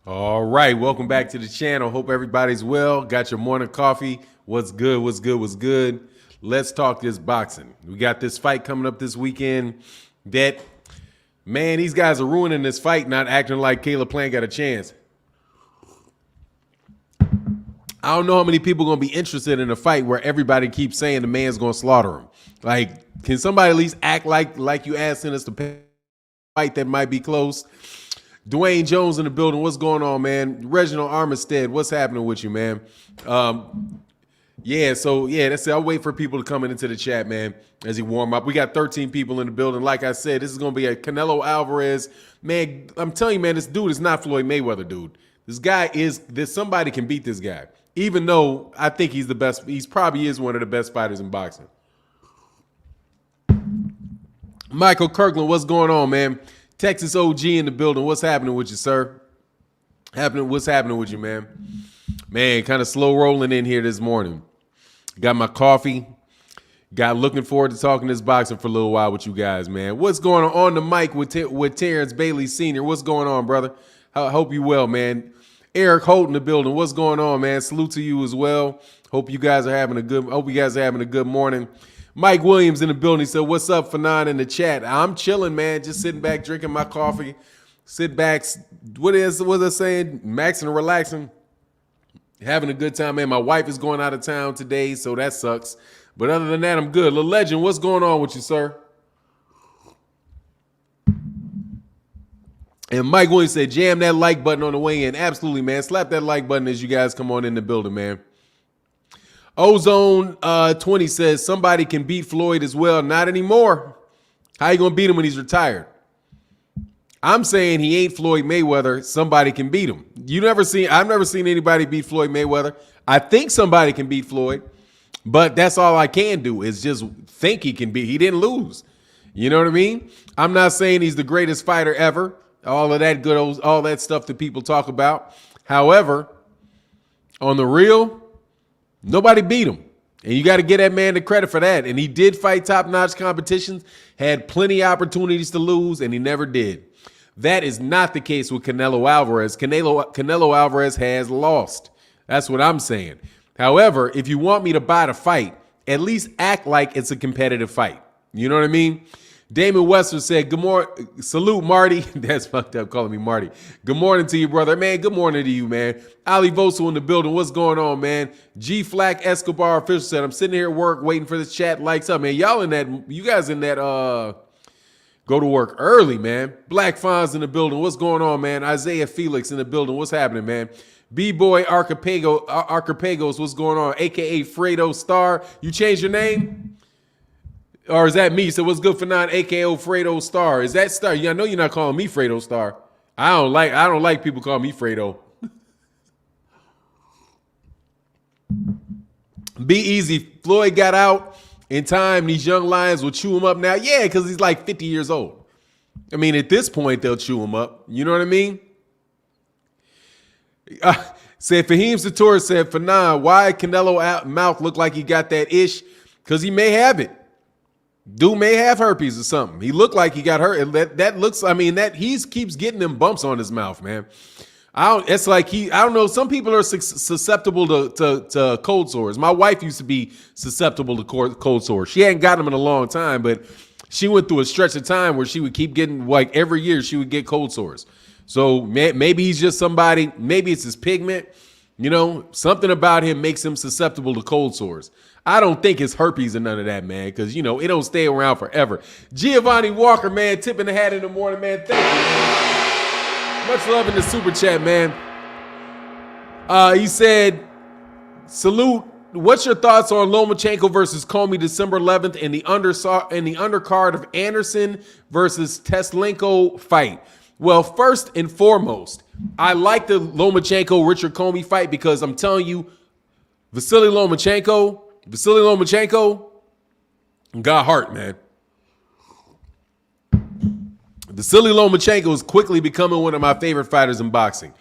All right, welcome back to the channel. Hope everybody's well. Got your morning coffee. What's good? What's good? What's good? Let's talk this boxing. We got this fight coming up this weekend that, man, these guys are ruining this fight, not acting like Caleb Plant got a chance. I don't know how many people are going to be interested in a fight where everybody keeps saying the man's going to slaughter him. Like, can somebody at least act like you asking us to pay a fight that might be close? Dwayne Jones in the building. What's going on, man? Reginald Armistead, what's happening with you, man? That's it. I'll wait for people to come into the chat, man, as he warm up. We got 13 people in the building. Like I said, this is going to be a Canelo Alvarez. Man, I'm telling you, man, this dude is not Floyd Mayweather, dude. Somebody can beat this guy. Even though I think he's the best, he's probably is one of the best fighters in boxing. Michael Kirkland, what's going on, man? Texas OG in the building. What's happening with you, sir? What's happening with you, man? Man, kind of slow rolling in here this morning. Got my coffee. Got looking forward to talking this boxing for a little while with you guys, man. What's going on the mic with Terrence Bailey Sr.? What's going on, brother? I hope you well, man. Eric Holt in the building. What's going on, man? Salute to you as well. Hope you guys are having a good morning. Mike Williams in the building. He said, "What's up, Fannon?" in the chat. I'm chilling, man. Just sitting back, drinking my coffee. Sit back. What is I saying? Maxing and relaxing. Having a good time, man. My wife is going out of town today, so that sucks. But other than that, I'm good. Lil Legend, what's going on with you, sir? And Mike Williams said, "Jam that like button on the way in." Absolutely, man. Slap that like button as you guys come on in the building, man. Ozone 20 says somebody can beat Floyd as well. Not anymore. How you gonna beat him when he's retired? I'm saying he ain't Floyd Mayweather. Somebody can beat him. I've never seen anybody beat Floyd Mayweather. I think somebody can beat Floyd, but that's all I can do is just think he can beat. He didn't lose. You know what I mean? I'm not saying he's the greatest fighter ever. All that stuff that people talk about. However, on the real, nobody beat him. And you got to give that man the credit for that. And he did fight top-notch competitions, had plenty of opportunities to lose, and he never did. That is not the case with Canelo Alvarez. Canelo Alvarez has lost. That's what I'm saying. However, if you want me to buy the fight, at least act like it's a competitive fight. You know what I mean? Damon Wester said, "Good morning, salute Marty." That's fucked up calling me Marty. Good morning to you, brother. Man, good morning to you, man. Ali Voso in the building. What's going on, man? G Flack Escobar official said, "I'm sitting here at work waiting for this chat. Likes up, man. You guys in that go to work early, man. Black Fonz in the building. What's going on, man? Isaiah Felix in the building. What's happening, man? B-Boy Archipagos, what's going on? AKA Fredo Star. You changed your name? Or is that me? So what's good for non AKO Fredo Star? Is that Star? Yeah, I know you're not calling me Fredo Star. I don't like people call me Fredo. Be easy. Floyd got out in time. These young lions will chew him up now. Yeah, because he's like 50 years old. I mean, at this point, they'll chew him up. You know what I mean? Said Fahim Sator said, "Fanon, why Canelo mouth look like he got that ish? Because he may have it. Dude may have herpes or something. He looked like he got hurt. That looks, I mean, that he keeps getting them bumps on his mouth, man. I don't know. Some people are susceptible to cold sores. My wife used to be susceptible to cold sores. She hadn't gotten them in a long time, but she went through a stretch of time where she would keep getting, like every year she would get cold sores. So maybe he's just somebody, maybe it's his pigment, you know, something about him makes him susceptible to cold sores. I don't think it's herpes or none of that, man, because, you know, it don't stay around forever. Giovanni Walker, man, tipping the hat in the morning, man. Thank you, man. Much love in the super chat, man. He said, "Salute. What's your thoughts on Lomachenko versus Comey December 11th and the undercard of Anderson versus Teslenko fight?" Well, first and foremost, I like the Lomachenko-Richard Comey fight because I'm telling you, Vasily Lomachenko got heart, man. Vasily Lomachenko is quickly becoming one of my favorite fighters in boxing.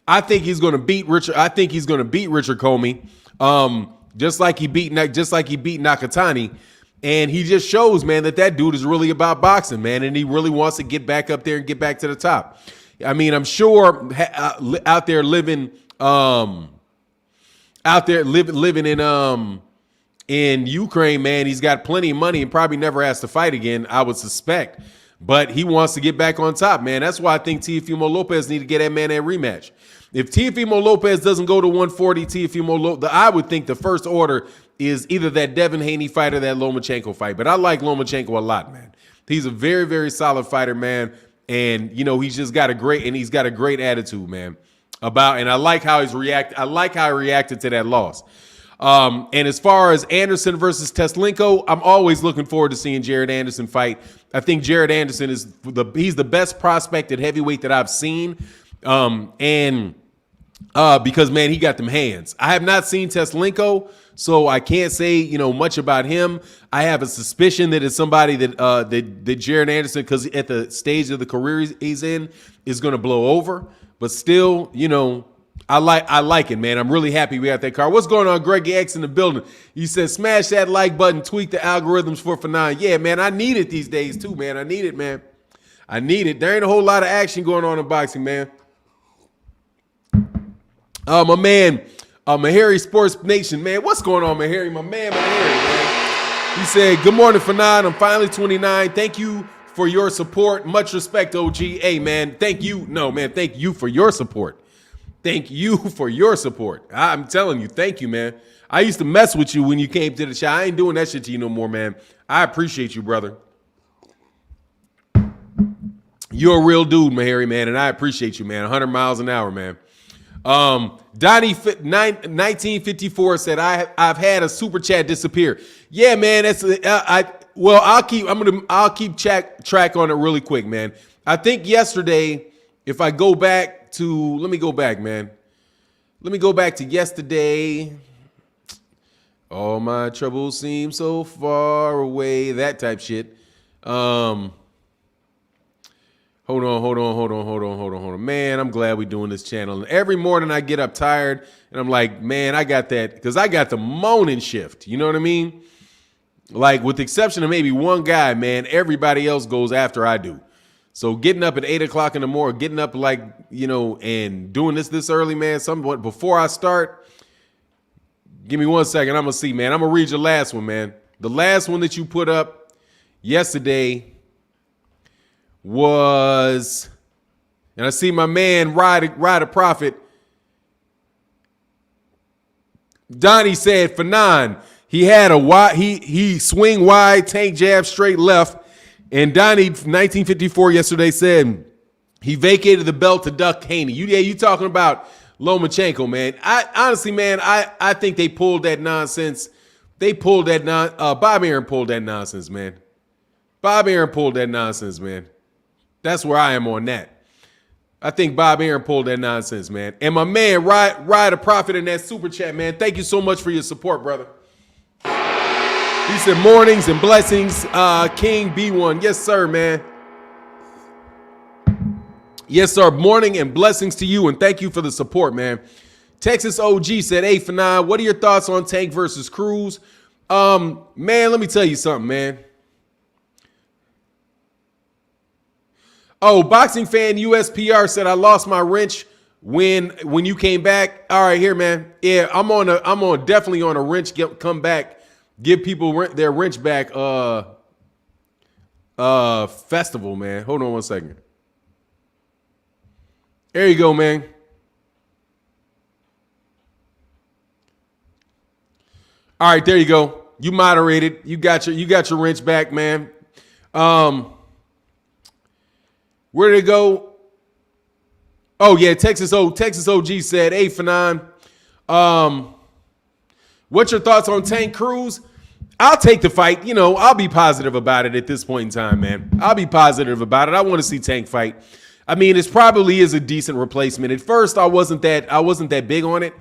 I think he's going to beat Richard. I think he's going to beat Richard Comey, just like he beat Nakatani. And he just shows, man, that dude is really about boxing, man, and he really wants to get back up there and get back to the top. I mean, I'm sure out there living in Ukraine, man, he's got plenty of money and probably never has to fight again, I would suspect. But he wants to get back on top, man. That's why I think Teofimo Lopez need to get that man that rematch. If Teofimo Lopez doesn't go to 140, I would think the first order is either that Devin Haney fight or that Lomachenko fight. But I like Lomachenko a lot, man. He's a very, very solid fighter, man. And, he's just got a great attitude, man. And I like how he reacted to that loss. And as far as Anderson versus Teslenko, I'm always looking forward to seeing Jaron Anderson fight. I think Jaron Anderson he's the best prospect at heavyweight that I've seen. Because, man, he got them hands. I have not seen Teslenko, so I can't say, much about him. I have a suspicion that it's somebody that Jaron Anderson, because at the stage of the career he's in, is going to blow over. But still, I like it, man. I'm really happy we got that card. What's going on, Greg X in the building? You said smash that like button, tweak the algorithms for Fannon. Yeah, man, I need it these days too, man. I need it, man. I need it. There ain't a whole lot of action going on in boxing, man. My man, Mahari Sports Nation, man. What's going on, Mahari? My man, man. He said, good morning, Fannon. I'm finally 29. Thank you for your support. Much respect, OG. Hey, man, thank you. No, man, thank you for your support. Thank you for your support. I'm telling you, thank you, man. I used to mess with you when you came to the show. I ain't doing that shit to you no more, man. I appreciate you, brother. You're a real dude, Mahari, man, and I appreciate you, man. 100 miles an hour, man. Donnie 1954 said, I've had a super chat disappear. Yeah, man, that's I'll keep track on it really quick, man. I think yesterday, if I go back to, let me go back, man. Let me go back to yesterday. All my troubles seem so far away. That type shit. Hold on. Man, I'm glad we're doing this channel. And every morning I get up tired and I'm like, man, I got that, because I got the morning shift. You know what I mean? Like, with the exception of maybe one guy, man, everybody else goes after I do. So getting up at 8 o'clock in the morning, getting up and doing this early, man, somewhat before I start, give me 1 second. I'm going to see, man. I'm going to read your last one, man. The last one that you put up yesterday was, and I see my man, Ride a Prophet. Donnie said, Fannon, he had a wide, he swing wide, tank jab, straight left. And Donnie, 1954, yesterday said he vacated the belt to duck Haney. You talking about Lomachenko, man. Honestly, man, I think they pulled that nonsense. Bob Arum pulled that nonsense, man. Bob Arum pulled that nonsense, man. That's where I am on that. I think Bob Arum pulled that nonsense, man. And my man, Ride a Prophet in that super chat, man. Thank you so much for your support, brother. He said mornings and blessings, King B1. Yes, sir, man. Yes, sir. Morning and blessings to you, and thank you for the support, man. Texas OG said, hey, Fannon, what are your thoughts on Tank versus Cruz? Man, let me tell you something, man. Oh, Boxing Fan USPR said, I lost my wrench when you came back. All right, here, man. Yeah, I'm definitely on a wrench come back. Give people their wrench back festival, man. Hold on 1 second. There you go, man. All right, there you go. You moderated. You got your wrench back, man. Where did it go? Oh yeah, Texas OG said, "Hey Fannon, what's your thoughts on Tank Cruz?" I'll take the fight. You know, I'll be positive about it at this point in time, man. I'll be positive about it. I want to see Tank fight. I mean, it probably is a decent replacement. At first, I wasn't that big on it.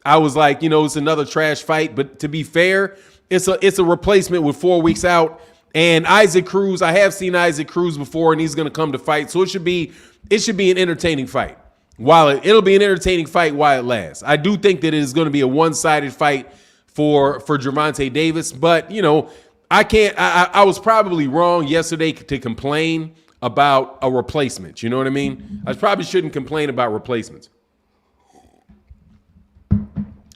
I was like, you know, it's another trash fight. But to be fair, it's a replacement with 4 weeks out. And Isaac Cruz, I have seen Isaac Cruz before, and he's going to come to fight. So it should be an entertaining fight. It'll be an entertaining fight while it lasts. I do think that it is going to be a one-sided fight for Gervonta Davis. But, you know, I was probably wrong yesterday to complain about a replacement. You know what I mean? I probably shouldn't complain about replacements.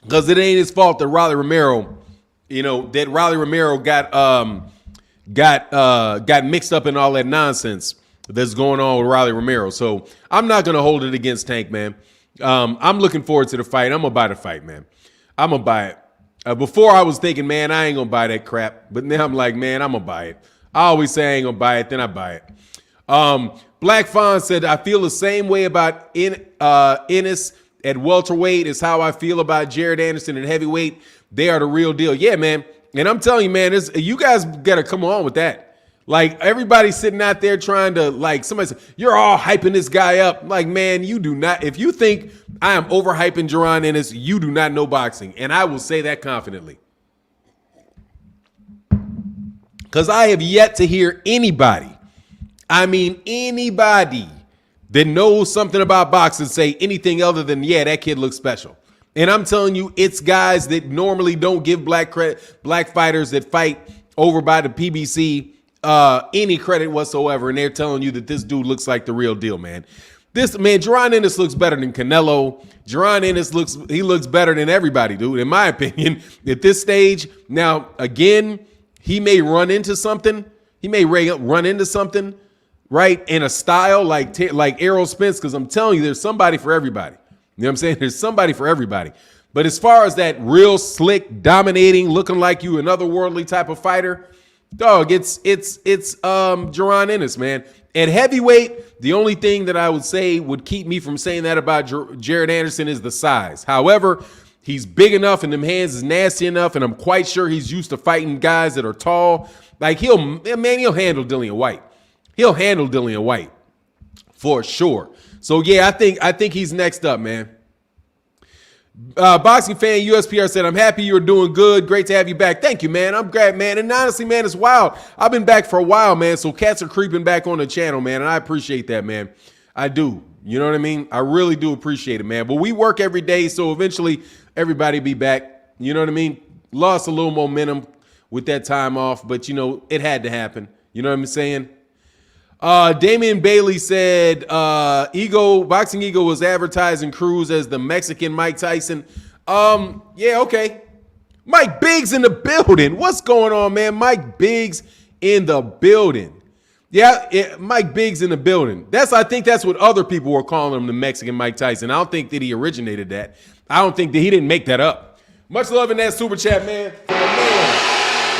Because it ain't his fault that Rolly Romero, got mixed up in all that nonsense that's going on with Rolly Romero. So I'm not gonna hold it against Tank, man. I'm looking forward to the fight. I'm gonna buy the fight, man. I'm gonna buy it. Before I was thinking, man, I ain't gonna buy that crap, but now I'm like, man, I'm gonna buy it. I always say I ain't gonna buy it, then I buy it. Black Fawn said, I feel the same way about Ennis at welterweight is how I feel about Jaron Anderson at heavyweight. They are the real deal. Yeah, man. And I'm telling you, man, you guys got to come on with that. Like, everybody's sitting out there trying to, like, somebody said, you're all hyping this guy up. Like, man, you do not. If you think I am overhyping Jaron Ennis, you do not know boxing. And I will say that confidently. Because I have yet to hear anybody that knows something about boxing say anything other than, yeah, that kid looks special. And I'm telling you, it's guys that normally don't give black fighters that fight over by the PBC any credit whatsoever. And they're telling you that this dude looks like the real deal, man. Jaron Ennis looks better than Canelo. Jaron Ennis looks better than everybody, dude, in my opinion, at this stage. Now, again, he may run into something. Right, in a style like Errol Spence, because I'm telling you, there's somebody for everybody. You know what I'm saying? There's somebody for everybody. But as far as that real slick, dominating, looking like you, another worldly type of fighter, dog, it's Jaron Ennis, man. At heavyweight, the only thing that I would say would keep me from saying that about Jaron Anderson is the size. However, he's big enough and them hands is nasty enough, and I'm quite sure he's used to fighting guys that are tall. Like, he'll handle Dillian White. He'll handle Dillian White for sure. So, yeah, I think he's next up, man. Boxing fan USPR said, I'm happy you're doing good. Great to have you back. Thank you, man. I'm glad, man. And honestly, man, it's wild. I've been back for a while, man. So cats are creeping back on the channel, man. And I appreciate that, man. I do. You know what I mean? I really do appreciate it, man. But we work every day, so eventually everybody be back. You know what I mean? Lost a little momentum with that time off, but, it had to happen. You know what I'm saying? Damian Bailey said, Boxing Ego was advertising Cruz as the Mexican Mike Tyson. Yeah, okay. Mike Biggs in the building. What's going on, man? Mike Biggs in the building. Yeah, Mike Biggs in the building. I think that's what other people were calling him, the Mexican Mike Tyson. I don't think that he originated that. I don't think that he didn't make that up. Much love in that super chat, man.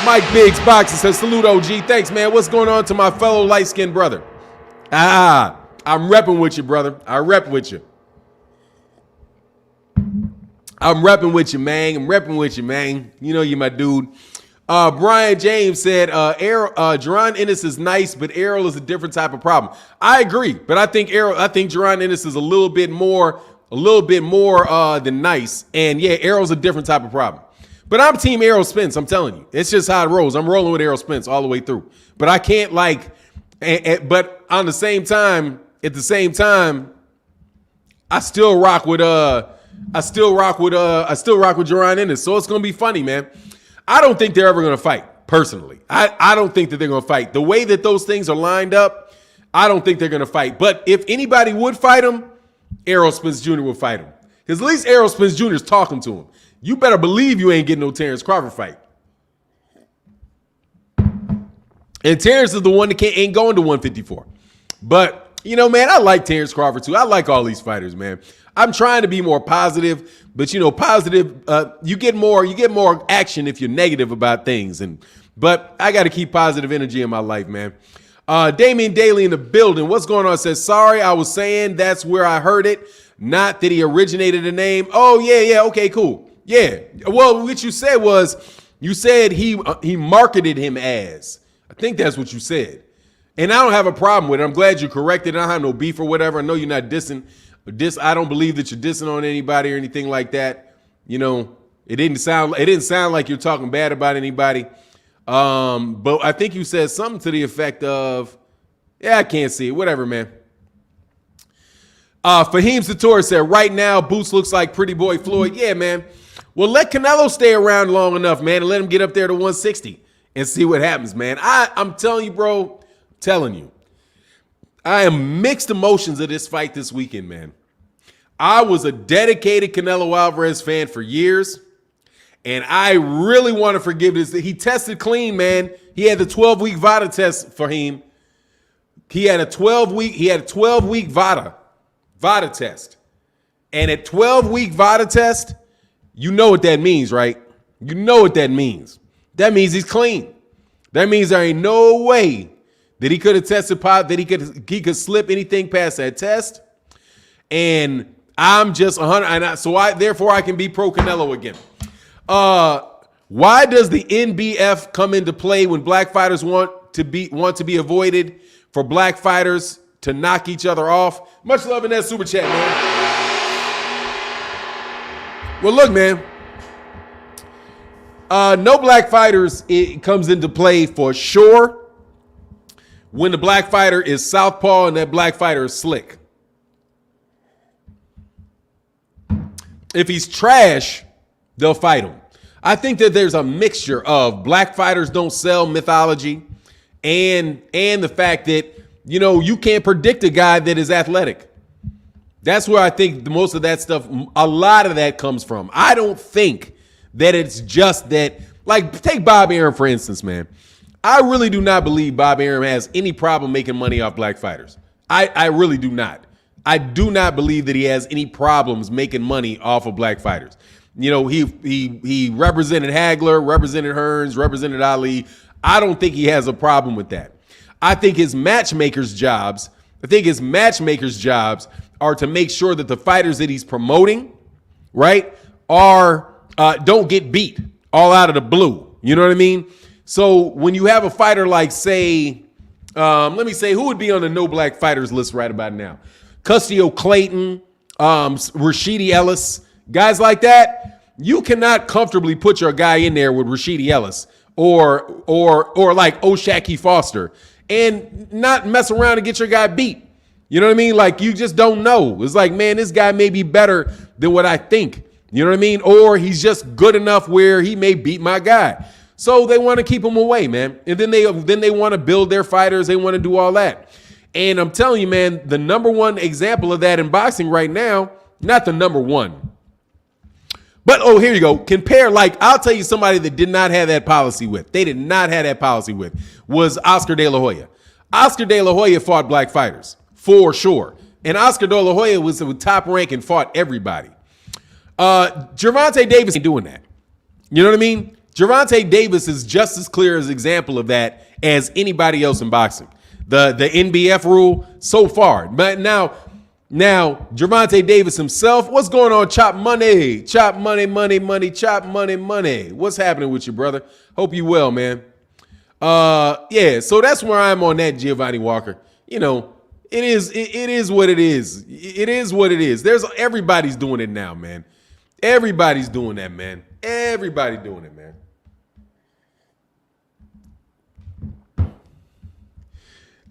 Mike Biggs Boxing says, salute OG. Thanks, man. What's going on to my fellow light-skinned brother? I'm repping with you, brother. I rep with you. I'm repping with you, man. You know you're my dude. Brian James said, Jaron Ennis is nice, but Errol is a different type of problem. I agree, but I think Jaron Ennis is a little bit more than nice. And yeah, Errol's a different type of problem. But I'm team Errol Spence, I'm telling you. It's just how it rolls. I'm rolling with Errol Spence all the way through. But I can't but at the same time, I still rock with Jaron Ennis. So it's gonna be funny, man. I don't think they're ever gonna fight, personally. I don't think that they're gonna fight. The way that those things are lined up, I don't think they're gonna fight. But if anybody would fight him, Errol Spence Jr. would fight him. Because at least Errol Spence Jr. is talking to him. You better believe you ain't getting no Terrence Crawford fight. And Terrence is the one that ain't going to 154. But, man, I like Terrence Crawford too. I like all these fighters, man. I'm trying to be more positive, but positive, you get more action if you're negative about things. But I got to keep positive energy in my life, man. Damian Daly in the building. What's going on? Says, sorry, I was saying that's where I heard it. Not that he originated the name. Oh, yeah. Okay, cool. Yeah. Well, what you said was, he marketed him as. I think that's what you said. And I don't have a problem with it. I'm glad you corrected. I don't have no beef or whatever. I know you're not dissing. I don't believe that you're dissing on anybody or anything like that. It didn't sound like you're talking bad about anybody. But I think you said something to the effect of, yeah, I can't see it. Whatever, man. Fahim Sator said, right now, Boots looks like pretty boy Floyd. Yeah, man. Well, let Canelo stay around long enough, man, and let him get up there to 160 and see what happens, man. I'm telling you, bro, I am mixed emotions of this fight this weekend, man. I was a dedicated Canelo Alvarez fan for years, and I really want to forgive this. He tested clean, man. He had the 12-week VADA test for him. He had a 12-week VADA test. And at 12-week VADA test, you know what that means, right? You know what that means. That means he's clean. That means there ain't no way that he could have tested positive, that he could slip anything past that test. And I'm just 100, therefore I can be pro Canelo again. Why does the NBF come into play when black fighters want to be avoided, for black fighters to knock each other off? Much love in that super chat, man. Well, look, man. No black fighters, it comes into play for sure when the black fighter is southpaw and that black fighter is slick. If he's trash, they'll fight him. I think that there's a mixture of black fighters don't sell mythology and the fact that, you know, you can't predict a guy that is athletic. That's where I think most of that stuff, a lot of that comes from. I don't think that it's just that, like, take Bob Arum, for instance, man. I really do not believe Bob Arum has any problem making money off black fighters. I really do not. I do not believe that he has any problems making money off of black fighters. You know, he represented Hagler, represented Hearns, represented Ali. I don't think he has a problem with that. I think his matchmakers' jobs are to make sure that the fighters that he's promoting, right, don't get beat all out of the blue. You know what I mean? So when you have a fighter like, say, let me say, who would be on the no black fighters list right about now? Custio Clayton, Rashidi Ellis, guys like that, you cannot comfortably put your guy in there with Rashidi Ellis or like O'Shaquie Foster and not mess around and get your guy beat. You know what I mean? Like, you just don't know. It's like, man, this guy may be better than what I think. You know what I mean? Or he's just good enough where he may beat my guy. So they want to keep him away, man. And then they want to build their fighters. They want to do all that. And I'm telling you, man, the number one example of that in boxing right now, not the number one. But, oh, here you go. Compare, like, I'll tell you somebody that did not have that policy with. They did not have that policy with, was Oscar De La Hoya. Oscar De La Hoya fought black fighters, for sure. And Oscar De La Hoya was top rank and fought everybody. Gervonta Davis ain't doing that. You know what I mean? Gervonta Davis is just as clear as an example of that as anybody else in boxing. The NBF rule so far. But now Gervonta Davis himself, what's going on? Chop money, chop money, chop money. What's happening with you, brother? Hope you well, man. Yeah, so that's where I'm on that, Giovanni Walker. You know, it is what it is. It is what it is. Everybody's doing it now, man. Everybody's doing that, man. Everybody doing it, man.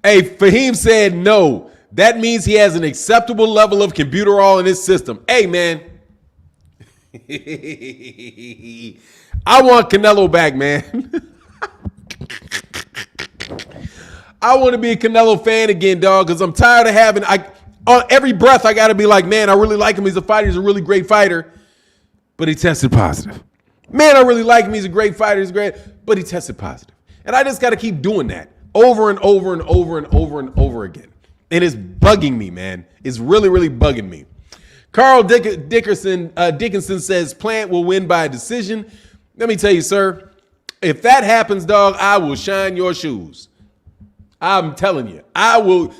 Hey, Fahim said no. That means he has an acceptable level of computerol in his system. Hey, man. I want Canelo back, man. I want to be a Canelo fan again, dog, because I'm tired of having, on every breath, I got to be like, man, I really like him. He's a fighter. He's a really great fighter. But he tested positive. Man, I really like him. He's a great fighter. He's great. But he tested positive. And I just got to keep doing that over and over and over and over and over again. And it's bugging me, man. It's really, really bugging me. Carl Dickinson says Plant will win by a decision. Let me tell you, sir, if that happens, dog, I will shine your shoes. I'm telling you, I will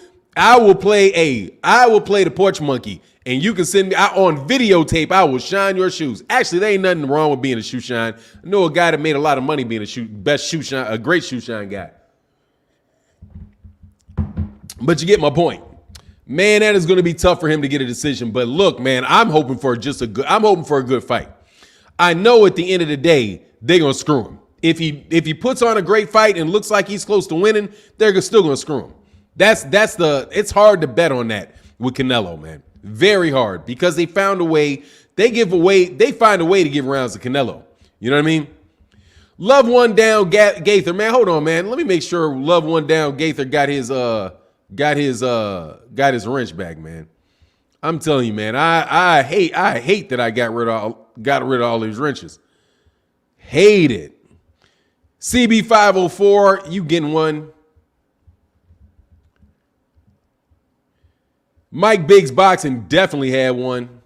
play the porch monkey, and you can send me on videotape. I will shine your shoes. Actually, there ain't nothing wrong with being a shoe shine. I know a guy that made a lot of money being a great shoe shine guy. But you get my point. Man, that is going to be tough for him to get a decision. But look, man, I'm hoping for a good fight. I know at the end of the day, they're going to screw him. If he puts on a great fight and looks like he's close to winning, they're still going to screw him. It's hard to bet on that with Canelo, man. Very hard, because they found a way. They find a way to give rounds to Canelo. You know what I mean? Love one down Gaither, man. Hold on, man. Let me make sure Love one down Gaither got his got his wrench back, man. I'm telling you, man. I hate that I got rid of all these wrenches. Hate it. CB504, you getting one. Mike Biggs Boxing definitely had one.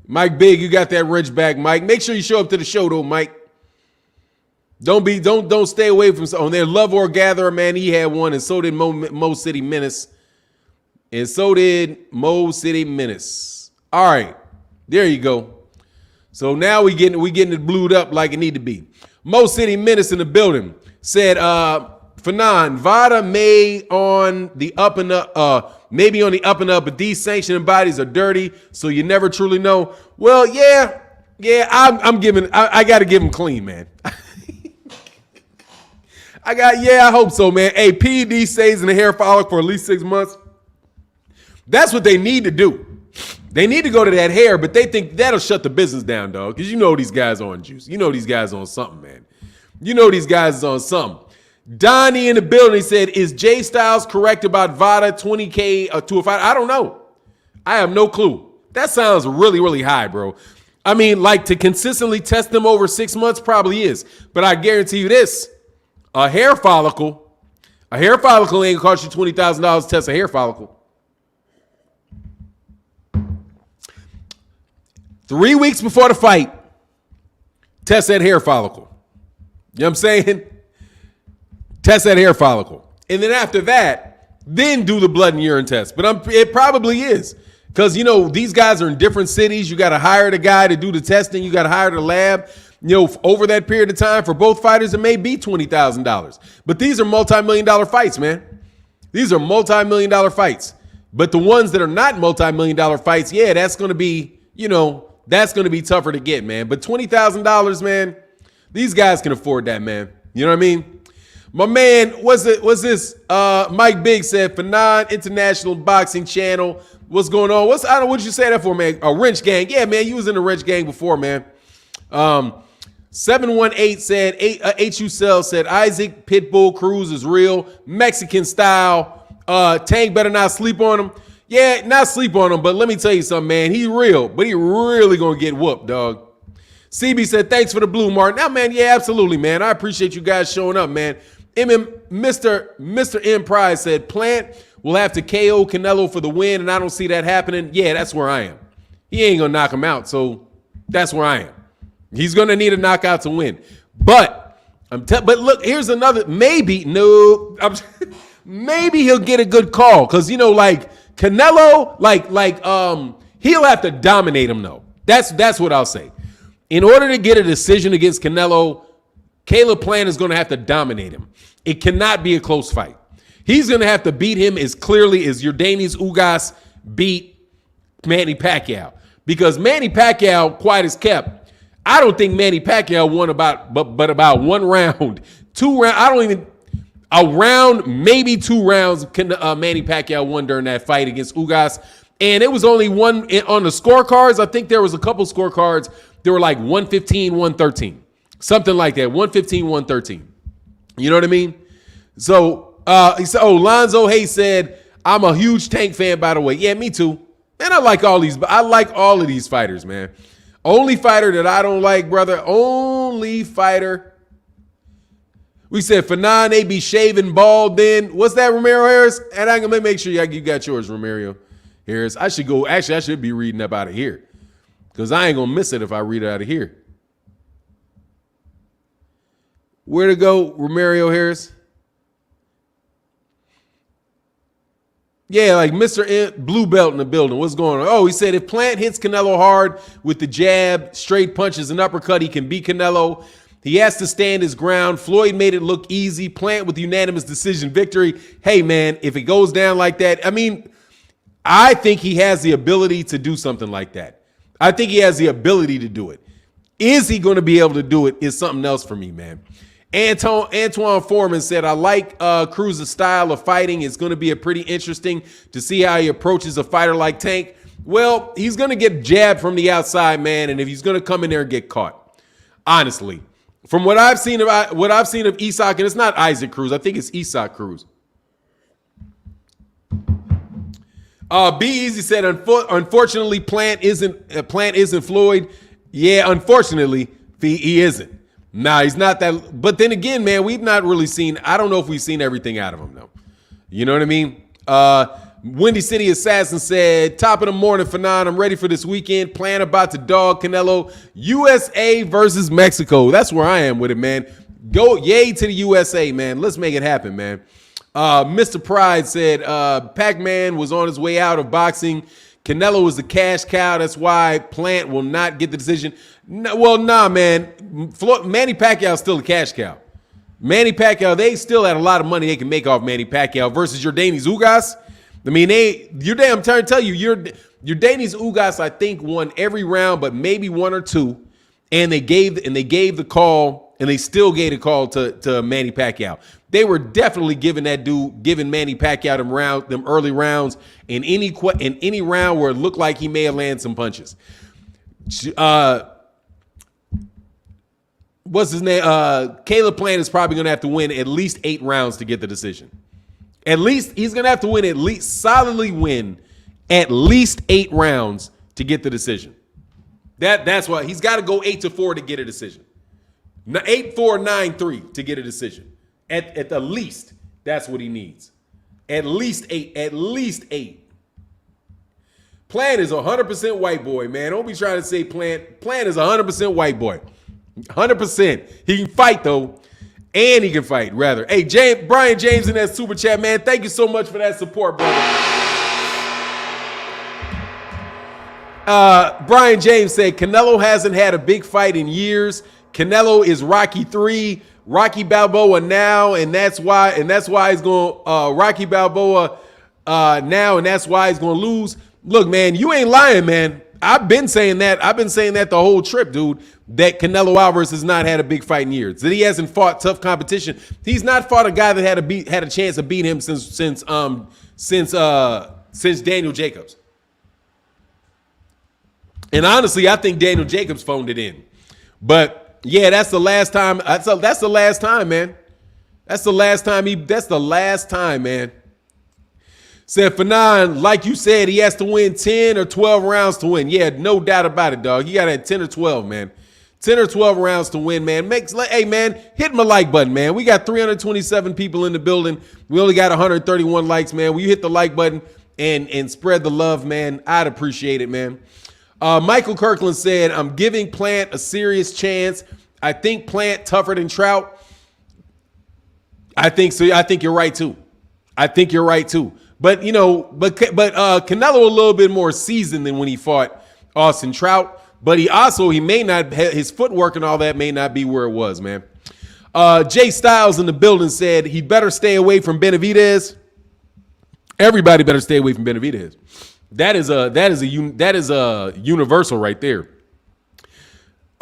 Mike Big, you got that wrench back, Mike. Make sure you show up to the show, though, Mike. Don't stay away from on there. Love or Gatherer, man, he had one, and so did Mo City Menace. And so did Mo City Menace. All right, there you go. So now we getting it blued up like it need to be. Mo City Menace in the building said, Fannon, VADA may on the up and up, maybe on the up and up, but these sanctioning bodies are dirty, so you never truly know. Well, yeah, I got to give them clean, man. I hope so, man. Hey, PED stays in the hair follicle for at least 6 months. That's what they need to do. They need to go to that hair, but they think that'll shut the business down, dog, because you know these guys on juice. You know these guys on something, man. You know these guys is on something. Donnie in the building said, is Jay Styles correct about VADA 20K to a fight? I don't know. I have no clue. That sounds really, really high, bro. I mean, like to consistently test them over 6 months probably is. But I guarantee you this, a hair follicle ain't gonna cost you $20,000 to test a hair follicle. 3 weeks before the fight, test that hair follicle. You know what I'm saying? Test that hair follicle. And then after that, then do the blood and urine test. But it probably is. Because, you know, these guys are in different cities. You got to hire the guy to do the testing. You got to hire the lab. You know, over that period of time, for both fighters, it may be $20,000. But these are multi-million-dollar fights, man. These are multi-million-dollar fights. But the ones that are not multi-million-dollar fights, yeah, that's going to be, you know, that's going to be tougher to get, man. But $20,000, man, these guys can afford that, man. You know what I mean? My man, what's this? Mike Biggs said, Fannon International Boxing Channel. What's going on? I don't know what you say that for, man. A wrench gang. Yeah, man, you was in the wrench gang before, man. 718 said, HU Cell said, Isaac Pitbull Cruz is real. Mexican style. Tank better not sleep on him. Yeah, not sleep on him, but let me tell you something, man. He real, but he really gonna get whooped, dog. CB said, thanks for the blue, Martin. Now, man, yeah, absolutely, man. I appreciate you guys showing up, man. Mr. M. Prize said, Plant will have to KO Canelo for the win, and I don't see that happening. Yeah, that's where I am. He ain't gonna knock him out, so that's where I am. He's gonna need a knockout to win. But look, here's another maybe. No, maybe he'll get a good call because you know, like Canelo, he'll have to dominate him though. That's what I'll say. In order to get a decision against Canelo, Caleb Plant is going to have to dominate him. It cannot be a close fight. He's going to have to beat him as clearly as Yordenis Ugas beat Manny Pacquiao. Because Manny Pacquiao, quiet as kept, I don't think Manny Pacquiao won about 1 round. 2 rounds, a round, maybe 2 rounds Manny Pacquiao won during that fight against Ugas. And it was only one on the scorecards. I think there was a couple scorecards. They were like 115, 113. Something like that, 115, 113. You know what I mean? So he said, Lonzo Hayes said, I'm a huge Tank fan, by the way. Yeah, me too. Man, I like all of these fighters, man. Only fighter that I don't like, brother. Only fighter. We said Fannon, they be shaving bald then. What's that, Romero Harris? And I'm going to make sure you got yours, Romero Harris. I should be reading up out of here. Because I ain't going to miss it if I read it out of here. Where to go, Romero Harris? Yeah, like Mr. Blue Belt in the building. What's going on? Oh, he said if Plant hits Canelo hard with the jab, straight punches, and uppercut, he can beat Canelo. He has to stand his ground. Floyd made it look easy. Plant with unanimous decision victory. Hey, man, if it goes down like that, I mean, I think he has the ability to do something like that. I think he has the ability to do it. Is he going to be able to do it is something else for me, man. Antoine Foreman said, I like Cruz's style of fighting. It's going to be pretty interesting to see how he approaches a fighter like Tank. Well, he's going to get jabbed from the outside, man, and if he's going to come in there and get caught. Honestly, from what I've seen of Isak, and it's not Isaac Cruz, I think it's Isak Cruz. Be Easy said, unfortunately, Plant isn't Floyd. Yeah, unfortunately, he isn't. Nah, he's not that. But then again, man, we've not really seen. I don't know if we've seen everything out of him though. You know what I mean? Windy City Assassin said, top of the morning, Fannon. I'm ready for this weekend. Plan about to dog Canelo. USA versus Mexico. That's where I am with it, man. Go yay to the USA, man. Let's make it happen, man. Mr. Pride said, Pac-Man was on his way out of boxing. Canelo is the cash cow. That's why Plant will not get the decision. No, well, nah, man. Manny Pacquiao is still a cash cow. Manny Pacquiao, they still had a lot of money they can make off Manny Pacquiao versus Yordenis Ugas. I mean, I'm trying to tell you, Yordenis Ugas, I think, won every round, but maybe one or two. And they gave the call, and they still gave the call to Manny Pacquiao. They were definitely giving Manny Pacquiao them early rounds in any round where it looked like he may have landed some punches. What's his name? Caleb Plant is probably going to have to win at least 8 rounds to get the decision. At least he's going to have to solidly win at least 8 rounds to get the decision. That's why he's got to go 8-4 to get a decision. 8-4, 9-3 to get a decision. At the least, that's what he needs. At least 8. At least 8. Plant is 100% white boy, man. Don't be trying to say Plant. Plant is 100% white boy. 100%. He can fight, though. And he can fight, rather. Hey, Brian James in that super chat, man. Thank you so much for that support, brother. Brian James said, Canelo hasn't had a big fight in years. Canelo is Rocky 3, Rocky Balboa now, and that's why he's going Rocky Balboa now, and that's why he's going to lose. Look, man, you ain't lying, man. I've been saying that. I've been saying that the whole trip, dude, that Canelo Alvarez has not had a big fight in years. That he hasn't fought tough competition. He's not fought a guy that had a chance to beat him since Daniel Jacobs. And honestly, I think Daniel Jacobs phoned it in. But yeah, that's the last time. That's the last time, man. That's the last time, man. Said Fannon, like you said, he has to win 10 or 12 rounds to win. Yeah, no doubt about it, dog. He got to have 10 or 12, man. 10 or 12 rounds to win, man. Hey, man, hit my like button, man. We got 327 people in the building. We only got 131 likes, man. Will you hit the like button and spread the love, man? I'd appreciate it, man. Michael Kirkland said, I'm giving Plant a serious chance. I think Plant tougher than Trout. I think so. I think you're right, too. But, Canelo a little bit more seasoned than when he fought Austin Trout. But he may not, his footwork and all that may not be where it was, man. Jay Styles in the building said he better stay away from Benavidez. Everybody better stay away from Benavidez. That is a universal right there.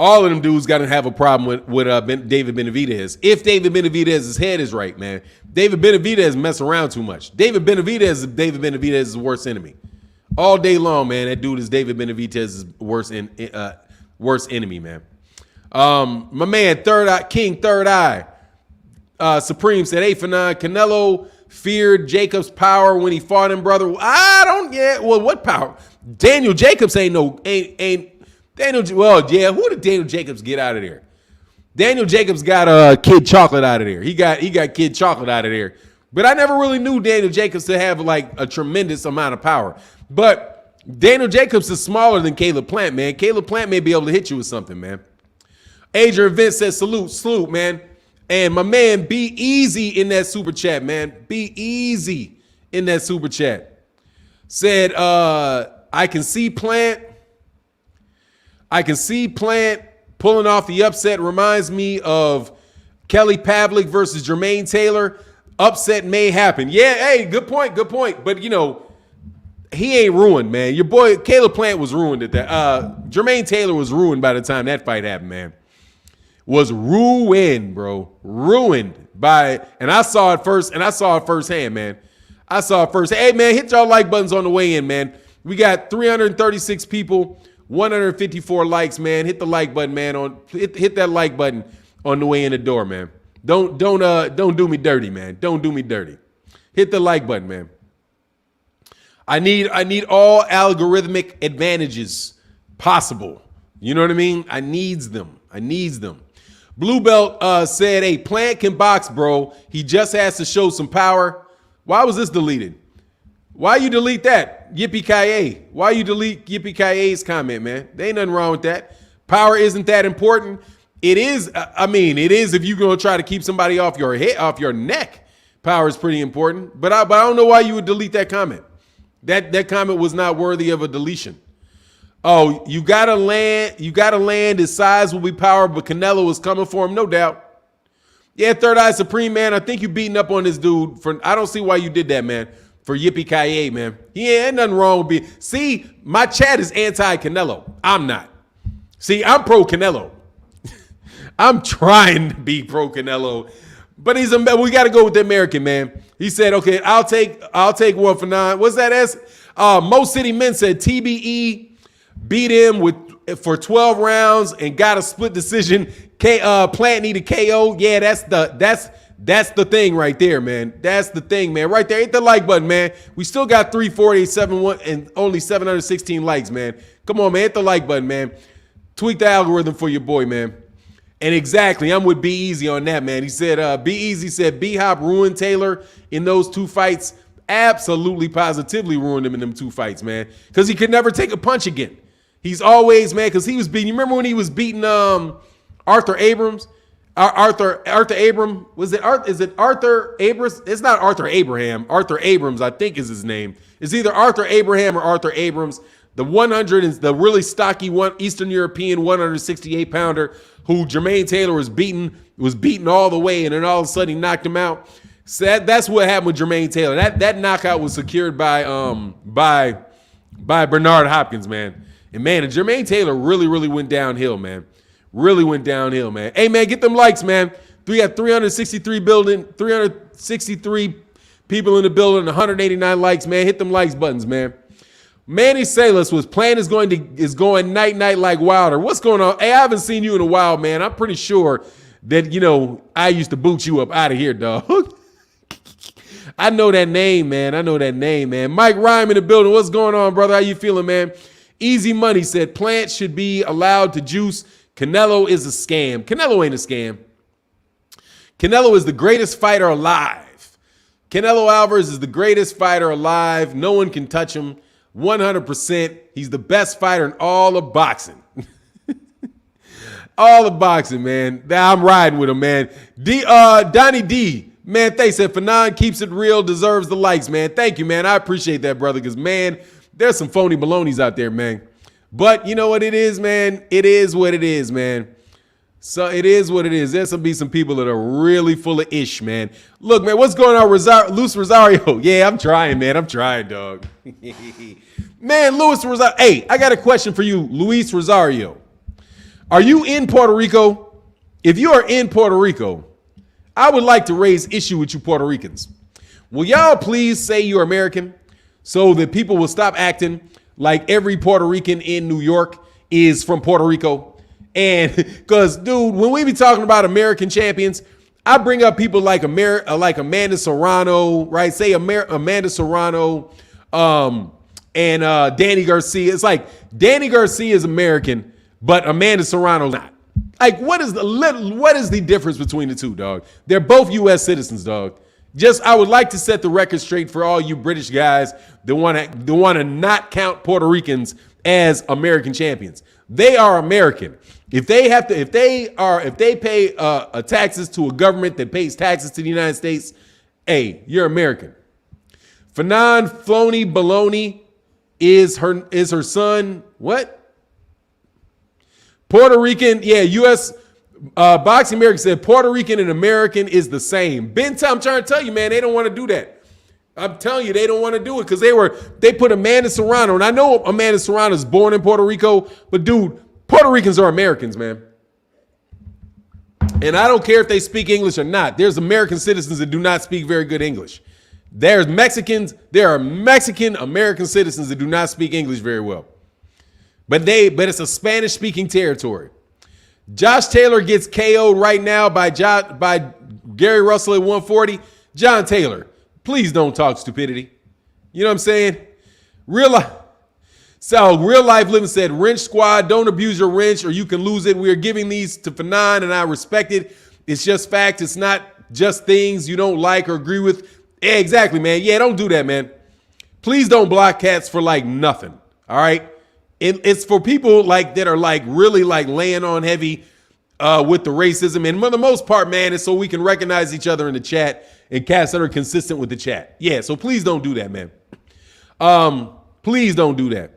All of them dudes got to have a problem with David Benavidez. If David Benavidez's head is right, man. David Benavidez mess around too much. David Benavidez's worst enemy. All day long, man. That dude is David Benavidez's worst enemy, man. My man, Third Eye, Supreme said, "Hey, Fannon, Canelo feared Jacobs' power when he fought him, brother." Well, what power? Daniel Jacobs ain't Daniel. Well, yeah. Who did Daniel Jacobs get out of there? Daniel Jacobs got Kid Chocolate out of there. He got Kid Chocolate out of there. But I never really knew Daniel Jacobs to have like a tremendous amount of power. But Daniel Jacobs is smaller than Caleb Plant, man. Caleb Plant may be able to hit you with something, man. Adrian Vince says, salute, man. And my man, be easy in that super chat, man. Be easy in that super chat. Said, I can see Plant pulling off the upset. Reminds me of Kelly Pavlik versus Jermaine Taylor. Upset may happen. Yeah, hey, good point. But, he ain't ruined, man. Your boy, Caleb Plant was ruined at that. Jermaine Taylor was ruined by the time that fight happened, man. Was ruined, bro. Ruined by, and I saw it firsthand, man. Hey, man, hit y'all like buttons on the way in, man. We got 336 people, 154 likes, man. Hit the like button, man. Hit that like button on the way in the door, man. Don't do me dirty, man. Don't do me dirty. Hit the like button, man. I need all algorithmic advantages possible. You know what I mean? I needs them. Blue Belt said, "Hey, Plant can box, bro. He just has to show some power." Why was this deleted? Why you delete that? Yippee-ki-yay. Why you delete Yippee-ki-yay's comment, man? There ain't nothing wrong with that. Power isn't that important. It is. It is if you're gonna try to keep somebody off your head, off your neck. Power is pretty important. But I don't know why you would delete that comment. That comment was not worthy of a deletion. Oh, you gotta land. His size will be power, but Canelo is coming for him, no doubt. Yeah, Third Eye Supreme, man. I think you beating up on this dude. I don't see why you did that, man. For Yippee-ki-yay, man. He ain't nothing wrong with being. See, my chat is anti-Canelo. I'm not. See, I'm pro-Canelo. I'm trying to be pro-Canelo, but we got to go with the American, man. He said, "Okay, I'll take one for 9." What's that as? Most City Men said TBE beat him for 12 rounds and got a split decision. Plant needed KO. Yeah, that's the thing right there, man. That's the thing, man. Right there. Hit the like button, man. We still got 348.71 and only 716 likes, man. Come on, man. Hit the like button, man. Tweak the algorithm for your boy, man. And exactly, I'm with B Easy on that, man. He said, B Easy said B-Hop ruined Taylor in those 2 fights. Absolutely, positively ruined him in them 2 fights, man. Because he could never take a punch again. He's always, man, because he was beating. You remember when he was beating Arthur Abrams? Arthur Abram, is it Arthur Abrams? It's not Arthur Abraham. Arthur Abrams, I think, is his name. It's either Arthur Abraham or Arthur Abrams. The 100 is the really stocky Eastern European 168 pounder who Jermaine Taylor was beating all the way, and then all of a sudden he knocked him out. So that's what happened with Jermaine Taylor. That knockout was secured by Bernard Hopkins, man. And man, Jermaine Taylor really went downhill, man. Really went downhill, man. Hey, man, get them likes, man. We got 363 people in the building, 189 likes, man. Hit them likes buttons, man. Manny Salas was Plan is going night like Wilder. What's going on? Hey, I haven't seen you in a while, man. I'm pretty sure that, I used to boot you up out of here, dog. I know that name, man. Mike Rhyme in the building. What's going on, brother? How you feeling, man? Easy Money said Plant should be allowed to juice. Canelo is a scam. Canelo ain't a scam. Canelo is the greatest fighter alive. Canelo Alvarez is the greatest fighter alive. No one can touch him. 100%. He's the best fighter in all of boxing. All of boxing, man. I'm riding with him, man. Donnie D, man, thanks. Said Fannon keeps it real, deserves the likes, man. Thank you, man. I appreciate that, brother, because, man, there's some phony balonies out there, man. But you know what it is, man? It is what it is, man. So it is what it is. There's going to be some people that are really full of ish, man. Look, man, what's going on, Luis Rosario? Yeah, I'm trying, man. I'm trying, dog. Man, Luis Rosario. Hey, I got a question for you, Luis Rosario. Are you in Puerto Rico? If you are in Puerto Rico, I would like to raise issue with you Puerto Ricans. Will y'all please say you're American so that people will stop acting like every Puerto Rican in New York is from Puerto Rico? And because, dude, when we be talking about American champions, I bring up people like Amanda Serrano, right? Say Amanda Serrano and Danny Garcia. It's like Danny Garcia is American, but Amanda Serrano's not. Like, what is the difference between the two, dog? They're both U.S. citizens, dog. I would like to set the record straight for all you British guys that want to not count Puerto Ricans as American champions. They are American. If they pay taxes to a government that pays taxes to the United States, hey, you're American. Fannon Floney Baloney is her son. What? Puerto Rican, yeah, U.S. Boxing America said Puerto Rican and American is the same. I'm trying to tell you, man, they don't want to do that. I'm telling you, they don't want to do it because they put Amanda Serrano, and I know Amanda Serrano is born in Puerto Rico, but dude, Puerto Ricans are Americans, man. And I don't care if they speak English or not. There's American citizens that do not speak very good English. There are Mexican American citizens that do not speak English very well. But it's a Spanish-speaking territory. Josh Taylor gets KO'd right now by Gary Russell at 140. John Taylor, please don't talk stupidity. You know what I'm saying? Real life. So Real Life Living said, wrench squad, don't abuse your wrench or you can lose it. We are giving these to Fannon and I respect it. It's just fact. It's not just things you don't like or agree with. Yeah, exactly, man. Yeah, don't do that, man. Please don't block cats for like nothing. All right. It's for people like that are like really like laying on heavy with the racism. And for the most part, man, it's so we can recognize each other in the chat and cats that are consistent with the chat. Yeah. So please don't do that, man. Please don't do that.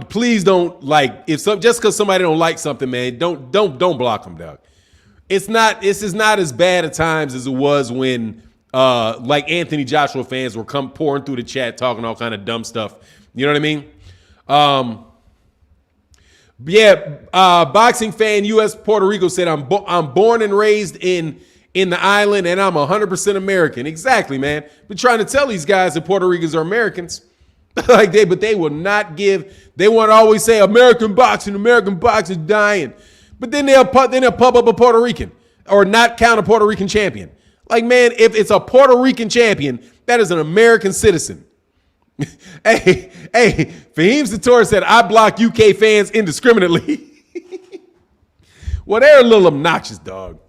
Please don't just because somebody don't like something, man, don't block them, dog. This is not as bad at times as it was when like Anthony Joshua fans were pouring through the chat talking all kind of dumb stuff. You know what I mean? Boxing fan US Puerto Rico said I'm born and raised in the island and I'm 100% American. Exactly, man. Been trying to tell these guys that Puerto Ricans are Americans. But they will not give. They want to always say American boxing dying, but then they'll pump up a Puerto Rican or not count a Puerto Rican champion. Like, man, if it's a Puerto Rican champion, that is an American citizen. hey, Fahim Sator said I block UK fans indiscriminately. Well, they're a little obnoxious, dog.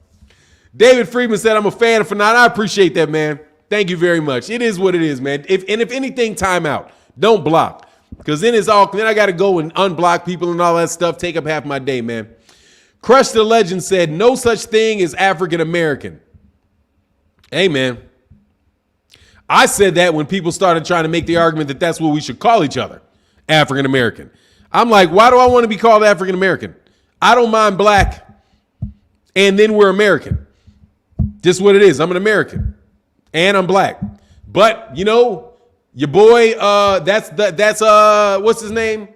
David Friedman said I'm a fan of Fannon. I appreciate that, man. Thank you very much. It is what it is, man. If anything, time out. Don't block, because then I got to go and unblock people and all that stuff. Take up half my day, man. Crush the Legend said no such thing as African American. Hey, man. I said that when people started trying to make the argument that that's what we should call each other, African American. I'm like, why do I want to be called African American? I don't mind black, and then we're American. Just what it is. I'm an American, and I'm black. But you know. Your boy, that's what's his name?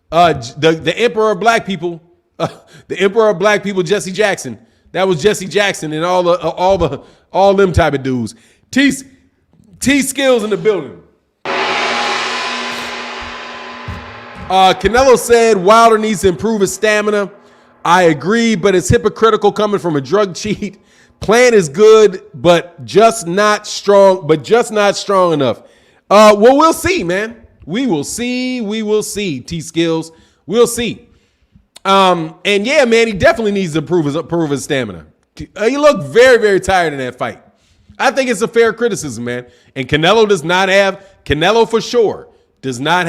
The Emperor of Black People, the Emperor of Black People, Jesse Jackson. That was Jesse Jackson and all them type of dudes. T Skills in the building. Canelo said Wilder needs to improve his stamina. I agree, but it's hypocritical coming from a drug cheat. Plan is good, but just not strong enough. Well, we'll see, man. We will see, T-Skills. We'll see. And yeah, man, he definitely needs to improve his stamina. He looked very, very tired in that fight. I think it's a fair criticism, man. And Canelo for sure does not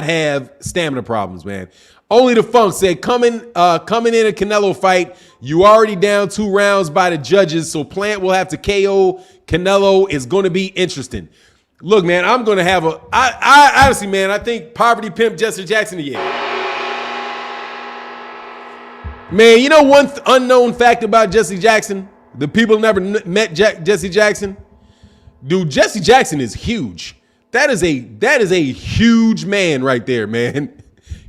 have stamina problems, man. Only the Funk said, coming in a Canelo fight, you already down 2 rounds by the judges, so Plant will have to KO Canelo. Is going to be interesting. Look, man, I'm going to have I honestly, man, I think Poverty Pimp Jesse Jackson, yeah. Man, you know one unknown fact about Jesse Jackson? The people never met Jesse Jackson? Dude, Jesse Jackson is huge. That is a huge man right there, man.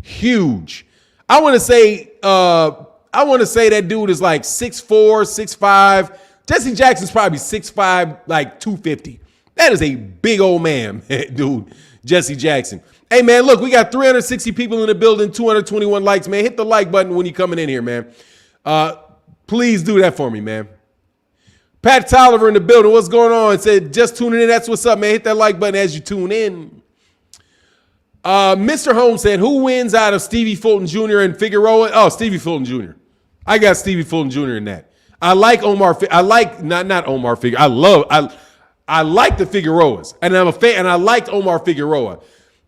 Huge. I want to say that dude is like 6'4", 6'5". Jesse Jackson's probably 6'5", like 250. That is a big old man, dude. Jesse Jackson. Hey, man, look, we got 360 people in the building, 221 likes, man. Hit the like button when you're coming in here, man. Please do that for me, man. Pat Tolliver in the building. What's going on? Said, just tuning in. That's what's up, man. Hit that like button as you tune in. Mr. Holmes said, who wins out of Stevie Fulton Jr. and Figueroa? Oh, Stevie Fulton Jr. I got Stevie Fulton Jr. in that. I like Omar. I like not Omar Figueroa. I like the Figueroas, and I'm a fan, and I liked Omar Figueroa.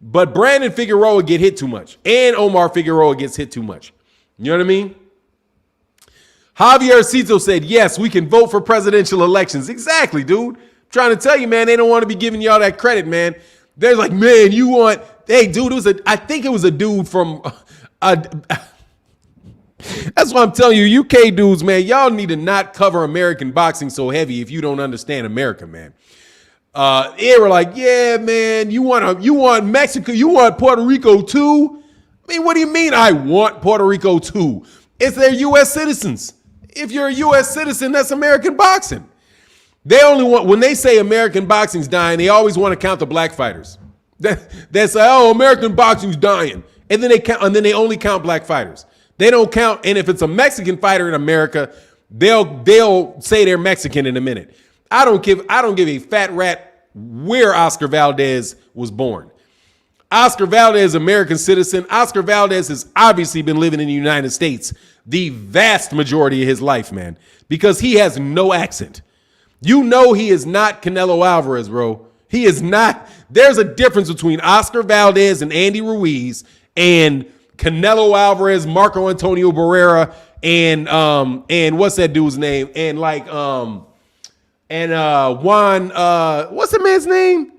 But Brandon Figueroa get hit too much, and Omar Figueroa gets hit too much. You know what I mean? Javier Cito said, yes, we can vote for presidential elections. Exactly, dude. I'm trying to tell you, man, they don't want to be giving y'all that credit, man. They're like, man, you want... Hey, dude, I think it was a dude from... That's why I'm telling you, UK dudes, man, y'all need to not cover American boxing so heavy if you don't understand America, man. They were like, yeah, man, you want Mexico, you want Puerto Rico too? I mean, what do you mean I want Puerto Rico too? It's their U.S. citizens. If you're a U.S. citizen, that's American boxing. They only want, when they say American boxing's dying, they always want to count the black fighters. They say, oh, American boxing's dying. And then they only count black fighters. They don't count, and if it's a Mexican fighter in America, they'll say they're Mexican in a minute. I don't give a fat rat where Oscar Valdez was born. Oscar Valdez, American citizen. Oscar Valdez has obviously been living in the United States the vast majority of his life, man, because he has no accent. You know he is not Canelo Alvarez, bro. He is not. There's a difference between Oscar Valdez and Andy Ruiz and Canelo Alvarez, Marco Antonio Barrera, and what's that dude's name? And Juan, what's the man's name?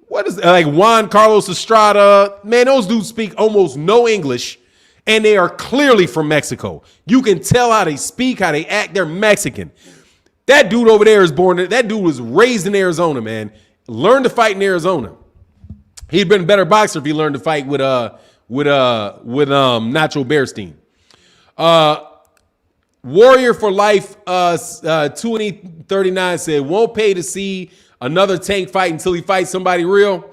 What is like Juan Carlos Estrada? Man, those dudes speak almost no English, and they are clearly from Mexico. You can tell how they speak, how they act. They're Mexican. That dude over there is born. That dude was raised in Arizona, man. Learned to fight in Arizona. He'd been a better boxer if he learned to fight with Nacho Bearstein. Warrior for Life 2039 said, won't pay to see another Tank fight until he fights somebody real.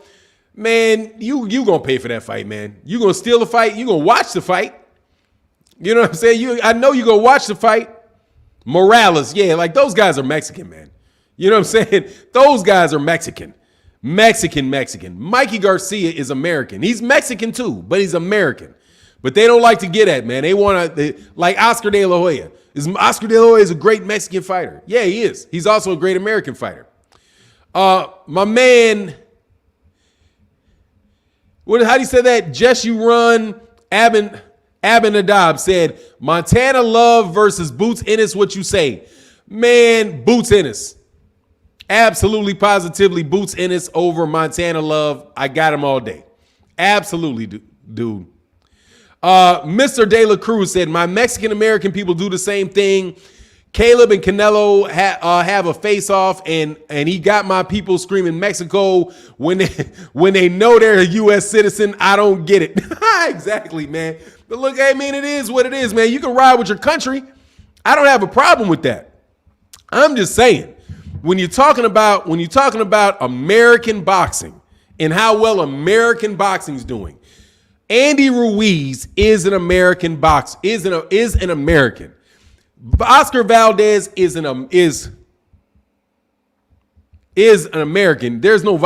Man, you gonna pay for that fight, man. You gonna steal the fight. You gonna watch the fight. You know what I'm saying? I know you gonna watch the fight. Morales, yeah, like those guys are Mexican, man. You know what I'm saying? Those guys are Mexican. Mexican. Mikey Garcia is American. He's Mexican too, but he's American. But they don't like to get at, man. They want to, like Oscar De La Hoya. Oscar De La Hoya is a great Mexican fighter. Yeah, he is. He's also a great American fighter. My man, how do you say that? Just You Run, Abinadab said, Montana Love versus Boots Ennis, what you say? Man, Boots Ennis. Absolutely, positively, Boots Ennis over Montana Love. I got him all day. Absolutely, dude. Mr. De La Cruz said, my Mexican-American people do the same thing. Caleb and Canelo have a face-off, and he got my people screaming Mexico when they know they're a U.S. citizen. I don't get it. Exactly, man. But look, I mean, it is what it is, man. You can ride with your country. I don't have a problem with that. I'm just saying, when you're talking about American boxing and how well American boxing's doing, Andy Ruiz is an American boxer, is an American. Oscar Valdez is an American. There's no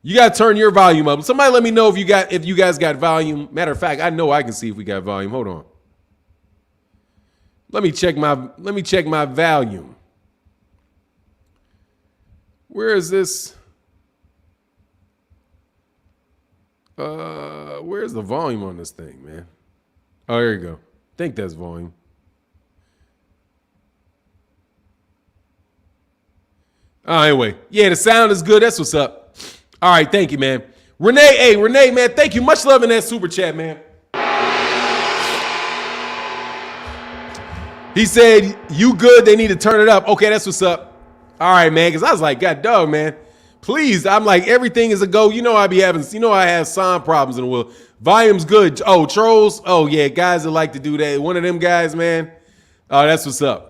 you got to turn your volume up. Somebody let me know if you guys got volume. Matter of fact, I know I can see if we got volume. Hold on. Let me check my volume. Where is this? Where's the volume on this thing, man? Oh, there you go. I think that's volume. Oh, anyway. Yeah, the sound is good. That's what's up. All right, thank you, man. Renee, man, thank you. Much love in that super chat, man. He said, you good, they need to turn it up. Okay, that's what's up. All right, man, because I was like, God dog, man. Please, I'm like, everything is a go. You know I have sound problems in the world. Volume's good. Oh, trolls. Oh, yeah, guys that like to do that. One of them guys, man. Oh, that's what's up.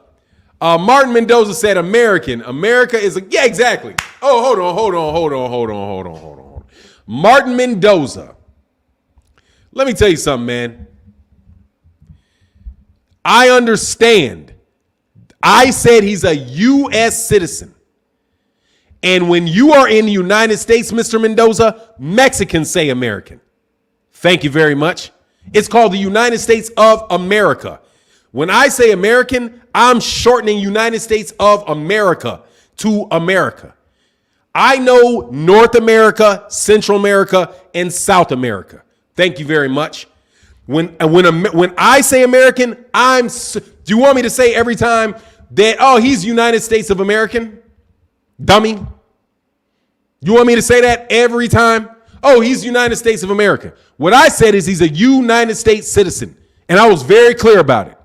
Martin Mendoza said American. America is yeah, exactly. Oh, hold on. Martin Mendoza. Let me tell you something, man. I understand. I said he's a U.S. citizen. And when you are in the United States, Mr. Mendoza, Mexicans say American. Thank you very much. It's called the United States of America. When I say American, I'm shortening United States of America to America. I know North America, Central America, and South America. Thank you very much. When I say American, do you want me to say every time that, oh, he's United States of American? Dummy. You want me to say that every time? Oh, he's United States of America. What I said is he's a United States citizen. And I was very clear about it.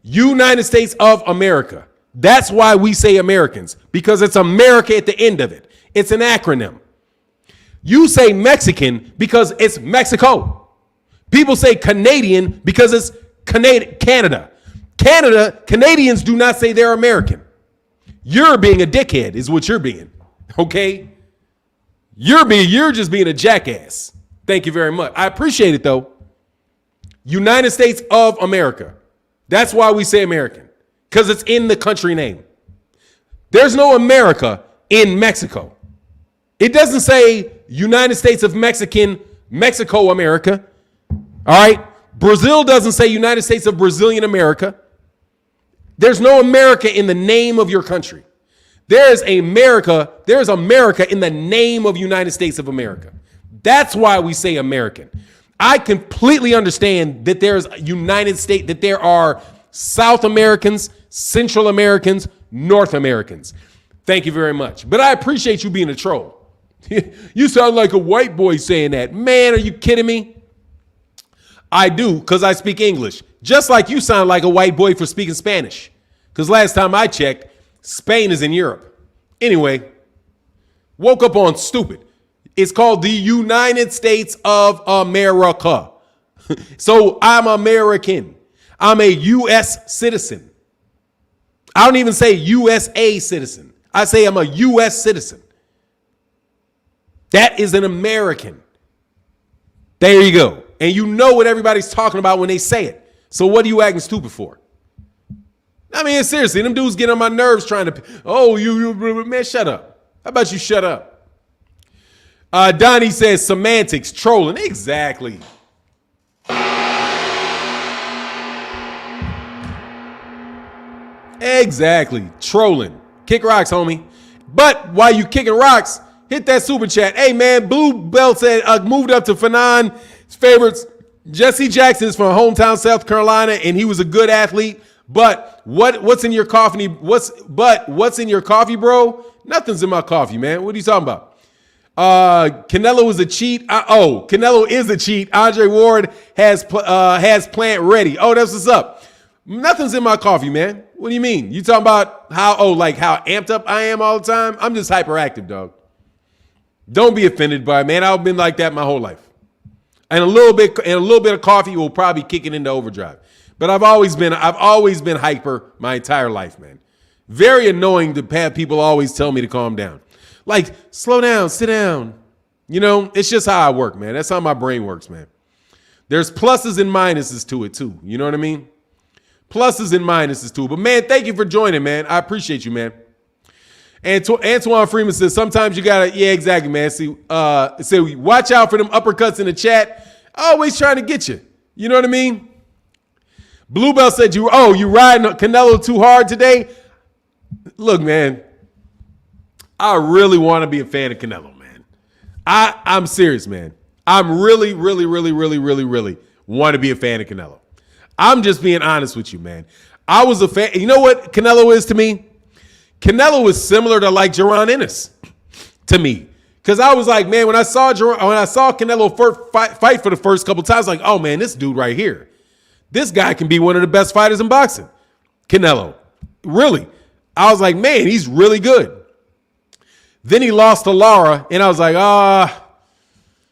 United States of America. That's why we say Americans, because it's America at the end of it. It's an acronym. You say Mexican because it's Mexico. People say Canadian because it's Canada. Canadians do not say they're American. You're being a dickhead is what you're being. Okay? You're just being a jackass. Thank you very much. I appreciate it though. United States of America. That's why we say American. Because it's in the country name. There's no America in Mexico. It doesn't say United States of Mexico, America. All right. Brazil doesn't say United States of Brazilian America. There's no America in the name of your country. There's America in the name of United States of America. That's why we say American. I completely understand that there's United States, that there are South Americans, Central Americans, North Americans. Thank you very much. But I appreciate you being a troll. You sound like a white boy saying that. Man, are you kidding me? I do, because I speak English. Just like you sound like a white boy for speaking Spanish. Because last time I checked, Spain is in Europe. Anyway, woke up on stupid. It's called the United States of America. So I'm American. I'm a U.S. citizen. I don't even say USA citizen. I say I'm a U.S. citizen. That is an American. There you go. And you know what everybody's talking about when they say it. So what are you acting stupid for? I mean, seriously, them dudes get on my nerves trying to, man, shut up. How about you shut up? Donnie says semantics, trolling. Exactly. Exactly. Trolling. Kick rocks, homie. But while you kicking rocks, hit that super chat. Hey, man, Blue Belt said moved up to Fannon. His favorites. Jesse Jackson is from hometown South Carolina, and he was a good athlete. But what's in your coffee? What's in your coffee, bro? Nothing's in my coffee, man. What are you talking about? Canelo is a cheat. Canelo is a cheat. Andre Ward has plant ready. Oh, that's what's up. Nothing's in my coffee, man. What do you mean? You talking about how amped up I am all the time? I'm just hyperactive, dog. Don't be offended by it, man. I've been like that my whole life. And a little bit of coffee will probably kick it into overdrive. But I've always been hyper my entire life, man. Very annoying to have people always tell me to calm down. Like, slow down, sit down. You know, it's just how I work, man. That's how my brain works, man. There's pluses and minuses to it, too. You know what I mean? Pluses and minuses, too. But, man, thank you for joining, man. I appreciate you, man. And Antoine Freeman says, sometimes you got to, yeah, exactly, man. See, watch out for them uppercuts in the chat. Always trying to get you. You know what I mean? Bluebell said, you riding Canelo too hard today? Look, man, I really want to be a fan of Canelo, man. I'm serious, man. I'm really want to be a fan of Canelo. I'm just being honest with you, man. I was a fan. You know what Canelo is to me? Canelo is similar to like Jaron Ennis to me. Because I was like, man, when I saw Canelo fight for the first couple times, like, oh, man, this dude right here. This guy can be one of the best fighters in boxing. Canelo. Really. I was like, man, he's really good. Then he lost to Lara, and I was like,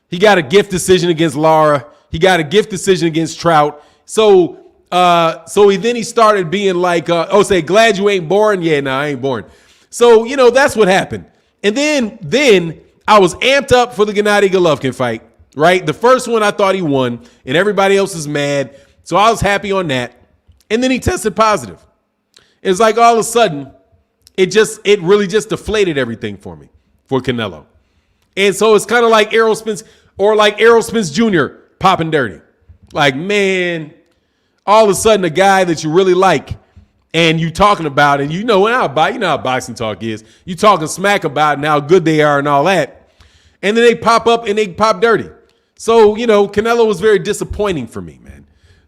he got a gift decision against Lara. He got a gift decision against Trout. So he started being like, say, glad you ain't born? Yeah, no, I ain't born. So, you know, that's what happened. And then I was amped up for the Gennady Golovkin fight, right? The first one I thought he won, and everybody else is mad. So I was happy on that. And then he tested positive. It's like all of a sudden, it really just deflated everything for me, for Canelo. And so it's kind of like Errol Spence Jr. popping dirty. Like, man, all of a sudden a guy that you really like and you talking about, and you know how boxing talk is. You talking smack about and how good they are and all that. And then they pop up and they pop dirty. So, you know, Canelo was very disappointing for me, man.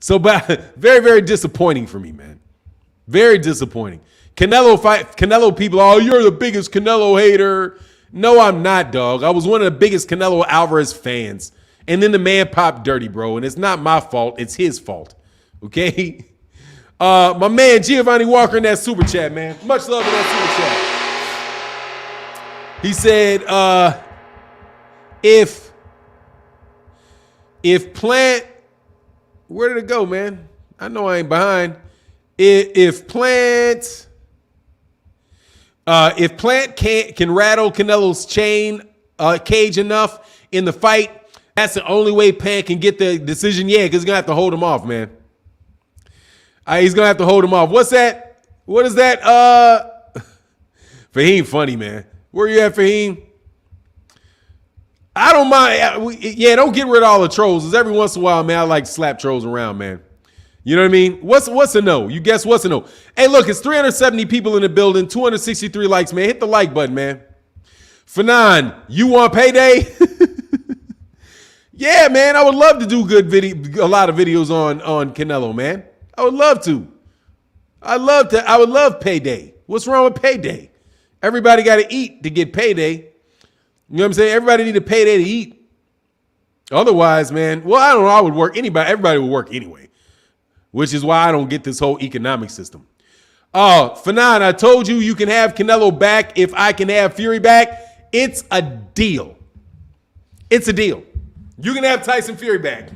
But very, very disappointing for me, man. Very disappointing. Canelo people, oh, you're the biggest Canelo hater. No, I'm not, dog. I was one of the biggest Canelo Alvarez fans. And then the man popped dirty, bro. And it's not my fault. It's his fault. Okay? My man Giovanni Walker in that super chat, man. Much love in that super chat. He said, if Plant, where did it go, man? I know I ain't behind. If Plant can rattle Canelo's cage enough in the fight, that's the only way Plant can get the decision. Yeah, because he's gonna have to hold him off, man. He's gonna have to hold him off. What's that? What is that? Fahim funny, man. Where you at, Fahim? I don't mind. Yeah, don't get rid of all the trolls. Because every once in a while, man, I like to slap trolls around, man. You know what I mean? What's a no? You guess what's a no? Hey, look, it's 370 people in the building, 263 likes, man. Hit the like button, man. Fannon, you want payday? Yeah, man, I would love to do a lot of videos on Canelo, man. I would love to. I would love payday. What's wrong with payday? Everybody got to eat to get payday. You know what I'm saying? Everybody need a payday to eat. Otherwise, man, well, I don't know. Everybody would work anyway, which is why I don't get this whole economic system. Fannon, I told you can have Canelo back if I can have Fury back. It's a deal. It's a deal. You can have Tyson Fury back.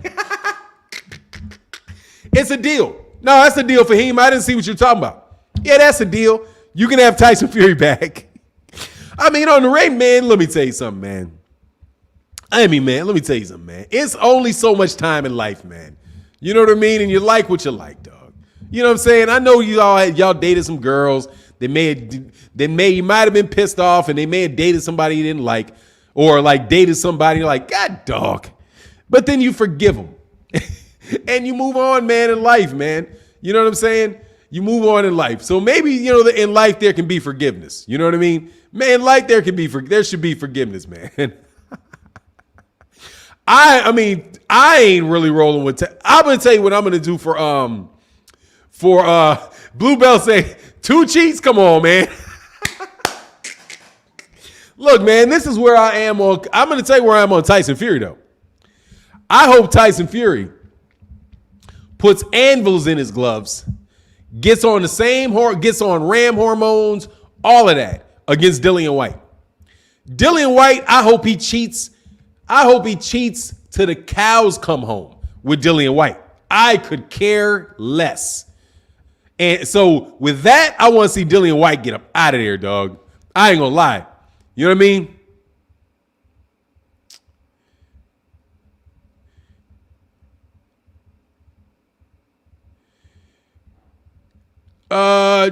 It's a deal. No, that's a deal for him. I didn't see what you're talking about. Yeah, that's a deal. You can have Tyson Fury back. I mean, on the rate, man, let me tell you something, man. Let me tell you something, man. It's only so much time in life, man. You know what I mean? And you like what you like, dog. You know what I'm saying? I know y'all dated some girls. You might have been pissed off, and they may have dated somebody you didn't like, or like dated somebody you're like, God, dog. But then you forgive them. And you move on, man, in life, man. You know what I'm saying? You move on in life. So maybe, in life there can be forgiveness. You know what I mean? Man, in life there should be forgiveness, man. I ain't really rolling with I'm gonna tell you what I'm gonna do for Bluebell say 2 cheats. Come on, man. Look, man, this is where I am I'm gonna tell you where I am on Tyson Fury, though. I hope Tyson Fury puts anvils in his gloves, gets on Ram hormones, all of that against Dillian White. Dillian White, I hope he cheats till the cows come home with Dillian White. I could care less. And so with that, I want to see Dillian White get up out of there, dog. I ain't gonna lie. You know what I mean? I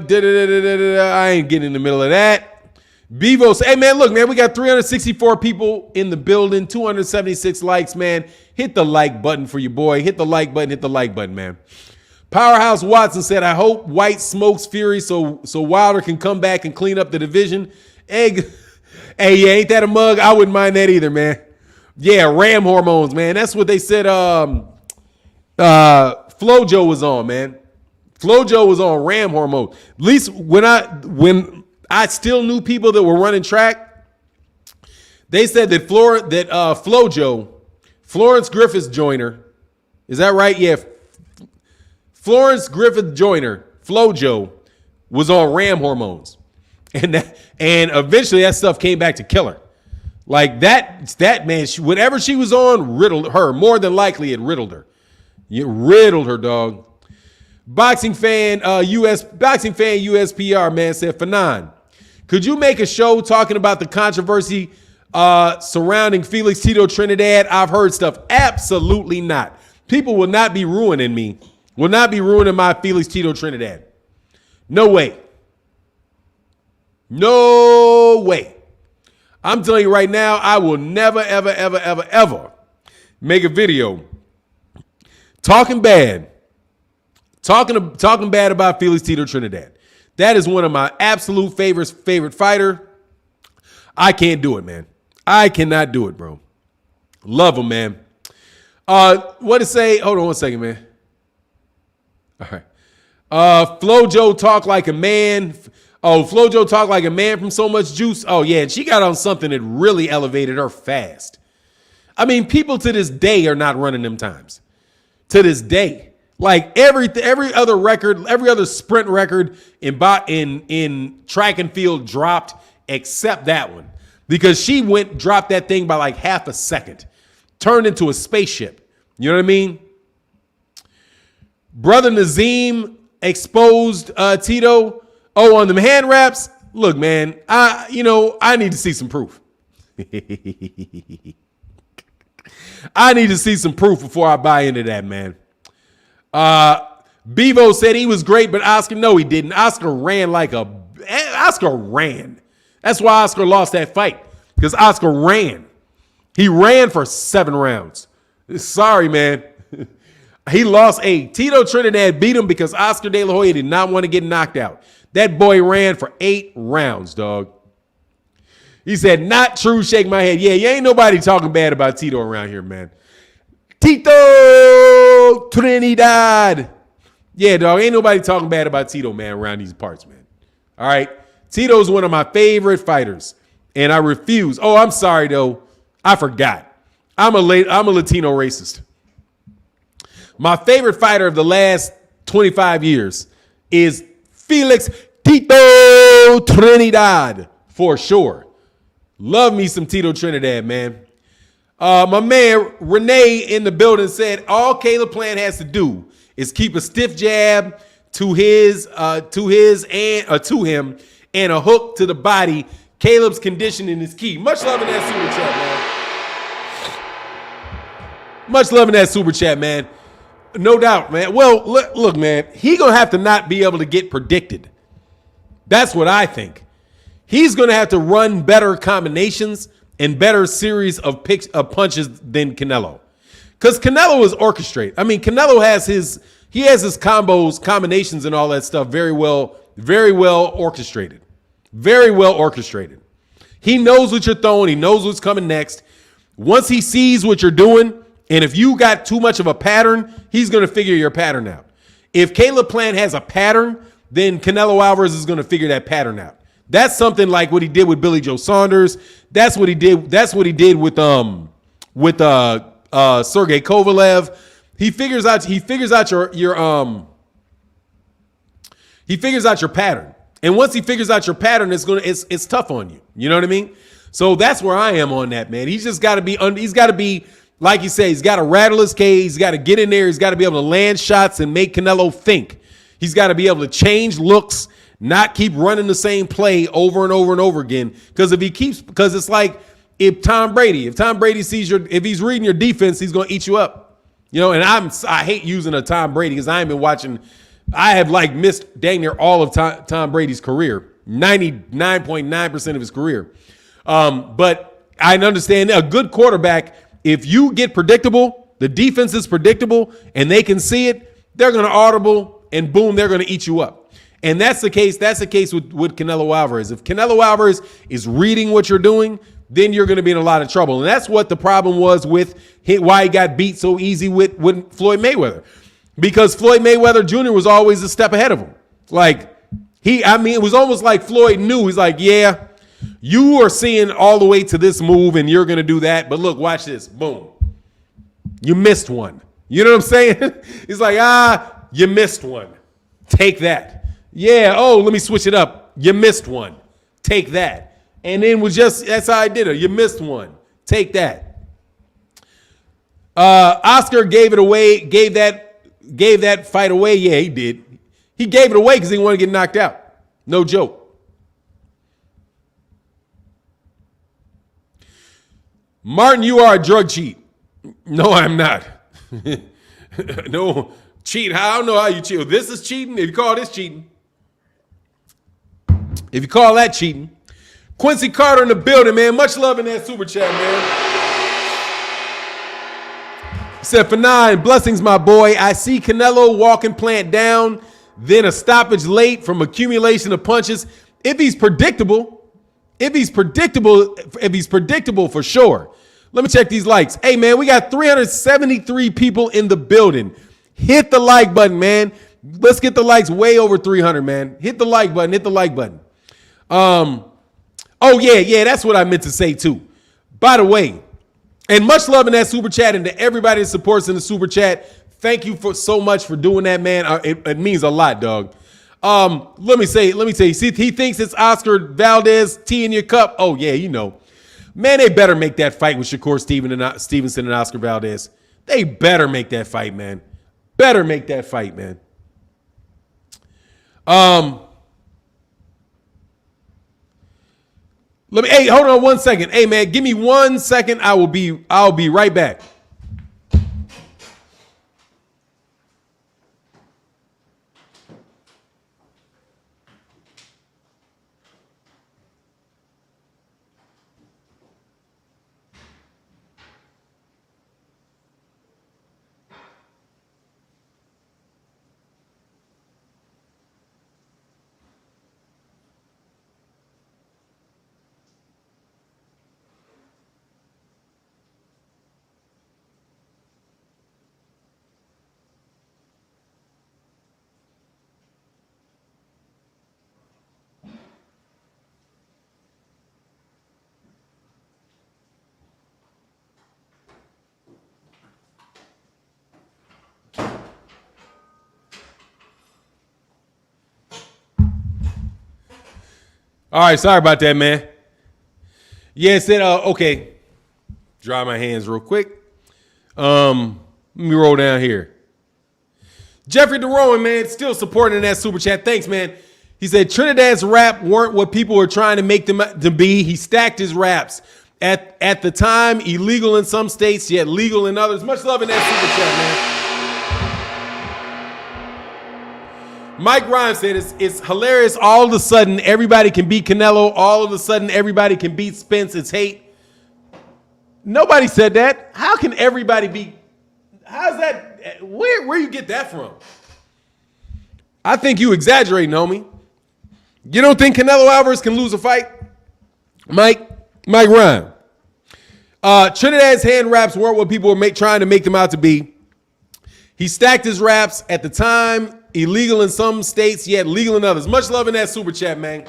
ain't getting in the middle of that. Bevo say, hey, man, look, man, we got 364 people in the building, 276 likes, man. Hit the like button for your boy. Hit the like button, man. Powerhouse Watson said, I hope White smokes Fury so Wilder can come back and clean up the division. Hey, yeah, ain't that a mug? I wouldn't mind that either, man. Yeah, Ram hormones, man. That's what they said Flojo was on, man. Flojo was on Ram hormones. At least when I still knew people that were running track, they said that Flojo, Florence Griffith Joyner, is that right? Yeah. Florence Griffith Joyner, Flojo, was on Ram hormones. And eventually that stuff came back to kill her. Like that man, whatever she was on riddled her. More than likely it riddled her. It riddled her, dog. Boxing fan USPR, man, said, Fannon, could you make a show talking about the controversy surrounding Felix Tito Trinidad? I've heard stuff. Absolutely not. People will not be ruining me. Will not be ruining my Felix Tito Trinidad. No way. No way. I'm telling you right now, I will never, ever, ever, ever, ever make a video talking bad about Felix Tito Trinidad. That is one of my absolute favorite fighter. I can't do it, man. I cannot do it, bro. Love him, man. What to say? Hold on one second, man. All right. Flojo talk like a man. Oh, Flojo talk like a man from So Much Juice. Oh, yeah. And she got on something that really elevated her fast. I mean, people to this day are not running them times. To this day. Like every other record, every other sprint record in track and field dropped except that one. Because she dropped that thing by like half a second. Turned into a spaceship. You know what I mean? Brother Nazim exposed Tito. Oh, on them hand wraps. Look, man, I need to see some proof. I need to see some proof before I buy into that, man. Bevo said he was great, but Oscar, no, he didn't. Oscar ran. That's why Oscar lost that fight, because Oscar ran. He ran for 7 rounds. Sorry, man. He lost. Tito Trinidad beat him because Oscar De La Hoya did not want to get knocked out. That boy ran for 8 rounds, dog. He said, not true, shake my head. Yeah, you ain't nobody talking bad about Tito around here, man. Tito Trinidad. Yeah, dog, ain't nobody talking bad about Tito, man, around these parts, man. All right? Tito's one of my favorite fighters, and I refuse. Oh, I'm sorry, though. I forgot. I'm a Latino racist. My favorite fighter of the last 25 years is Felix Tito Trinidad, for sure. Love me some Tito Trinidad, man. My man Renee in the building said all Caleb Plant has to do is keep a stiff jab to him and a hook to the body. Caleb's conditioning is key. Much love in that super chat, man. Much love in that super chat, man. No doubt, man. Well, look, man, he gonna have to not be able to get predicted. That's what I think. He's gonna have to run better combinations and better series of punches than Canelo, because Canelo is orchestrated. I mean, Canelo has his combos, combinations, and all that stuff very well orchestrated. Very well orchestrated. He knows what you're throwing. He knows what's coming next. Once he sees what you're doing, and if you got too much of a pattern, he's going to figure your pattern out. If Caleb Plant has a pattern, then Canelo Alvarez is going to figure that pattern out. That's something like what he did with Billy Joe Saunders. That's what he did. That's what he did with Sergey Kovalev. He figures out your pattern. And once he figures out your pattern, it's tough on you. You know what I mean? So that's where I am on that, man. He's just got to be like you say, he's got to rattle his cage. He's got to get in there. He's got to be able to land shots and make Canelo think. He's got to be able to change looks, not keep running the same play over and over and over again. Because it's like if Tom Brady sees if he's reading your defense, he's going to eat you up. You know, and I hate using a Tom Brady because I have missed dang near all of Tom Brady's career, 99.9% of his career. But I understand a good quarterback, if you get predictable, the defense is predictable, and they can see it, they're going to audible, and boom, they're going to eat you up. And that's the case. That's the case with Canelo Alvarez. If Canelo Alvarez is reading what you're doing, then you're going to be in a lot of trouble. And that's what the problem was with why he got beat so easy with Floyd Mayweather. Because Floyd Mayweather Jr. was always a step ahead of him. It was almost like Floyd knew. He's like, yeah, you are seeing all the way to this move and you're going to do that. But look, watch this. Boom. You missed one. You know what I'm saying? He's like, you missed one. Take that. Yeah, let me switch it up. You missed one. Take that. And then that's how I did it. You missed one. Take that. Oscar gave it away, gave that fight away. Yeah, he did. He gave it away because he didn't want to get knocked out. No joke. Martin, you are a drug cheat. No, I'm not. No, cheat. I don't know how you cheat. This is cheating. If you call this cheating. If you call that cheating. Quincy Carter in the building, man. Much love in that super chat, man. He said, Fannon, blessings, my boy. I see Canelo walking Plant down, then a stoppage late from accumulation of punches. If he's predictable for sure. Let me check these likes. Hey, man, we got 373 people in the building. Hit the like button, man. Let's get the likes way over 300, man. Hit the like button. Oh, yeah, that's what I meant to say, too. By the way, and much love in that super chat, and to everybody that supports in the super chat, thank you so much for doing that, man. It means a lot, dog. Let me tell you, see, he thinks it's Oscar Valdez, tea in your cup. Oh, yeah, you know. Man, they better make that fight with Shakur Stevenson and Oscar Valdez. They better make that fight, man. Better make that fight, man. Hey, hold on 1 second. Hey, man, give me 1 second. I'll be right back. All right, sorry about that, man. Yeah, it said, okay. Dry my hands real quick. Let me roll down here. Jeffrey DeRowan, man, still supporting that super chat. Thanks, man. He said Trinidad's rap weren't what people were trying to make them to be. He stacked his raps. At the time, illegal in some states, yet legal in others. Much love in that super chat, man. Mike Rhymes said it's hilarious. All of a sudden, everybody can beat Canelo. All of a sudden, everybody can beat Spence. It's hate. Nobody said that. How can everybody beat? How's that? Where you get that from? I think you exaggerating, homie. You don't think Canelo Alvarez can lose a fight? Mike Ryan. Trinidad's hand raps weren't what people were trying to make them out to be. He stacked his raps at the time, illegal in some states, yet legal in others. Much love in that super chat, man.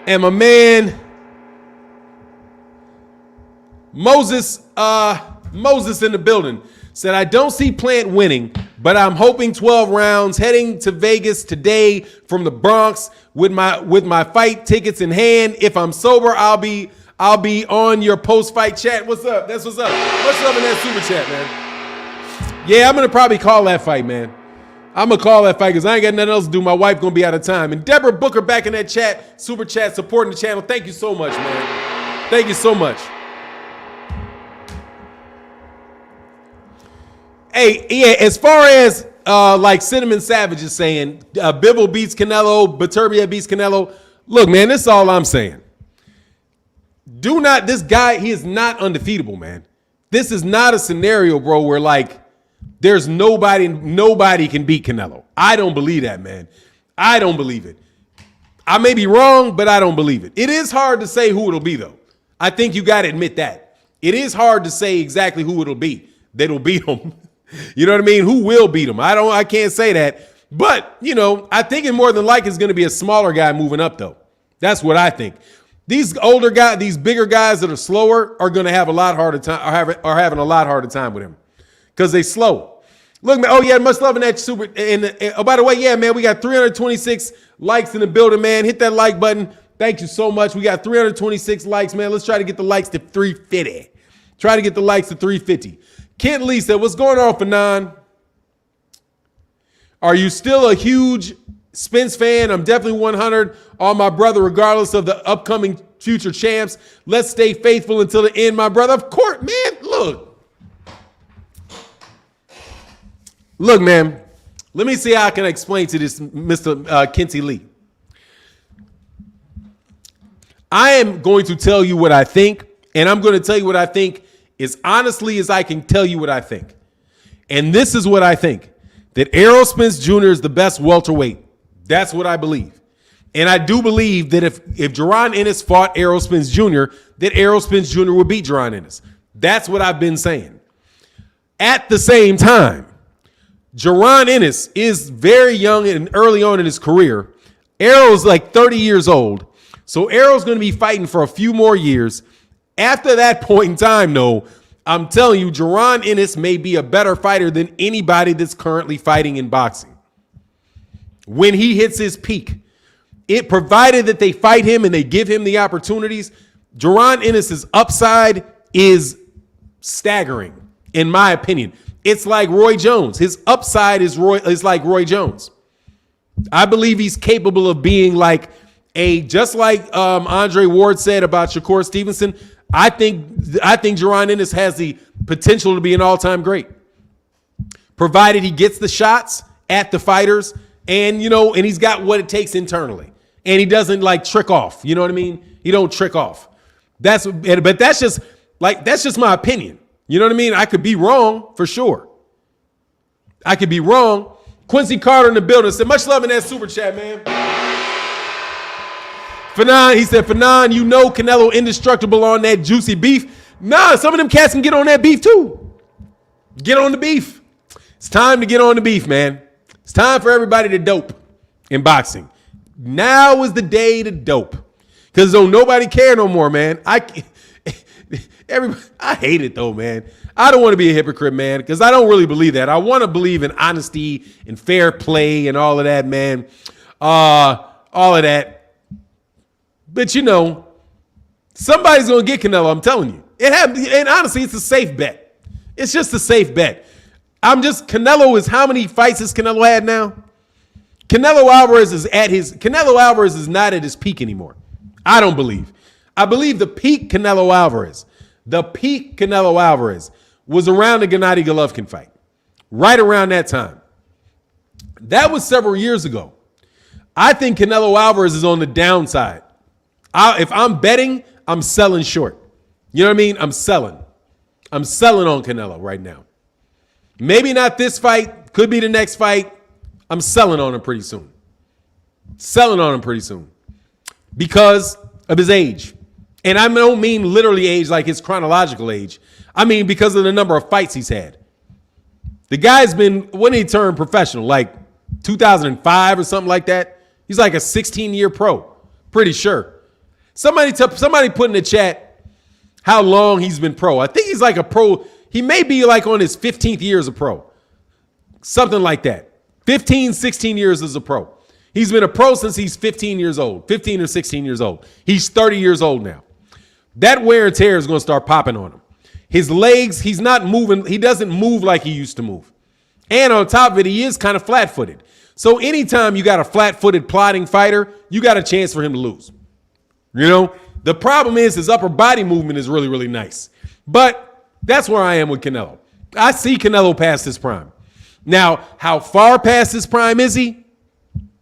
And my man, Moses in the building said, I don't see Plant winning, but I'm hoping 12 rounds, heading to Vegas today from the Bronx with my fight tickets in hand. If I'm sober, I'll be on your post-fight chat. What's up? That's what's up. What's up in that super chat, man? Yeah, I'm going to probably call that fight, man. I'm going to call that fight because I ain't got nothing else to do. My wife going to be out of time. And Deborah Booker back in that chat, super chat, supporting the channel. Thank you so much, man. Thank you so much. Hey, yeah, as far as like Cinnamon Savage is saying, Bivol beats Canelo, Baturbia beats Canelo. Look, man, this is all I'm saying. This guy, he is not undefeatable, man. This is not a scenario, bro, where like there's nobody can beat Canelo. I don't believe that, man. I don't believe it. I may be wrong, but I don't believe it. It is hard to say who it'll be, though. I think you got to admit that. It is hard to say exactly who it'll be that'll beat him. You know what I mean? Who will beat him? I can't say that. But, you know, I think it more than likely is going to be a smaller guy moving up, though. That's what I think. These older guys, these bigger guys that are slower are going to have a lot harder time, are having a lot harder time with him because they slow. Look, man. Oh, yeah, much love in that super. Oh, by the way, yeah, man, we got 326 likes in the building, man. Hit that like button. Thank you so much. We got 326 likes, man. Let's try to get the likes to 350. Try to get the likes to 350. Kent Lee said, what's going on, Fannon? Are you still a huge Spence fan? I'm definitely 100 on my brother, regardless of the upcoming future champs. Let's stay faithful until the end, my brother. Of course, man, look. Look, man, let me see how I can explain to this Mr. Kenty Lee. I am going to tell you what I think, and I'm going to tell you what I think as honestly as I can tell you what I think. And this is what I think, that Errol Spence Jr. is the best welterweight. That's what I believe. And I do believe that if Jaron Ennis fought Errol Spence Jr., that Errol Spence Jr. would beat Jaron Ennis. That's what I've been saying. At the same time, Jaron Ennis is very young and early on in his career. Errol's like 30 years old. So Errol's going to be fighting for a few more years. After that point in time, though, I'm telling you, Jaron Ennis may be a better fighter than anybody that's currently fighting in boxing. When he hits his peak, it provided that they fight him and they give him the opportunities, Jaron Ennis's upside is staggering, in my opinion. It's like Roy Jones. His upside is like Roy Jones. I believe he's capable of being like just like Andre Ward said about Shakur Stevenson. I think Jaron Ennis has the potential to be an all-time great, provided he gets the shots at the fighters, and and he's got what it takes internally, and he doesn't like trick off. You know what I mean? He don't trick off. But that's just my opinion. You know what I mean? I could be wrong for sure. I could be wrong. Quincy Carter in the building said, much love in that super chat, man. Fannon, he said, Fannon, Canelo indestructible on that juicy beef. Nah, some of them cats can get on that beef too. Get on the beef. It's time to get on the beef, man. It's time for everybody to dope in boxing. Now is the day to dope. Because don't nobody care no more, man. I hate it though, man. I don't want to be a hypocrite, man, because I don't really believe that. I want to believe in honesty and fair play and all of that, man. all of that. But somebody's gonna get Canelo. I'm telling you, and honestly, it's a safe bet. It's just a safe bet. Canelo is how many fights has Canelo had now? Canelo Alvarez is not at his peak anymore. I don't believe. I believe the peak Canelo Alvarez was around the Gennady Golovkin fight. Right around that time. That was several years ago. I think Canelo Alvarez is on the downside. If I'm betting, I'm selling short. You know what I mean? I'm selling on Canelo right now. Maybe not this fight. Could be the next fight. I'm selling on him pretty soon. Because of his age. And I don't mean literally age like his chronological age. I mean because of the number of fights he's had. The guy's been, when he turned professional, like 2005 or something like that. He's like a 16-year pro. Pretty sure. Somebody put in the chat how long he's been pro. I think he's like a pro. He may be like on his 15th year as a pro. Something like that. 15, 16 years as a pro. He's been a pro since he's 15 years old. 15 or 16 years old. He's 30 years old now. That wear and tear is going to start popping on him. His legs, he's not moving. He doesn't move like he used to move. And on top of it, he is kind of flat-footed. So anytime you got a flat-footed plodding fighter, you got a chance for him to lose. The problem is his upper body movement is really, really nice. But that's where I am with Canelo. I see Canelo past his prime. Now, how far past his prime is he?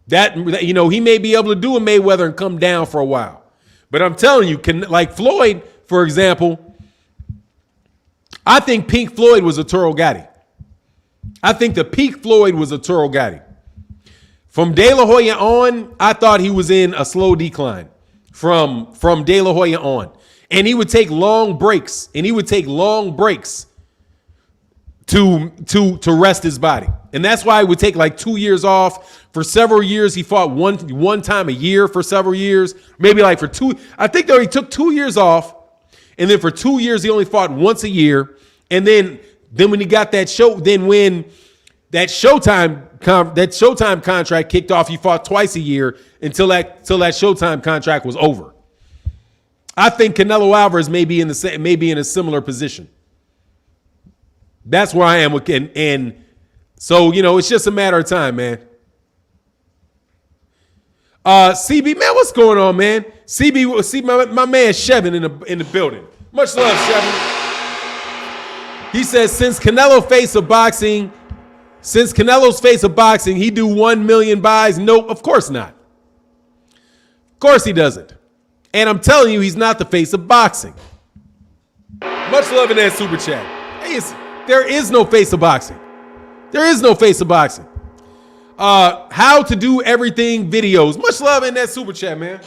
He may be able to do a Mayweather and come down for a while. But I'm telling you, like Floyd, for example, I think Pink Floyd was a Toro Gotti. I think the peak Floyd was a Toro Gotti. From De La Hoya on, I thought he was in a slow decline from De La Hoya on. And he would take long breaks. To rest his body. And that's why it would take like 2 years off. For several years, he fought one time a year for several years. Maybe like for two. I think though he took 2 years off. And then for 2 years, he only fought once a year. And then when he got that show, then when that Showtime contract kicked off, he fought twice a year until that Showtime contract was over. I think Canelo Alvarez may be in a similar position. That's where I am with, and so it's just a matter of time, man. CB, man, what's going on, man? CB, my man Chevin in the building. Much love, Chevin. He says since Canelo's face of boxing, he do 1 million buys. Nope, of course not. Of course he doesn't. And I'm telling you, he's not the face of boxing. Much love in that super chat. Hey, there is no face of boxing. How to do everything videos. Much love in that super chat, man.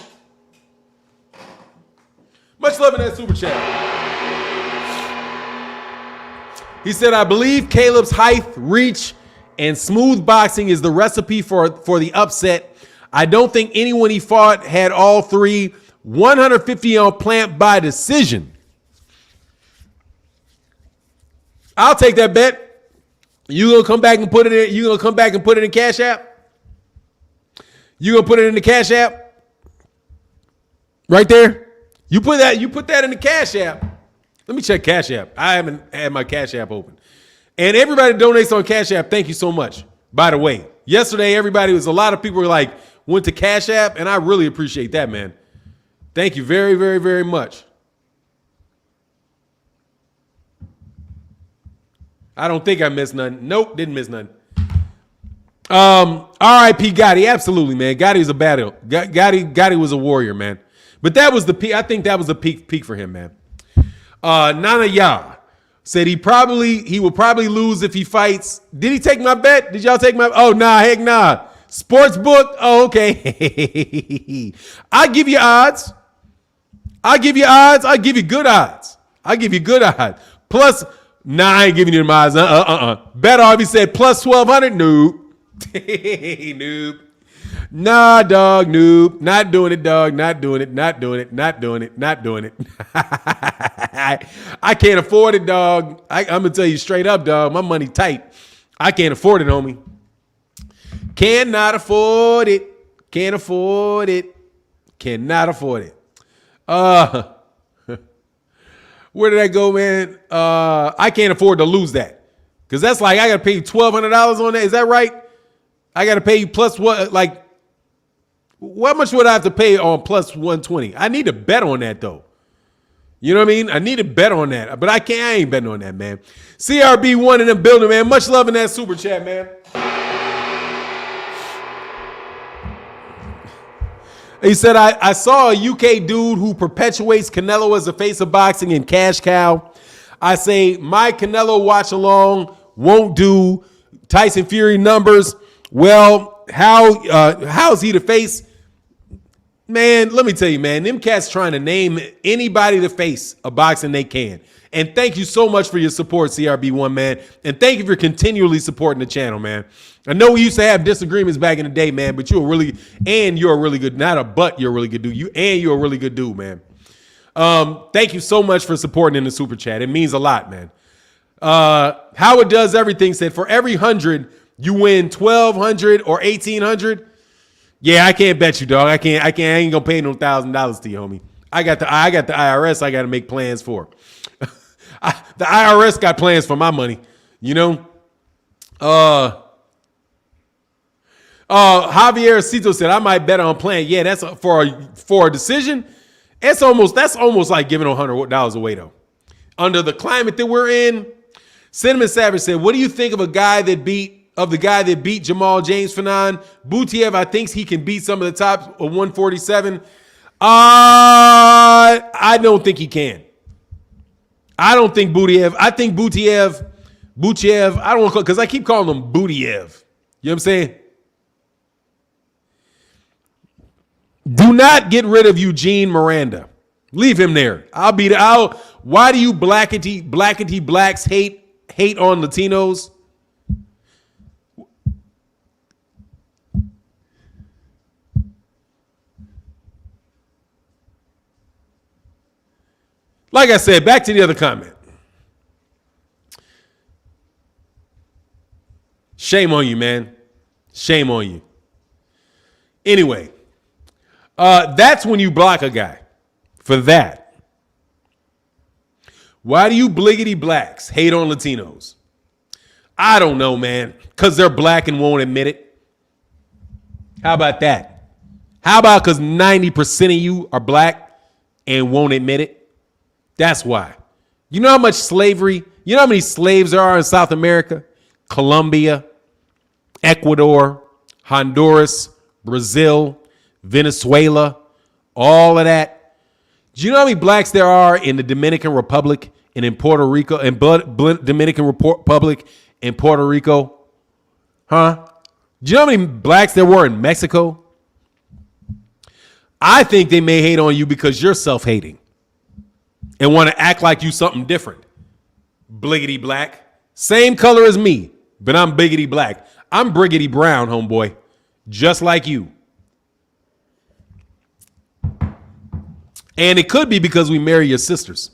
He said, I believe Caleb's height, reach, and smooth boxing is the recipe for the upset. I don't think anyone he fought had all three. 150 on Plant by decision. I'll take that bet. You gonna come back and put it in? You gonna come back and put it in Cash App? You gonna put it in the Cash App? Right there. You put that in the Cash App. Let me check Cash App. I haven't had my Cash App open. And everybody that donates on Cash App, thank you so much. By the way, yesterday a lot of people went to Cash App, and I really appreciate that, man. Thank you very, very, very much. I don't think I missed none. Nope, didn't miss none. R.I.P. Gotti, absolutely, man. Gotti was a battle. Gotti was a warrior, man. But that was the peak. I think that was the peak for him, man. Nana Ya said he will probably lose if he fights. Did he take my bet? Did y'all take my? Oh, nah, heck nah. Sports book. Oh, okay. I give you odds. I give you good odds. Plus, nah, I ain't giving you the odds. Bet already said plus 1,200. Nope. Nope. Nah, dog. Nope. Not doing it, dog. Not doing it. I can't afford it, dog. I'm going to tell you straight up, dog. My money tight. I can't afford it, homie. Cannot afford it. Can't afford it. Cannot afford it. Where did that go, man? I can't afford to lose that. Because that's like, I got to pay you $1,200 on that. Is that right? I got to pay you plus what? Like, what much would I have to pay on plus 120? I need to bet on that, though. You know what I mean? I need to bet on that. But I ain't betting on that, man. CRB1 in the building, man. Much love in that super chat, man. He said, I saw a UK dude who perpetuates Canelo as the face of boxing and cash cow. I say, my Canelo watch along won't do. Tyson Fury numbers. Well, how is he the face? Man, let me tell you, man, them cats trying to name anybody the face of boxing they can. And thank you so much for your support, CRB1, man. And thank you for continually supporting the channel, man. I know we used to have disagreements back in the day, man, but you're a really good, not a but, you're a really good dude. You're a really good dude, man. Thank you so much for supporting in the super chat. It means a lot, man. Howard Does Everything said, for every 100, you win 1,200 or 1,800. Yeah, I can't bet you, dog. I ain't gonna pay no $1,000 to you, homie. I got the IRS I got to make plans for. The IRS got plans for my money, you know. Javier Cito said, I might bet on playing. Yeah, that's for a decision. That's almost like giving $100 away, though. Under the climate that we're in, Cinnamon Savage said, what do you think of the guy that beat Jamal James Fannon? Butiev, I think he can beat some of the top of 147. I don't think he can. I don't think Butiev. I think Butiev. I don't want to, because I keep calling him Butiev. You know what I'm saying? Do not get rid of Eugene Miranda. Leave him there. Why do you blackety blacks hate on Latinos? Like I said, back to the other comment. Shame on you, man. Shame on you. Anyway, that's when you block a guy for that. Why do you bliggity blacks hate on Latinos? I don't know, man. Because they're black and won't admit it. How about that? How about because 90% of you are black and won't admit it? That's why. You know how much slavery, you know how many slaves there are in South America? Colombia, Ecuador, Honduras, Brazil, Venezuela, all of that. Do you know how many blacks there are in the Dominican Republic and in Puerto Rico, and Dominican Republic and Puerto Rico? Huh? Do you know how many blacks there were in Mexico? I think they may hate on you because you're self-hating and want to act like you something different. Bliggity black. Same color as me, but I'm biggity black. I'm Briggity Brown, homeboy. Just like you. And it could be because we marry your sisters.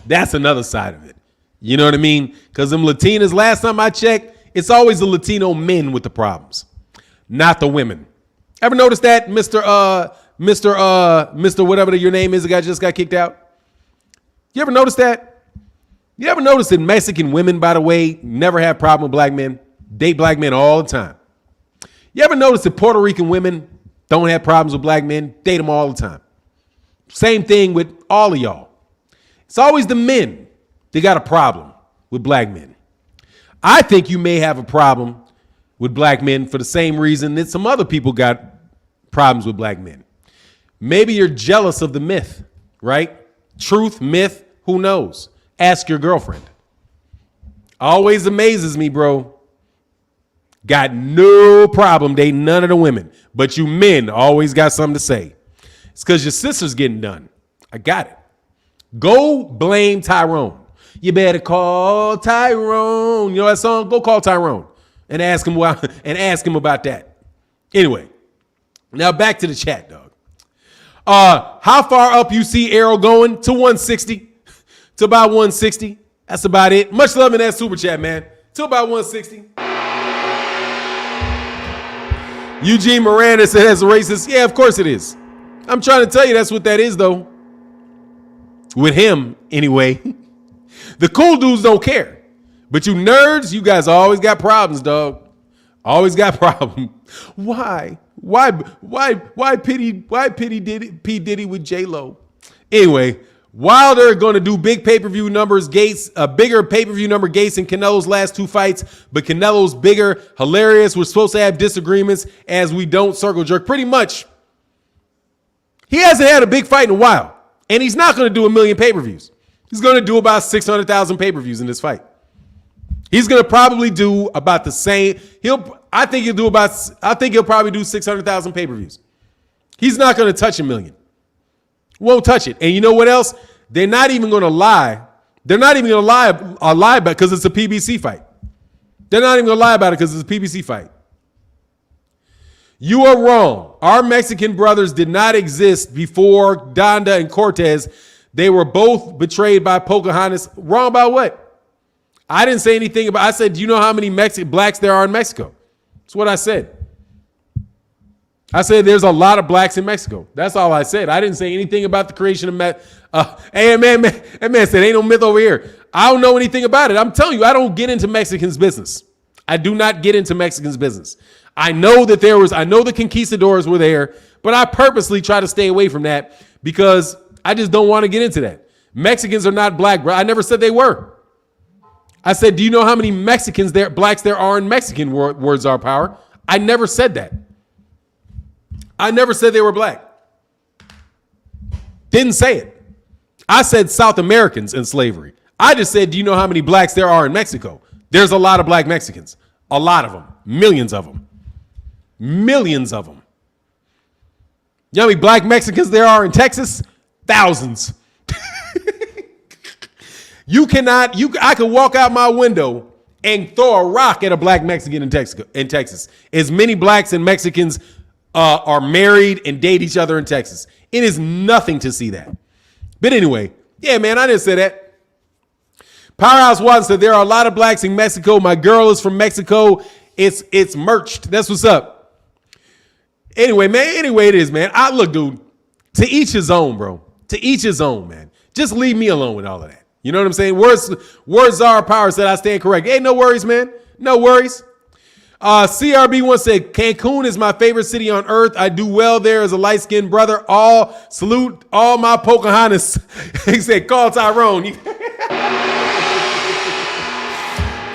That's another side of it. You know what I mean? Because them Latinas, last time I checked, it's always the Latino men with the problems, not the women. Ever notice that, Mr. Whatever your name is, the guy just got kicked out? You ever notice that? You ever notice that Mexican women, by the way, never have problem with black men? Date black men all the time. You ever notice that Puerto Rican women don't have problems with black men? Date them all the time. Same thing with all of y'all. It's always the men that got a problem with black men. I think you may have a problem with black men for the same reason that some other people got problems with black men. Maybe you're jealous of the myth, right? Truth, myth, who knows? Ask your girlfriend. Always amazes me, bro. Got no problem dating none of the women, but you men always got something to say. It's because your sister's getting done. I got it. Go blame Tyrone. You better call Tyrone. You know that song? Go call Tyrone and ask him about that. Anyway, now back to the chat, dog. How far up you see Arrow going? To 160. To about 160. That's about it. Much love in that super chat, man. To about 160. Eugene Miranda said that's racist. Yeah, of course it is. I'm trying to tell you that's what that is, though. With him, anyway. The cool dudes don't care. But you nerds, you guys always got problems, dog. Always got problems. Why? Why P. Diddy with J-Lo? Anyway, Wilder going to do big pay-per-view numbers, a bigger pay-per-view number Gates in Canelo's last 2 fights, but Canelo's bigger, hilarious. We're supposed to have disagreements as we don't circle jerk. Pretty much, he hasn't had a big fight in a while, and he's not going to do 1 million pay-per-views. He's going to do about 600,000 pay-per-views in this fight. He's going to probably do about the same. I think he'll probably do 600,000 pay-per-views. He's not going to touch 1 million. Won't touch it. And you know what else? They're not even going to lie. They're not even going to lie about it because it's a PBC fight. They're not even going to lie about it because it's a PBC fight. You are wrong. Our Mexican brothers did not exist before Donda and Cortez. They were both betrayed by Pocahontas. Wrong about what? I didn't say anything about. I said, do you know how many blacks there are in Mexico? That's what I said. I said there's a lot of blacks in Mexico. That's all I said. I didn't say anything about the creation of hey, man said, ain't no myth over here. I don't know anything about it. I'm telling you, I don't get into Mexicans' business. I do not get into Mexicans' business. I know that I know the conquistadors were there, but I purposely try to stay away from that because I just don't want to get into that. Mexicans are not black, bro. I never said they were. I said, do you know how many blacks there are in Mexican words are power? I never said that. I never said they were black. Didn't say it. I said South Americans in slavery. I just said, do you know how many blacks there are in Mexico? There's a lot of black Mexicans. A lot of them. Millions of them. Millions of them. You know how many black Mexicans there are in Texas? Thousands. I could walk out my window and throw a rock at a black Mexican in Texas. As many blacks and Mexicans are married and date each other in Texas. It is nothing to see that. But anyway, yeah, man, I didn't say that. Powerhouse Watson said there are a lot of blacks in Mexico. My girl is from Mexico. It's merched. That's what's up. Anyway, it is, man. Look, dude, to each his own, bro. To each his own, man. Just leave me alone with all of that. You know what I'm saying? Words Zara Power said I stand correct. Hey, no worries, man. No worries. CRB once said, Cancun is my favorite city on earth. I do well there as a light-skinned brother. Salute all my Pocahontas. He said, call Tyrone.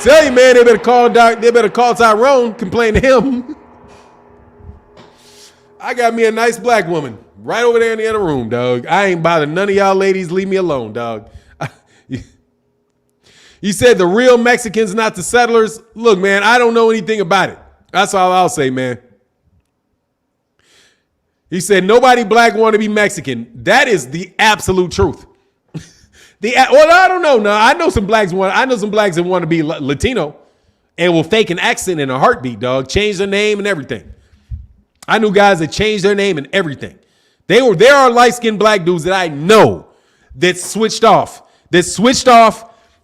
Tell you, man, they better call Tyrone, complain to him. I got me a nice black woman right over there in the other room, dog. I ain't bothering none of y'all ladies. Leave me alone, dog. He said the real Mexicans, not the settlers. Look, man, I don't know anything about it. That's all I'll say, man. He said nobody black want to be Mexican. That is the absolute truth. I don't know. No, I know some blacks that want to be Latino and will fake an accent in a heartbeat, dog. Change their name and everything. I knew guys that changed their name and everything. There are light-skinned black dudes that I know that switched off.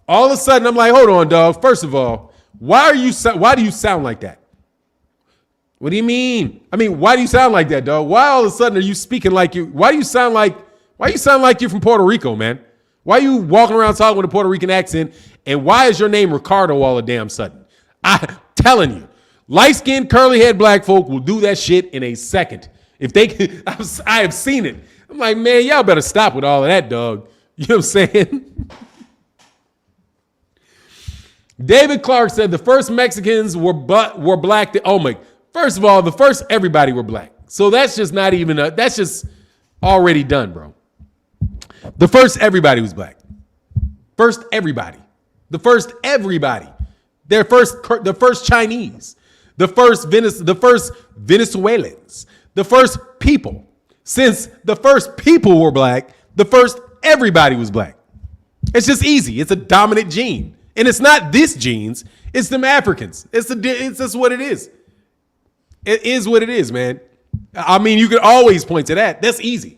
All of a sudden, I'm like, hold on, dog. First of all, why do you sound like that? What do you mean? I mean, why do you sound like that, dog? Why all of a sudden are you speaking like you? Why do you sound like you're from Puerto Rico, man? Why are you walking around talking with a Puerto Rican accent? And why is your name Ricardo all of a damn sudden? I'm telling you, light-skinned, curly-head black folk will do that shit in a second. If they can, I have seen it. I'm like, man, y'all better stop with all of that, dog. You know what I'm saying? David Clark said the first Mexicans were black. First of all, the first everybody were black. So that's just not even that's just already done, bro. The first everybody was black. First everybody. The first everybody. The first Chinese. The first Venezuelans. The first people. Since the first people were black, the first everybody was black. It's just easy. It's a dominant gene. And it's not this genes, it's them Africans. It's just what it is. It is what it is, man. I mean, you could always point to that. That's easy.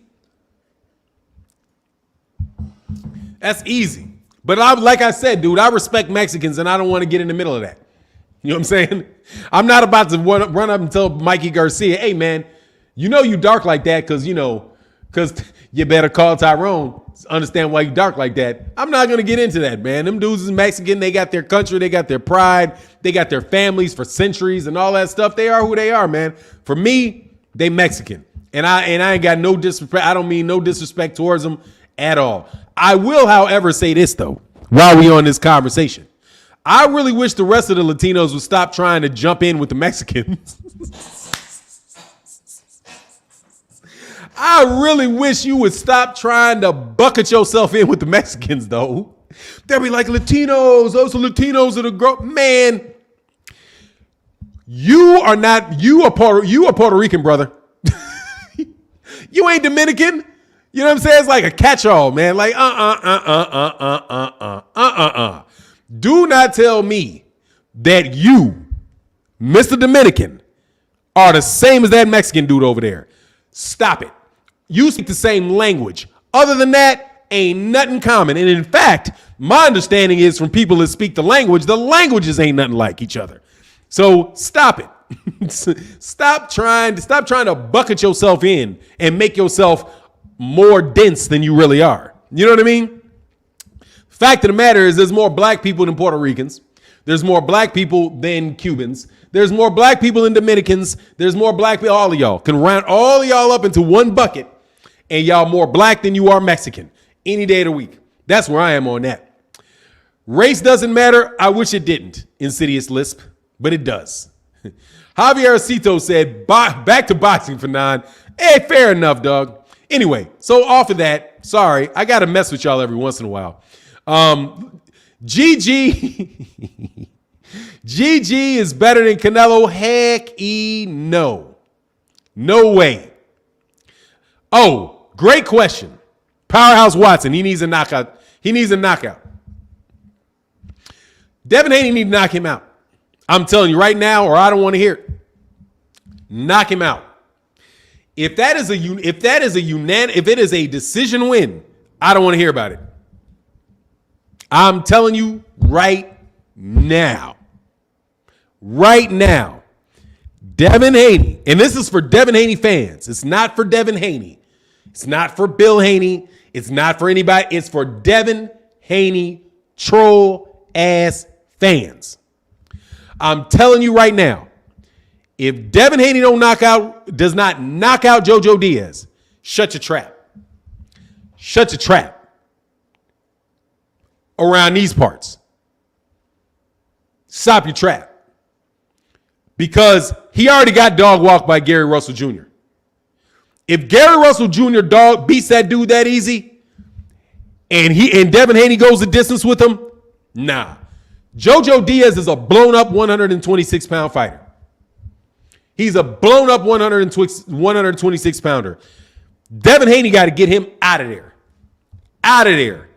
That's easy. But like I said, dude, I respect Mexicans and I don't want to get in the middle of that. You know what I'm saying? I'm not about to run up and tell Mikey Garcia, hey, man, you know you dark like that because you better call Tyrone. Understand why you dark like that. I'm not going to get into that, man. Them dudes is Mexican. They got their country. They got their pride. They got their families for centuries and all that stuff. They are who they are, man. For me, they Mexican. And I ain't got no disrespect. I don't mean no disrespect towards them at all. I will, however, say this, though, while we on this conversation. I really wish the rest of the Latinos would stop trying to jump in with the Mexicans. I really wish you would stop trying to bucket yourself in with the Mexicans, though. They'll be like, Latinos, those are Latinos that are man. You are Puerto Rican, brother. You ain't Dominican. You know what I'm saying? It's like a catch-all, man. Like, Do not tell me that you, Mr. Dominican, are the same as that Mexican dude over there. Stop it. You speak the same language. Other than that, ain't nothing common. And in fact, my understanding is from people that speak the languages ain't nothing like each other. So stop it. Stop trying to bucket yourself in and make yourself more dense than you really are. You know what I mean? Fact of the matter is there's more black people than Puerto Ricans. There's more black people than Cubans. There's more black people than Dominicans. There's more black people. All of y'all can round all of y'all up into one bucket, and y'all more black than you are Mexican any day of the week. That's where I am on that. Race doesn't matter. I wish it didn't, Insidious Lisp, but it does. Javier Cito said, back to boxing for 9. Hey, fair enough, dog. Anyway, so off of that, sorry, I got to mess with y'all every once in a while. GG is better than Canelo. Heck no. No way. Oh, great question. Powerhouse Watson, he needs a knockout. Devin Haney need to knock him out. I'm telling you right now, or I don't want to hear it. Knock him out. If it is a decision win, I don't want to hear about it. I'm telling you right now, Devin Haney, and this is for Devin Haney fans. It's not for Devin Haney. It's not for Bill Haney. It's not for anybody. It's for Devin Haney troll ass fans. I'm telling you right now, if Devin Haney does not knock out JoJo Diaz, shut your trap. Shut your trap. Around these parts. Stop your trap. Because he already got dog walked by Gary Russell Jr. If Gary Russell Jr. beats that dude that easy, and Devin Haney goes the distance with him, nah. JoJo Diaz is a blown up 126 pound fighter. He's a blown up 126 pounder. Devin Haney got to get him out of there. Out of there.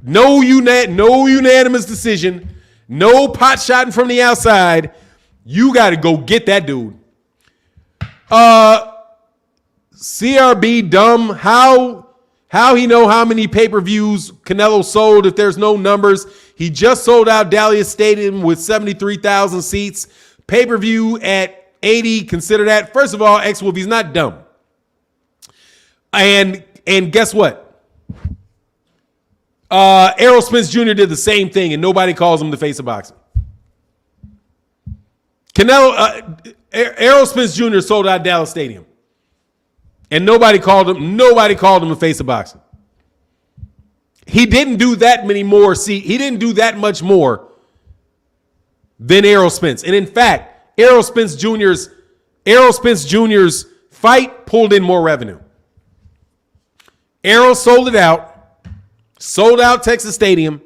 No unanimous decision. No pot shotting from the outside. You got to go get that dude. CRB dumb. How he know how many pay-per-views Canelo sold if there's no numbers? He just sold out Dalias Stadium with 73,000 seats. Pay-per-view at 80. Consider that. First of all, X-Wolf, he's not dumb. And guess what? Errol Spence Jr. did the same thing, and nobody calls him the face of boxing. Errol Spence Jr. sold out Dallas Stadium, and nobody called him the face of boxing. He didn't do that many more. He didn't do that much more than Errol Spence. And in fact, Errol Spence Jr.'s fight pulled in more revenue. Errol sold out Texas Stadium,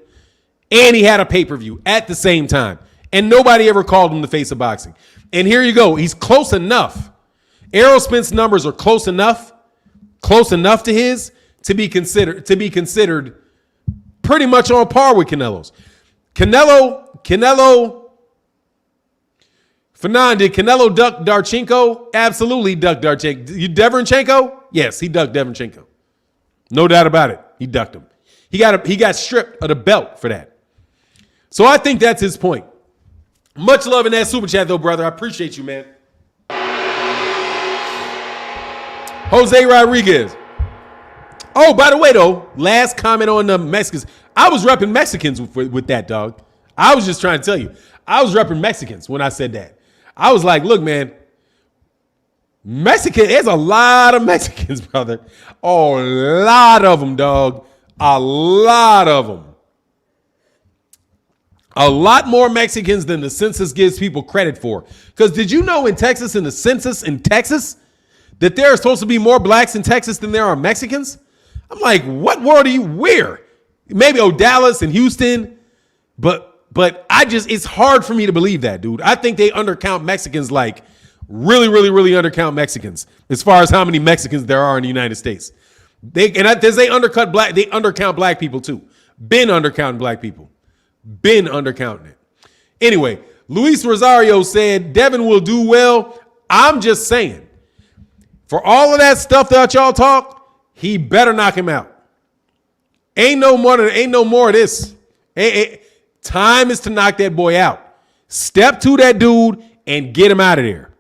and he had a pay-per-view at the same time. And nobody ever called him the face of boxing. And here you go. He's close enough. Errol Spence numbers are close enough to his to be considered pretty much on par with Canelo's. Fannon, did Canelo duck Darchenko? Absolutely ducked Darchenko. Deverenchenko? Yes, he ducked Deverenchenko. No doubt about it. He ducked him. He got stripped of the belt for that. So I think that's his point. Much love in that super chat, though, brother. I appreciate you, man. Jose Rodriguez. Oh, by the way, though, last comment on the Mexicans. I was repping Mexicans with that, dog. I was just trying to tell you. I was repping Mexicans when I said that. I was like, look, man, there's a lot of Mexicans, brother. A lot of them, dog. A lot of them. A lot more Mexicans than the census gives people credit for. Because did you know in Texas, in the census in Texas, that there are supposed to be more blacks in Texas than there are Mexicans? I'm like, what world are you? Where? Maybe Dallas and Houston, but it's hard for me to believe that, dude. I think they undercount Mexicans, like really, really, really undercount Mexicans as far as how many Mexicans there are in the United States. They undercount black people too. Been undercounting black people. Been undercounting it. Anyway, Luis Rosario said Devin will do well. I'm just saying, for all of that stuff that y'all talk, he better knock him out. Ain't no more of this. Time is to knock that boy out. Step to that dude and get him out of there.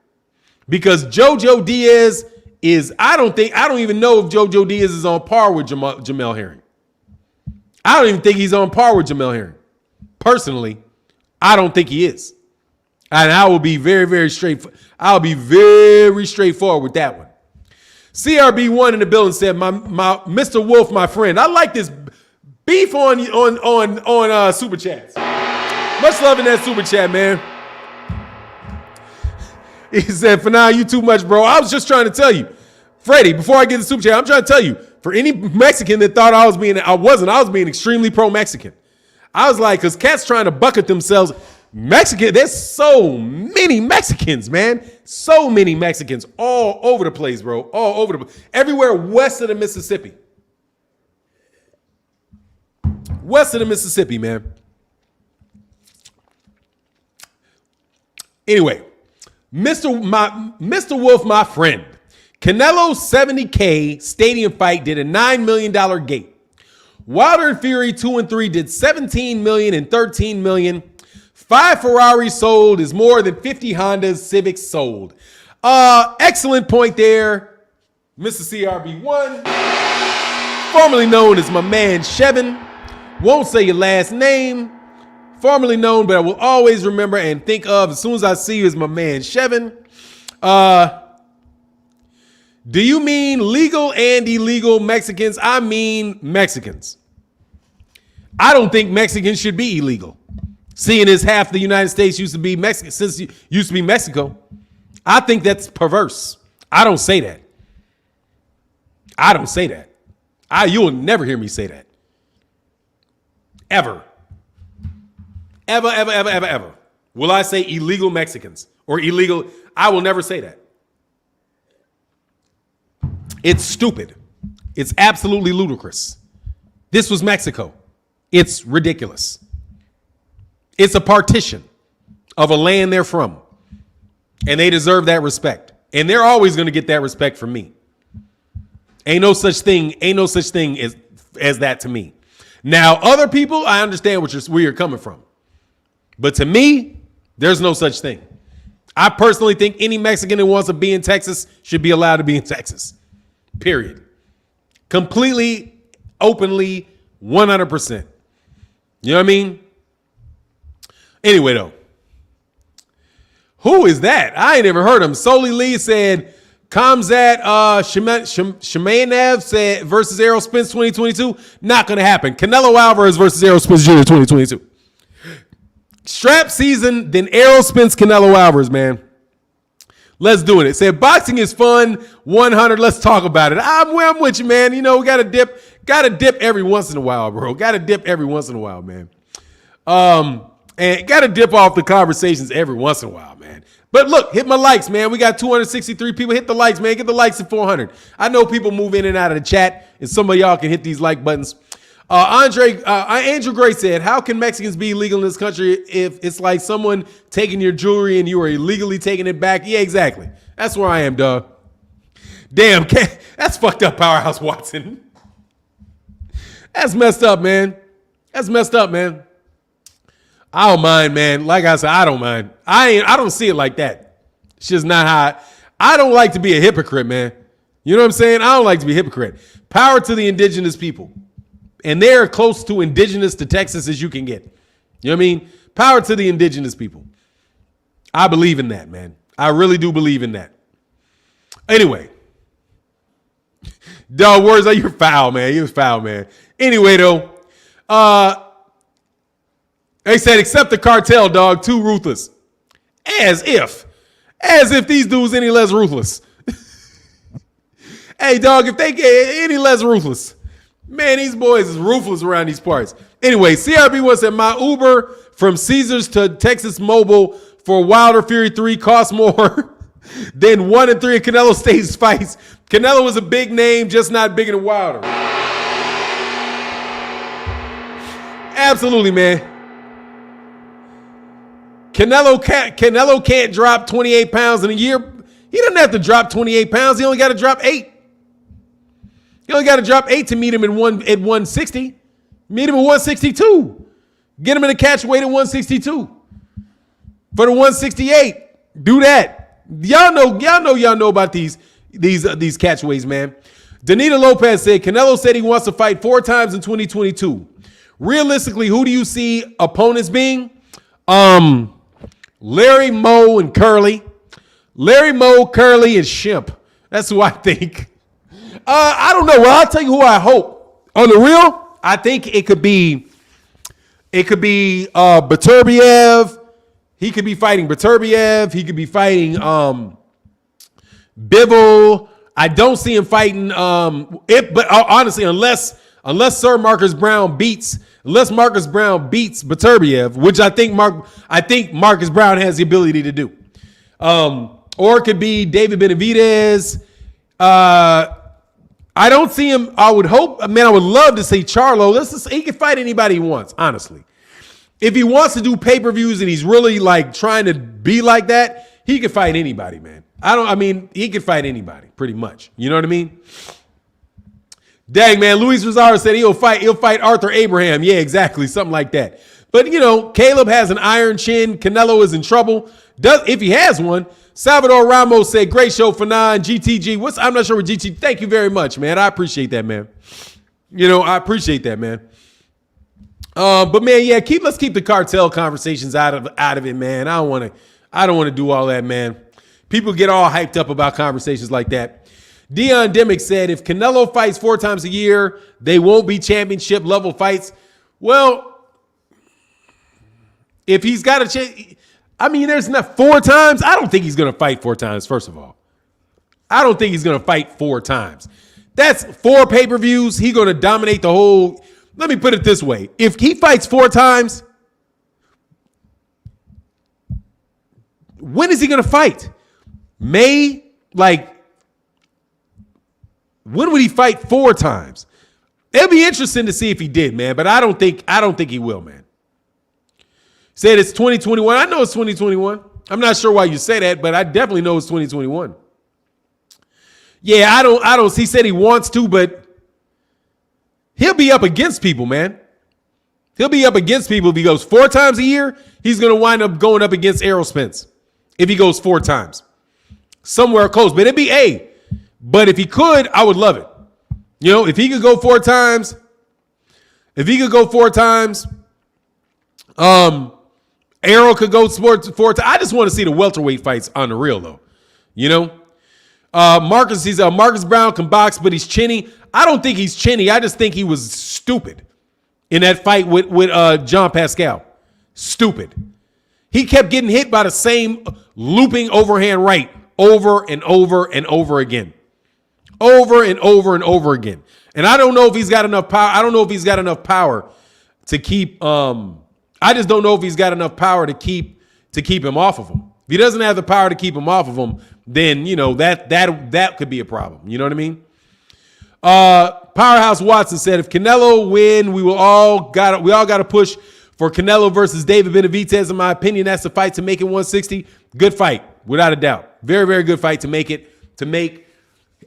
Because JoJo Diaz I don't even know if JoJo Diaz is on par with Jamel Herring. I don't even think he's on par with Jamel Herring. Personally, I don't think he is. And I will be very, very straightforward. I'll be very straightforward with that one. CRB1 in the building said, my Mr. Wolf, my friend. I like this beef on super chats. Much love in that super chat, man. He said, for now, you too much, bro. I was just trying to tell you, Freddie, before I get the super chat, I'm trying to tell you, for any Mexican that thought I was being extremely pro-Mexican. I was like, because cats trying to bucket themselves. Mexican, there's so many Mexicans, man. So many Mexicans all over the place, bro. All over the place. Everywhere west of the Mississippi. West of the Mississippi, man. Anyway, Mr. Wolf, my friend. Canelo's $70K stadium fight did a $9 million gate. Wilder and Fury 2 and 3 did $17 million and $13 million. 5 Ferraris sold is more than 50 Honda Civics sold. Excellent point there, Mr. CRB1, formerly known as my man Shevin. Won't say your last name. Formerly known, but I will always remember and think of as soon as I see you as my man Shevin. Do you mean legal and illegal Mexicans? I mean Mexicans. I don't think Mexicans should be illegal. Seeing as half the United States used to be Mexican, since it used to be Mexico. I think that's perverse. I don't say that. I don't say that. You will never hear me say that. Ever. Ever, ever, ever, ever, ever. Will I say illegal Mexicans or illegal? I will never say that. It's stupid. It's absolutely ludicrous. This was Mexico. It's ridiculous. It's a partition of a land they're from. And they deserve that respect. And they're always going to get that respect from me. Ain't no such thing as that to me. Now, other people, I understand where you're coming from. But to me, there's no such thing. I personally think any Mexican that wants to be in Texas should be allowed to be in Texas. Period. Completely, openly, 100%. You know what I mean? Anyway, though. Who is that? I ain't never heard him. Soli Lee said, Kamzat Shemaev said versus Errol Spence 2022. Not going to happen. Canelo Alvarez versus Errol Spence Jr. 2022. Strap season, then Errol Spence, Canelo Alvarez, man. Let's do it. Said boxing is fun. 100. Let's talk about it. I'm with you, man. You know, we got to dip every once in a while, bro. Got to dip every once in a while, man. And got to dip off the conversations every once in a while, man. But look, hit my likes, man. We got 263 people. Hit the likes, man. Get the likes at 400. I know people move in and out of the chat, and some of y'all can hit these like buttons. Andrew Gray said, how can Mexicans be illegal in this country if it's like someone taking your jewelry and you are illegally taking it back? Yeah, exactly. That's where I am, dog. Damn, that's fucked up, Powerhouse Watson. That's messed up, man. That's messed up, man. I don't mind, man. Like I said, I don't mind. I don't see it like that. It's just not how I don't like to be a hypocrite, man. You know what I'm saying? I don't like to be a hypocrite. Power to the indigenous people. And they're close to indigenous to Texas as you can get. You know what I mean? Power to the indigenous people. I believe in that, man. I really do believe in that. Anyway. Dog, words like you're foul, man. You're foul, man. Anyway, though. They said, accept the cartel, dog. Too ruthless. As if these dudes any less ruthless. Hey, dog, if they get any less ruthless. Man, these boys is ruthless around these parts. Anyway, CRB1 said, my Uber from Caesars to Texas Mobile for Wilder Fury 3 costs more than 1 and 3 of Canelo stage fights. Canelo was a big name, just not bigger than Wilder. Absolutely, man. Canelo can't drop 28 pounds in a year. He doesn't have to drop 28 pounds. He only got to drop 8. He only got to drop 8 to meet him at 160. Meet him at 162. Get him in a catch weight at 162. For the 168, do that. Y'all know about these catch weights, man. Danita Lopez said Canelo said he wants to fight 4 times in 2022. Realistically, who do you see opponents being? Larry, Moe, and Curly. Larry, Moe, Curly, and Shemp. That's who I think. I don't know. Well, I'll tell you who I hope. On the real, I think it could be Beterbiev. He could be fighting Beterbiev. He could be fighting Bivol. I don't see him fighting but honestly, unless Marcus Brown beats Beterbiev, which I think Marcus Brown has the ability to do. Or it could be David Benavidez. I don't see him. I would hope, man, I would love to see Charlo. He can fight anybody he wants, honestly. If he wants to do pay-per-views and he's really like trying to be like that, he can fight anybody, man. He can fight anybody, pretty much. You know what I mean? Dang, man, Luis Rosario said he'll fight Arthur Abraham. Yeah, exactly, something like that. But, Caleb has an iron chin. Canelo is in trouble. If he has one. Salvador Ramos said, great show, Fannon, GTG. I'm not sure what GTG. Thank you very much, man. I appreciate that, man. I appreciate that, man. But man, yeah, let's keep the cartel conversations out of it, man. I don't want to do all that, man. People get all hyped up about conversations like that. Dion Demick said, if Canelo fights 4 times a year, they won't be championship level fights. Well, if he's got a chance, there's not 4 times. I don't think he's going to fight 4 times, first of all. I don't think he's going to fight 4 times. That's 4 pay-per-views. He's going to dominate the whole. Let me put it this way. If he fights 4 times, when is he going to fight? May? When would he fight 4 times? It'll be interesting to see if he did, man, but I don't think he will, man. Said it's 2021. I know it's 2021. I'm not sure why you say that, but I definitely know it's 2021. Yeah, I don't. He said he wants to, but he'll be up against people, man. He'll be up against people if he goes 4 times a year. He's going to wind up going up against Errol Spence if he goes 4 times. Somewhere close, but it'd be A. But if he could, I would love it. If he could go 4 times, Errol could go 4 times. I just want to see the welterweight fights on the real, though. Marcus Brown can box, but he's chinny. I don't think he's chinny. I just think he was stupid in that fight with John Pascal. Stupid. He kept getting hit by the same looping overhand right over and over and over again. Over and over and over again. And I don't know if he's got enough power. I don't know if he's got enough power to keep I just don't know if he's got enough power to keep him off of him. If he doesn't have the power to keep him off of him, then that could be a problem. You know what I mean? Powerhouse Watson said, if Canelo win, we all got to push for Canelo versus David Benavidez. In my opinion, that's the fight to make it 160. Good fight, without a doubt. Very, very good fight to make,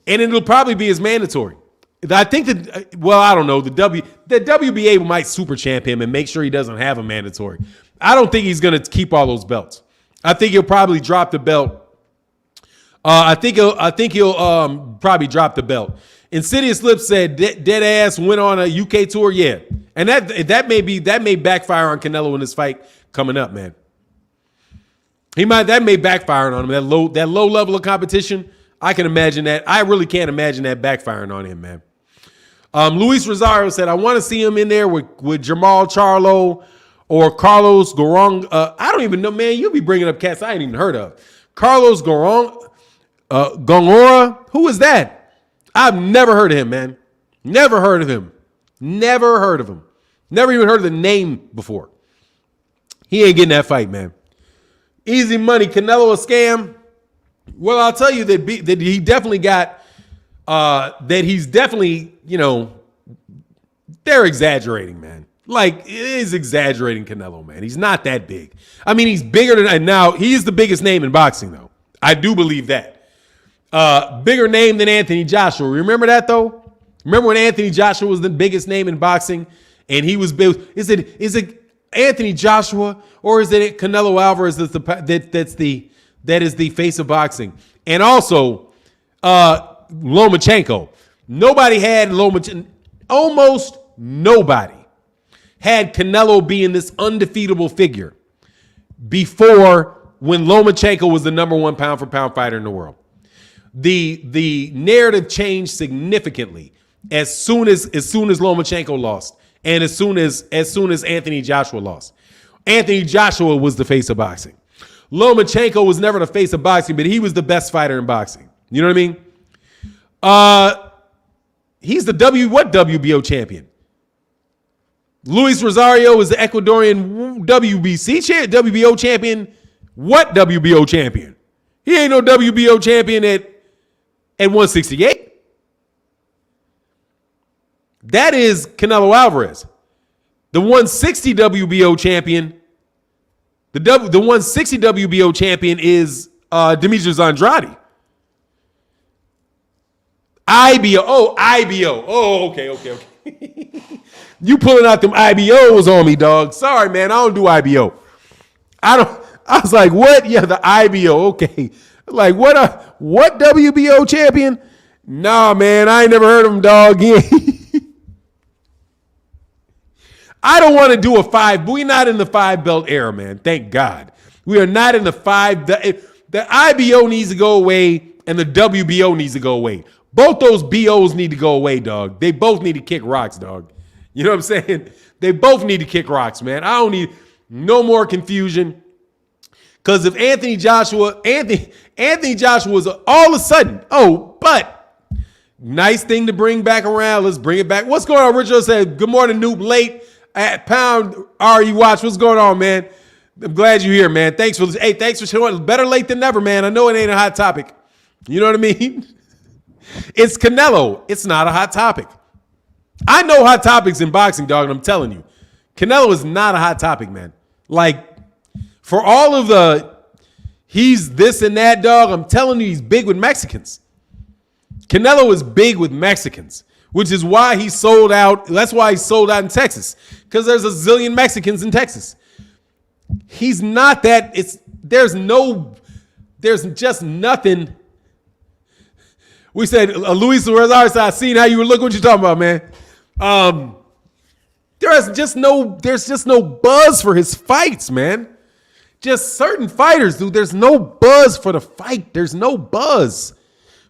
and it'll probably be as mandatory. I think that, I don't know. The WBA might super champ him and make sure he doesn't have a mandatory. I don't think he's going to keep all those belts. I think he'll probably drop the belt. I think he'll probably drop the belt. Insidious Lips said dead ass went on a UK tour. Yeah, and that may backfire on Canelo in this fight coming up, man. That may backfire on him. That low level of competition. I can imagine that. I really can't imagine that backfiring on him, man. Luis Rosario said, I want to see him in there with Jamal Charlo or Carlos Garong. I don't even know, man. You be bringing up cats I ain't even heard of. Carlos Gongora. Who is that? I've never heard of him, man. Never heard of him. Never heard of him. Never even heard of the name before. He ain't getting that fight, man. Easy money. Canelo a scam? Well, I'll tell you that he definitely got, that he's definitely, they're exaggerating, man. Like, it is exaggerating Canelo, man. He's not that big. I mean, he's bigger than, and now he's the biggest name in boxing, though. I do believe that. Bigger name than Anthony Joshua. Remember that, though? Remember when Anthony Joshua was the biggest name in boxing and he was big? Is it Anthony Joshua or is it Canelo Alvarez that is the face of boxing? And also Lomachenko. Nobody had Lomachenko. Almost nobody had Canelo being this undefeatable figure before when Lomachenko was the number one pound for pound fighter in the world. The narrative changed significantly as soon as Lomachenko lost and as soon as Anthony Joshua lost. Anthony Joshua was the face of boxing. Lomachenko was never the face of boxing, but he was the best fighter in boxing. You know what I mean? He's the WBO champion? Luis Rosario is the Ecuadorian WBO champion. What WBO champion? He ain't no WBO champion at 168. That is Canelo Alvarez. The 160 WBO champion. The 160 WBO champion is Demetrius Andrade. IBO. Oh, IBO. Oh, okay. You pulling out them IBOs on me, dog. Sorry, man. I don't do IBO. I was like, what? Yeah, the IBO. Okay. Like, what WBO champion? Nah, man. I ain't never heard of him, dog. Yeah. I don't want to do a 5, but we're not in the 5 belt era, man. Thank God. We are not in the 5. The IBO needs to go away and the WBO needs to go away. Both those BOs need to go away, dog. They both need to kick rocks, dog. You know what I'm saying? They both need to kick rocks, man. I don't need no more confusion. Because if Anthony Joshua was all of a sudden, but nice thing to bring back around. Let's bring it back. What's going on? Richard said, good morning, Noob. Late at Pound RE Watch. What's going on, man? I'm glad you're here, man. Thanks for showing. Better late than never, man. I know it ain't a hot topic. You know what I mean? It's Canelo. It's not a hot topic. I know hot topics in boxing, dog, and I'm telling you, Canelo is not a hot topic, man. Like, for all of he's this and that, dog, I'm telling you, he's big with Mexicans. Canelo is big with Mexicans, which is why he sold out. That's why he sold out in Texas, because there's a zillion Mexicans in Texas. He's not that. There's just nothing. We said, Luis Rosario said, I seen how you were looking. What you talking about, man? There's just no buzz for his fights, man. Just certain fighters, dude. There's no buzz for the fight. There's no buzz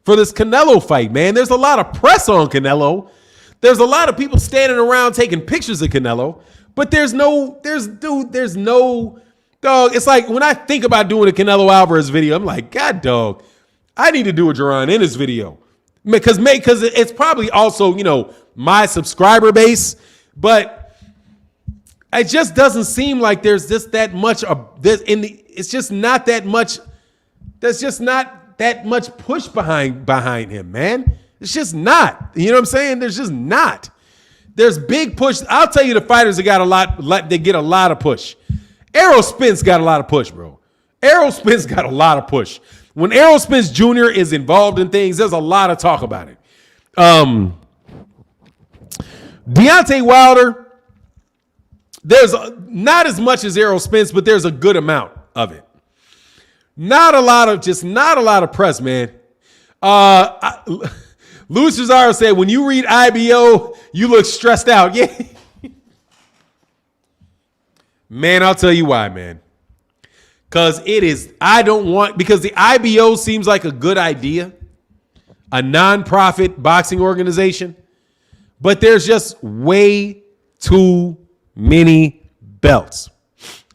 for this Canelo fight, man. There's a lot of press on Canelo. There's a lot of people standing around taking pictures of Canelo, but there's no, dog. It's like when I think about doing a Canelo Alvarez video, I'm like, God, dog, I need to do a Jaron Ennis video because it's probably also, my subscriber base, but it just doesn't seem like there's just that much it's just not that much. There's just not that much push behind him, man. It's just not. You know what I'm saying? There's just not. There's big push. I'll tell you, the fighters that got a lot, they get a lot of push. Errol Spence got a lot of push, bro. Errol Spence got a lot of push. When Errol Spence Jr. is involved in things, there's a lot of talk about it. Deontay Wilder, There's not as much as Errol Spence, but there's a good amount of it. Not a lot of press, man. Luis Rosario said, when you read IBO, you look stressed out. Yeah. Man, I'll tell you why, man. Because because the IBO seems like a good idea, a nonprofit boxing organization, but there's just way too many belts.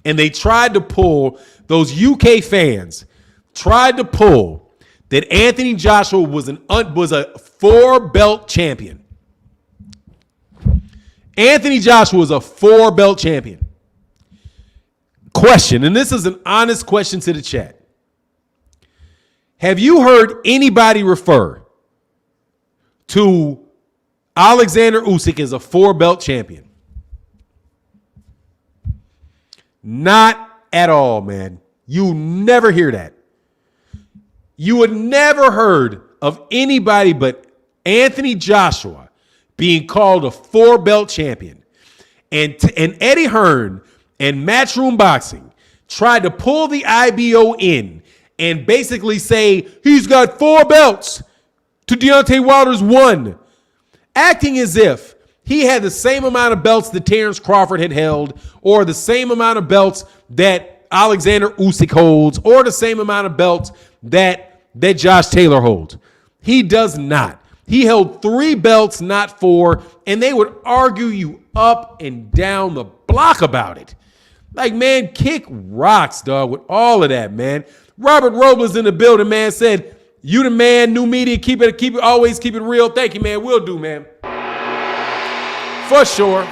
And they tried to pull, those UK fans tried to pull that Anthony Joshua was a 4-belt champion. Anthony Joshua was a 4-belt champion. Question, and this is an honest question to the chat. Have you heard anybody refer to Alexander Usyk as a 4-belt champion? Not at all, man. You never hear that. You would never heard of anybody but Anthony Joshua being called a 4-belt champion. And Eddie Hearn and Matchroom Boxing tried to pull the IBO in and basically say he's got 4 belts to Deontay Wilder's 1, acting as if he had the same amount of belts that Terrence Crawford had held, or the same amount of belts that Alexander Usyk holds, or the same amount of belts that Josh Taylor holds. He does not. He held 3 belts, not 4, and they would argue you up and down the block about it. Like, man, kick rocks, dog, with all of that, man. Robert Robles in the building, man, said, you the man, new media, always keep it real. Thank you, man. Will do, man. For sure.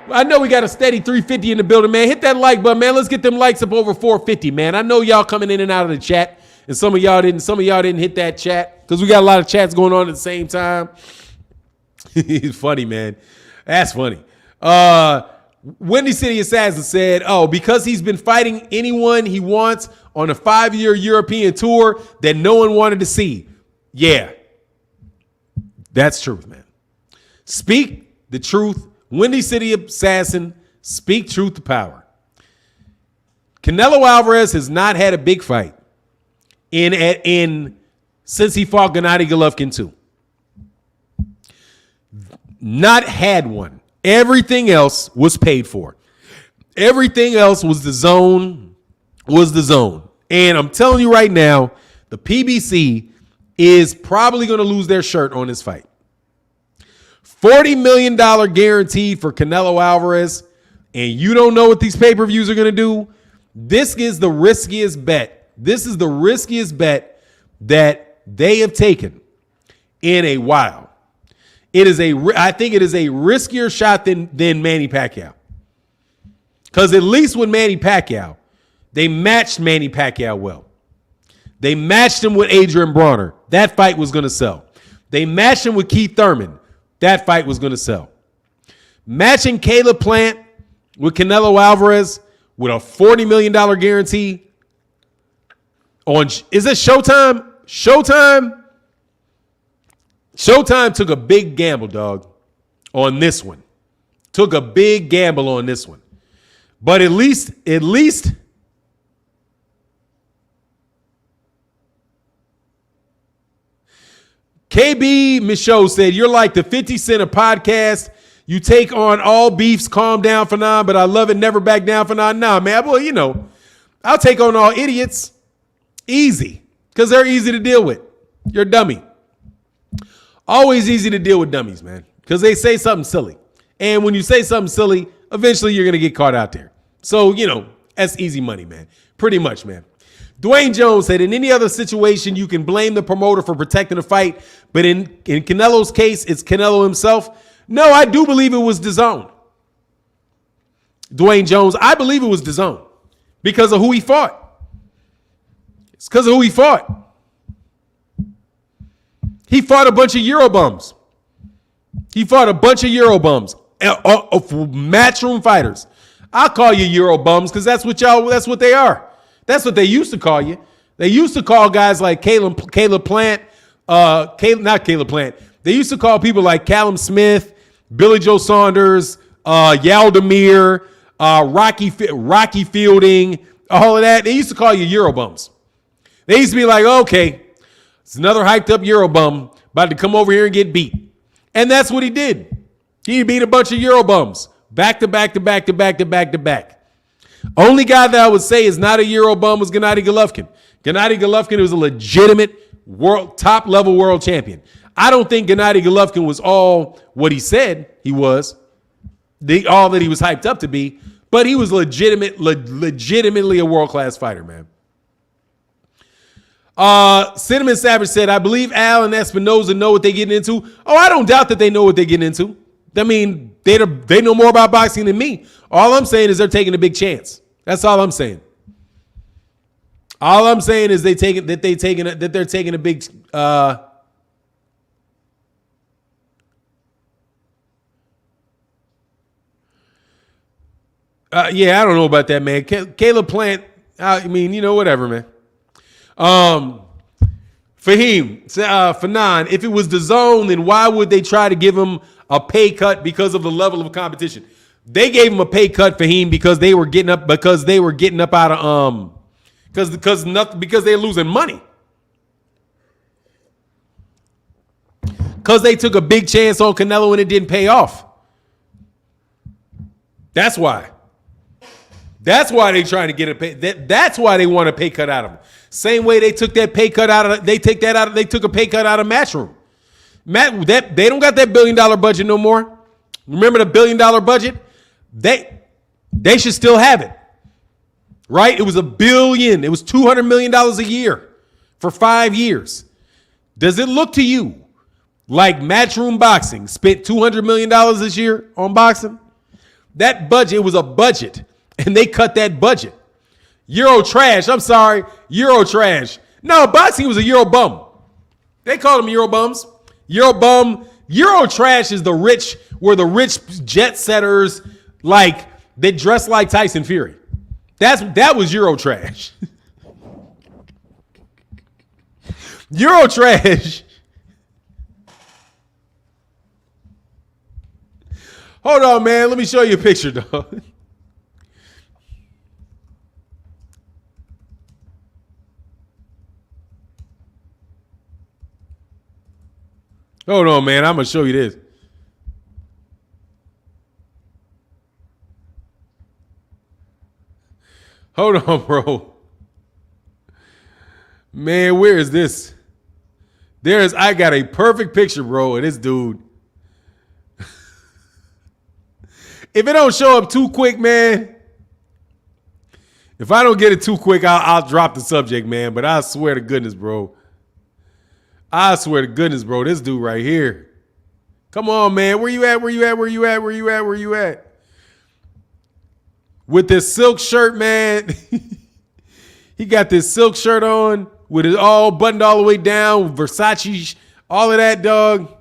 I know we got a steady 350 in the building, man. Hit that like button, man. Let's get them likes up over 450, man. I know y'all coming in and out of the chat, and some of y'all didn't hit that chat because we got a lot of chats going on at the same time. It's funny, man. That's funny. Windy City Assassin said, because he's been fighting anyone he wants on a 5-year European tour that no one wanted to see. Yeah, that's truth, man. Speak the truth. Windy City Assassin, speak truth to power. Canelo Alvarez has not had a big fight since he fought Gennady Golovkin too. Not had one. Everything else was paid for. Everything else was the zone. And I'm telling you right now, the PBC is probably going to lose their shirt on this fight. $40 million guaranteed for Canelo Alvarez, and you don't know what these pay-per-views are going to do. This is the riskiest bet. This is the riskiest bet that they have taken in a while. I think it is a riskier shot than Manny Pacquiao. Because at least with Manny Pacquiao, they matched Manny Pacquiao well. They matched him with Adrian Bronner. That fight was going to sell. They matched him with Keith Thurman. That fight was going to sell. Matching Caleb Plant with Canelo Alvarez with a $40 million guarantee on, is it Showtime? Showtime took a big gamble, dog, on this one. Took a big gamble on this one. But at least KB Michaud said, you're like the 50 Cent of podcast. You take on all beefs, calm down, Fannon, but I love it, never back down, Fannon. Nah, man, well, I'll take on all idiots. Easy, because they're easy to deal with. You're a dummy. Always easy to deal with dummies, man, because they say something silly. And when you say something silly, eventually you're going to get caught out there. So, that's easy money, man. Pretty much, man. Dwayne Jones said, in any other situation, you can blame the promoter for protecting the fight. But in Canelo's case, it's Canelo himself. No, I do believe it was DAZN. Dwayne Jones, I believe it was DAZN because of who he fought. It's because of who he fought. He fought a bunch of Eurobums. Matchroom fighters. I'll call you Eurobums because that's what they are. That's what they used to call you. They used to call guys like Caleb Plant, not Caleb Plant. They used to call people like Callum Smith, Billy Joe Saunders, Yaldemir, Rocky Fielding, all of that. They used to call you Euro bums. They used to be like, okay, it's another hyped up Euro bum about to come over here and get beat. And that's what he did. He beat a bunch of Euro bums back to back to back to back to back to back. Only guy that I would say is not a Euro bum was Gennady Golovkin. Gennady Golovkin was a legitimate top level world champion. I don't think Gennady Golovkin was all what he said he was, all that he was hyped up to be, but he was legitimately a world class fighter, man. Cinnamon Savage said, I believe Al and Espinoza know what they're getting into. Oh, I don't doubt that they know what they're getting into. I mean, they know more about boxing than me. All I'm saying is they're taking a big chance. That's all I'm saying. All I'm saying is they're taking a big yeah, I don't know about that, man. Caleb Plant, I mean, whatever, man. Fannon, if it was the zone, then why would they try to give him a pay cut because of the level of competition? They gave him a pay cut, Fahim, because they were getting up out of because they're losing money. Because they took a big chance on Canelo and it didn't pay off. That's why. That's why they're trying to get a pay. That's why they want a pay cut out of him. Same way they took that pay cut out of. They took a pay cut out of Matchroom. They don't got that $1 billion budget no more. Remember the $1 billion budget? They should still have it. Right? It was $1 billion. It was $200 million a year for 5 years. Does it look to you like Matchroom Boxing spent $200 million this year on boxing? That budget was a budget, and they cut that budget. Euro trash. I'm sorry. Euro trash. No, boxing was a Euro bum. They called them Euro bums. Euro bum. Euro trash is the rich jet setters that dress like Tyson Fury. That was Euro trash. Euro trash. Hold on, man. Let me show you a picture, dog. Hold on, man. I'm going to show you this. Hold on, bro. Man, where is this? I got a perfect picture, bro, of this dude. If it don't show up too quick, man, if I don't get it too quick, I'll drop the subject, man. But I swear to goodness, bro. This dude right here. Come on, man. Where you at? With this silk shirt, man. He got this silk shirt on with it all buttoned all the way down, Versace, all of that, dog.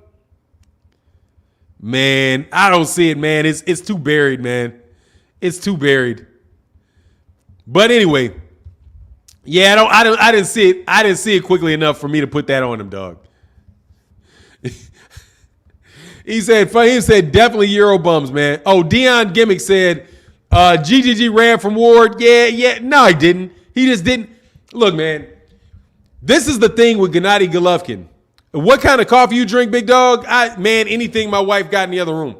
Man, I don't see it, man. It's too buried, man. It's too buried. But anyway, yeah, I didn't see it. I didn't see it quickly enough for me to put that on him, dog. He said definitely Euro bums, man. Oh, Dion Gimmick said GGG ran from Ward. Yeah. No, he didn't. He just didn't. Look, man, this is the thing with Gennady Golovkin. What kind of coffee you drink, big dog? Anything my wife got in the other room.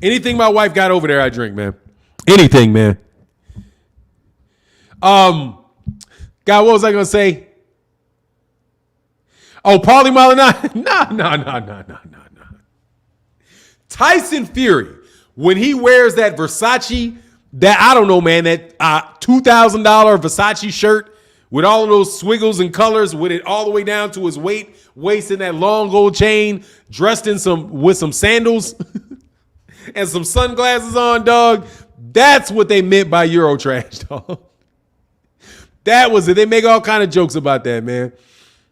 Anything my wife got over there, I drink, man. Anything, man. God, what was I gonna say? Oh, Paulie Malignaggi. No. Tyson Fury, when he wears that Versace, that I don't know, man, that $2,000 Versace shirt with all of those swiggles and colors, with it all the way down to his waist in that long gold chain, dressed with some sandals and some sunglasses on, dog. That's what they meant by Euro trash, dog. That was it. They make all kind of jokes about that, man.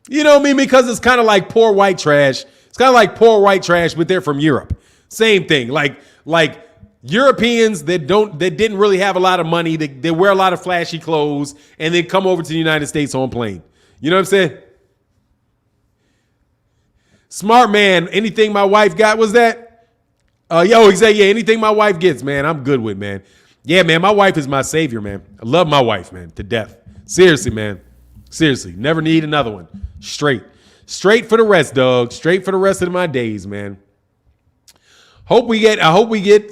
You know what I mean? Because it's kind of like poor white trash. It's kind of like poor white trash, but they're from Europe. Same thing. Like Europeans that didn't really have a lot of money, they wear a lot of flashy clothes, and then come over to the United States on plane. You know what I'm saying? Smart man. Anything my wife got was that? Exactly. Yeah, anything my wife gets, man, I'm good with, man. Yeah, man, my wife is my savior, man. I love my wife, man, to death. Seriously, man. Seriously, never need another one. Straight for the rest, dog. Straight for the rest of my days, man. I hope we get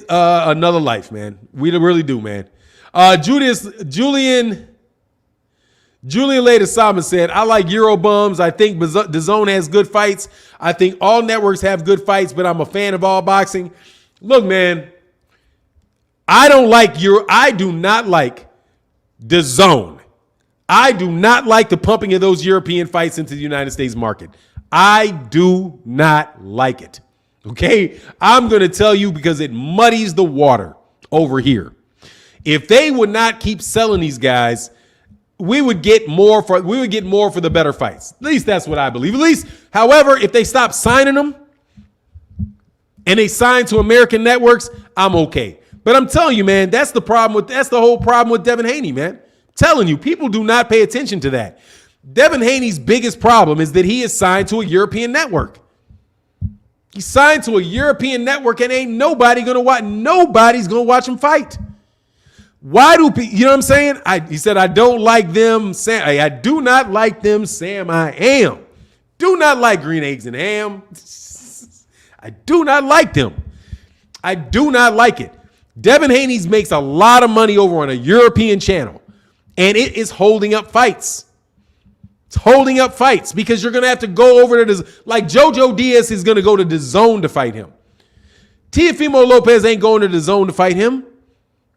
another life, man. We really do, man. Julian Later Simon said, I like Euro bums. I think DAZN has good fights. I think all networks have good fights, but I'm a fan of all boxing. Look, man, I do not like DAZN. I do not like the pumping of those European fights into the United States market. I do not like it. Okay? I'm going to tell you because it muddies the water over here. If they would not keep selling these guys, we would get more for the better fights. At least that's what I believe. At least, however, if they stop signing them and they sign to American networks, I'm okay. But I'm telling you, man, that's the whole problem with Devin Haney, man. Telling you, people do not pay attention to that. Devin Haney's biggest problem is that he is signed to a European network. He's signed to a European network and ain't nobody's gonna watch him fight. Why do people, you know what I'm saying? He said, I don't like them, Sam. I do not like them, Sam. I am. Do not like green eggs and ham. I do not like them. I do not like it. Devin Haney makes a lot of money over on a European channel, and it is holding up fights. It's holding up fights because you're going to have to go over to this. Like Jojo Diaz is going to go to DAZN to fight him. Teofimo Lopez ain't going to DAZN to fight him.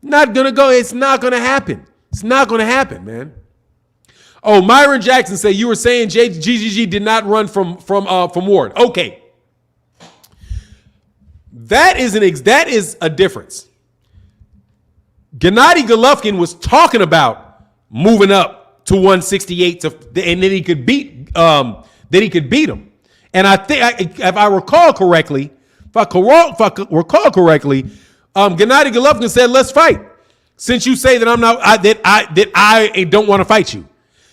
Not going to go. It's not going to happen. It's not going to happen, man. Oh, Myron Jackson said, you were saying GGG did not run from Ward. Okay. That is a difference. Gennady Golovkin was talking about moving up to 168 and then he could beat him. And I think if I recall correctly, Gennady Golovkin said, "Let's fight." Since you say that I don't want to fight you,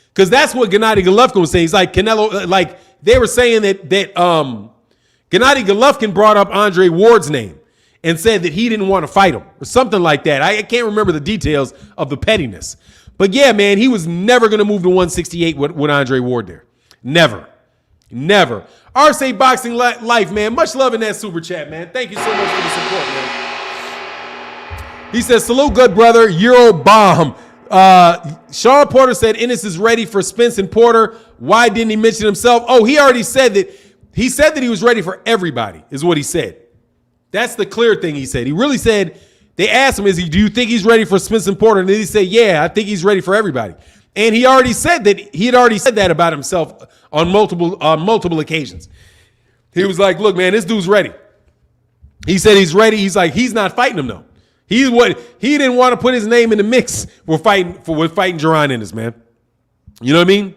because that's what Gennady Golovkin was saying. He's like Canelo, like they were saying that Gennady Golovkin brought up Andre Ward's name and said that he didn't want to fight him or something like that. I can't remember the details of the pettiness, but yeah, man, he was never going to move to 168 with Andre Ward there. Never. RSA Boxing Life, man. Much love in that super chat, man. Thank you so much for the support, man. He says, salute, good brother. Euro bomb. Sean Porter said Ennis is ready for Spence and Porter. Why didn't he mention himself? Oh, he already said that. He said that he was ready for everybody, is what he said. That's the clear thing he said. He really said, they asked him, do you think he's ready for Spence and Porter? And then he said, yeah, I think he's ready for everybody. And he already said that. He had already said that about himself on multiple occasions. He was like, look, man, this dude's ready. He said he's ready. He's like, he's not fighting him though. He didn't want to put his name in the mix with fighting Jaron Ennis, man. You know what I mean?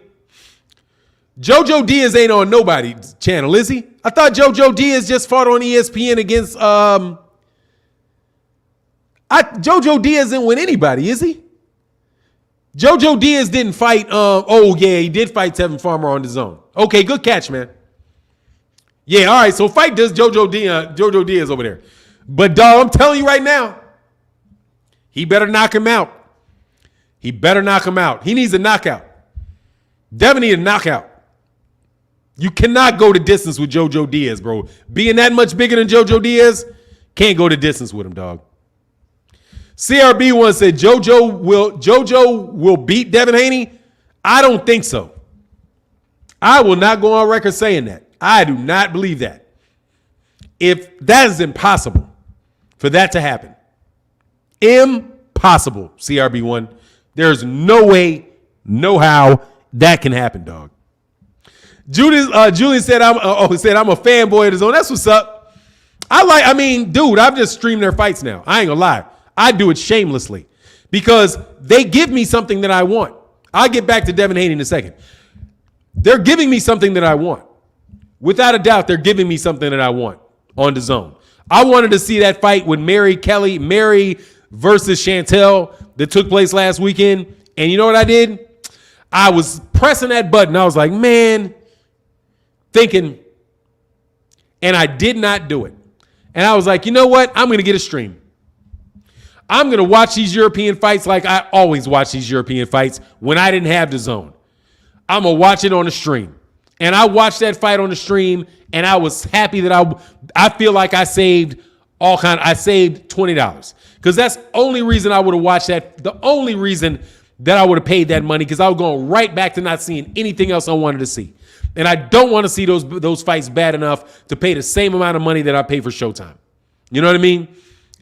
Jojo Diaz ain't on nobody's channel, is he? I thought Jojo Diaz just fought on ESPN against Jojo Diaz didn't win anybody, is he? Jojo Diaz didn't fight. He did fight Tevin Farmer on DAZN. Okay, good catch, man. Yeah, all right. So fight does Jojo Diaz over there. But dog, I'm telling you right now, he better knock him out. He needs a knockout. Devin needs a knockout. You cannot go the distance with Jojo Diaz, bro. Being that much bigger than Jojo Diaz, can't go the distance with him, dog. CRB1 said Jojo will beat Devin Haney. I don't think so. I will not go on record saying that. I do not believe that. If that is impossible for that to happen. Impossible, CRB1. There's no way, no how that can happen, dog. Julian said I'm a fanboy of DAZN. That's what's up. Dude, I've just streamed their fights now. I ain't gonna lie. I do it shamelessly because they give me something that I want. I'll get back to Devin Haney in a second. They're giving me something that I want. Without a doubt, they're giving me something that I want on DAZN. I wanted to see that fight with Mary versus Chantel that took place last weekend. And you know what I did? I was pressing that button. I was like, man, thinking, and I did not do it. And I was like, you know what? I'm going to get a stream. I'm going to watch these European fights like I always watch these European fights when I didn't have DAZN. I'm going to watch it on the stream. And I watched that fight on the stream, and I was happy that I feel like I saved I saved $20. Because that's the only reason I would have watched that. The only reason that I would have paid that money, because I was going right back to not seeing anything else I wanted to see. And I don't want to see those fights bad enough to pay the same amount of money that I pay for Showtime. You know what I mean?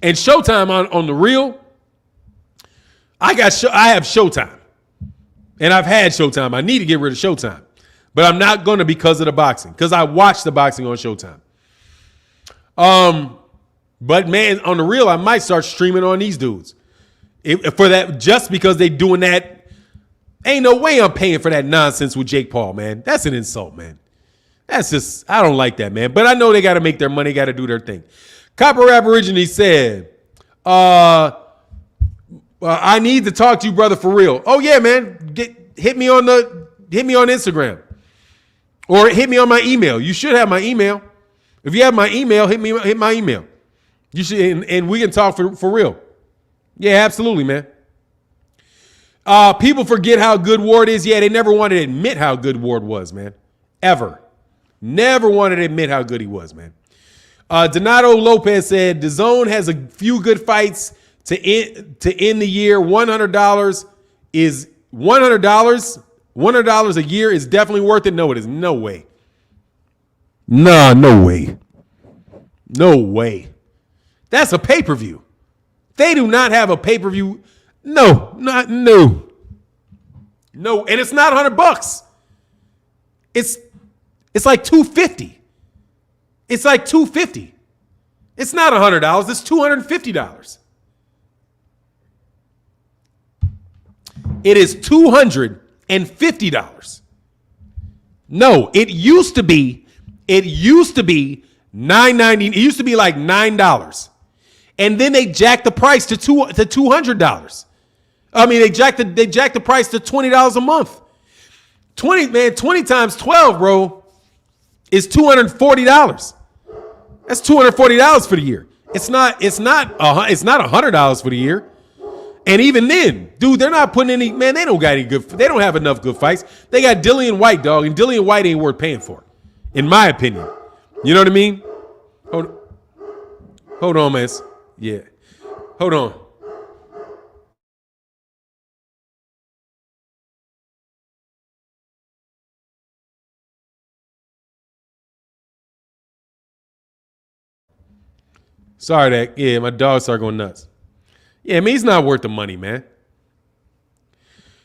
And Showtime on the real, I have Showtime. And I've had Showtime. I need to get rid of Showtime. But I'm not going to because of the boxing. Because I watch the boxing on Showtime. But man, on the real, I might start streaming on these dudes. For that, just because they doing that. Ain't no way I'm paying for that nonsense with Jake Paul, man. That's an insult, man. That's just, I don't like that, man. But I know they got to make their money, got to do their thing. Copper Aborigine said, I need to talk to you, brother, for real. Oh, yeah, man. Hit me on Instagram. Or hit me on my email. You should have my email. If you have my email, hit my email. You should, and we can talk for real. Yeah, absolutely, man. People forget how good Ward is. Yeah, they never wanted to admit how good Ward was, man. Ever. Never wanted to admit how good he was, man. Donato Lopez said, DAZN has a few good fights to end the year. $100 is $100. $100 a year is definitely worth it. No, it is. No way. Nah, no way. No way. That's a pay-per-view. They do not have a pay-per-view. No. And it's not $100. It's like $250. It's like $250. It's not $100. It's $250. It is $250. No, it used to be $9.90. It used to be like $9. And then they jacked the price to $200. I mean, they jacked the price to $20 a month. 20 times 12, bro, is $240. That's $240 for the year. It's not $100 for the year. And even then, dude, they're not putting any, man, they don't have enough good fights. They got Dillian White, dog, and Dillian White ain't worth paying for, in my opinion. You know what I mean? Hold on, man. Yeah. Hold on. Sorry that, yeah, my dog started going nuts. Yeah, I mean, he's not worth the money, man.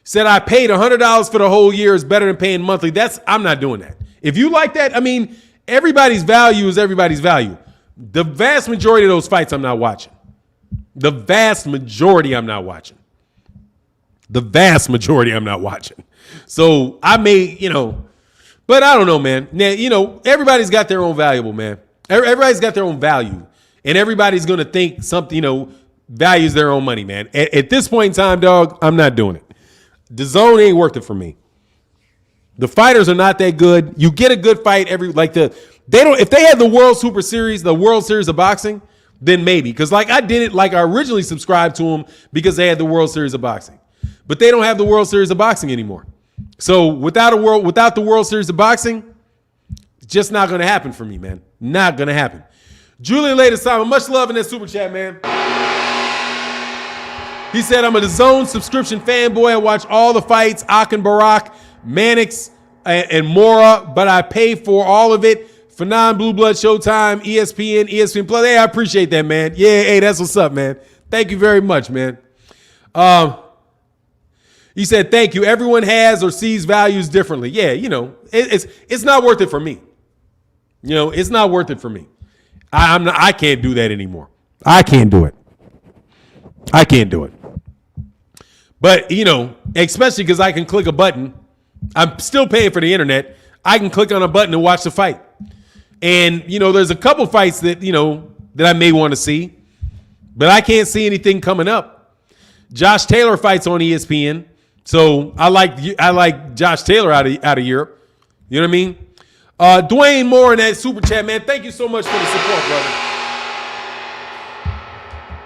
Said I paid $100 for the whole year is better than paying monthly. I'm not doing that. If you like that, I mean, everybody's value is everybody's value. The vast majority of those fights I'm not watching. The vast majority I'm not watching. So I may, but I don't know, man. Now, everybody's got their own valuable, man. Everybody's got their own value. And everybody's going to think something, values their own money, man. At this point in time, dog, I'm not doing it. DAZN ain't worth it for me. The fighters are not that good. You get a good fight if they had the World Super Series, the World Series of Boxing, then maybe. Because I did it, I originally subscribed to them because they had the World Series of Boxing. But they don't have the World Series of Boxing anymore. So without the World Series of Boxing, it's just not going to happen for me, man. Not going to happen. Julian Later Simon, much love in that super chat, man. He said, I'm a DAZN subscription fanboy. I watch all the fights, Akin Barak, Mannix, and Mora, but I pay for all of it. Fannon, Blue Blood, Showtime, ESPN Plus. Hey, I appreciate that, man. Yeah, hey, that's what's up, man. Thank you very much, man. He said, thank you. Everyone has or sees values differently. Yeah, it's not worth it for me. It's not worth it for me. I can't do that anymore. I can't do it. But, especially because I can click a button. I'm still paying for the internet. I can click on a button and watch the fight. And, there's a couple fights that, that I may want to see. But I can't see anything coming up. Josh Taylor fights on ESPN. So I like Josh Taylor out of Europe. You know what I mean? Dwayne Moore in that super chat, man. Thank you so much for the support, brother.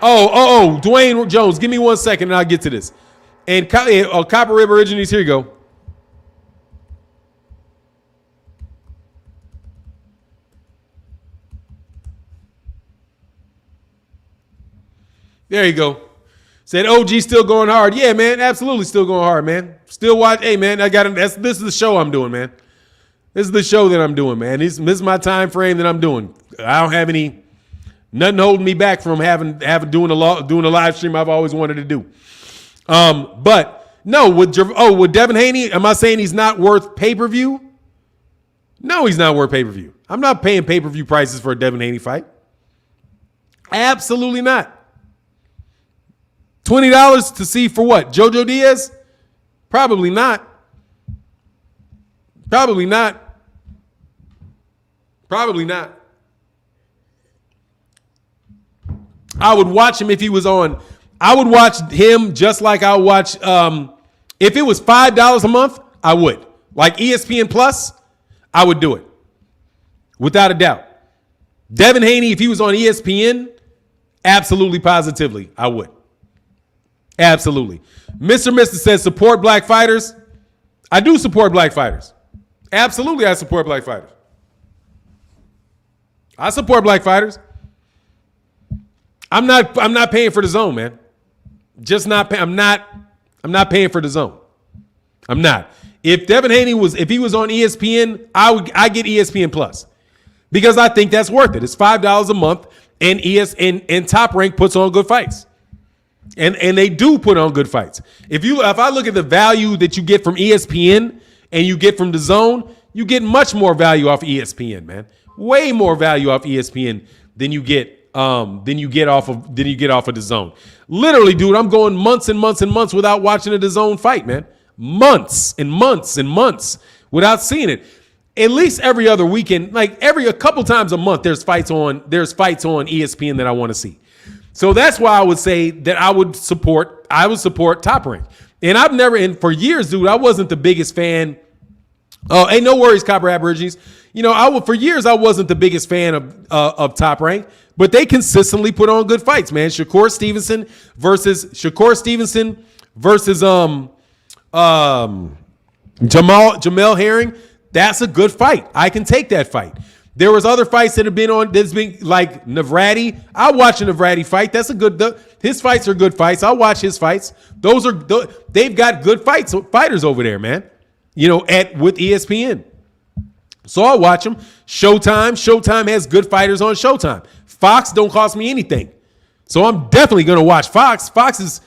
Dwayne Jones. Give me 1 second and I'll get to this. And Copper Rib Origines, here you go. There you go. Said OG still going hard. Yeah, man, absolutely still going hard, man. Still watch. Hey, man, this is the show I'm doing, man. This is the show that I'm doing, man. This is my time frame that I'm doing. I don't have nothing holding me back from doing a live stream I've always wanted to do. But no, with Devin Haney, am I saying he's not worth pay-per-view? No, he's not worth pay-per-view. I'm not paying pay-per-view prices for a Devin Haney fight. Absolutely not. $20 to see for what? Jojo Diaz? Probably not. Probably not. Probably not. I would watch him if he was on. I would watch him just like I would watch. If it was $5 a month, I would. Like ESPN Plus, I would do it. Without a doubt. Devin Haney, if he was on ESPN, absolutely, positively, I would. Absolutely. Mr. Mister says support black fighters. I do support black fighters. Absolutely, I support black fighters. I support black fighters. I'm not paying for the zone, man. Just not I'm not paying for the zone. I'm not. If Devin Haney if he was on ESPN, I get ESPN Plus. Because I think that's worth it. It's $5 a month and Top Rank puts on good fights. And they do put on good fights. If I look at the value that you get from ESPN and you get from the zone, you get much more value off ESPN, man. Way more value off ESPN than you get off of the zone. Literally, dude, I'm going months and months and months without watching a DAZN fight, man. Months and months and months without seeing it. At least every other weekend, like a couple times a month, there's fights on ESPN that I want to see. So that's why I would say that I would support Top Rank. And for years, dude, I wasn't the biggest fan. Oh, hey, no worries, Copper Aborigines. For years, I wasn't the biggest fan of Top Rank, but they consistently put on good fights, man. Shakur Stevenson versus Jamel Herring. That's a good fight. I can take that fight. There was other fights that have been on. There's been like Navrati. I'll watch a Navrati fight. That's a good. His fights are good fights. I'll watch his fights. They've got good fighters over there, man. With ESPN. So I'll watch them. Showtime has good fighters on Showtime. Fox don't cost me anything, so I'm definitely gonna watch Fox. Fox is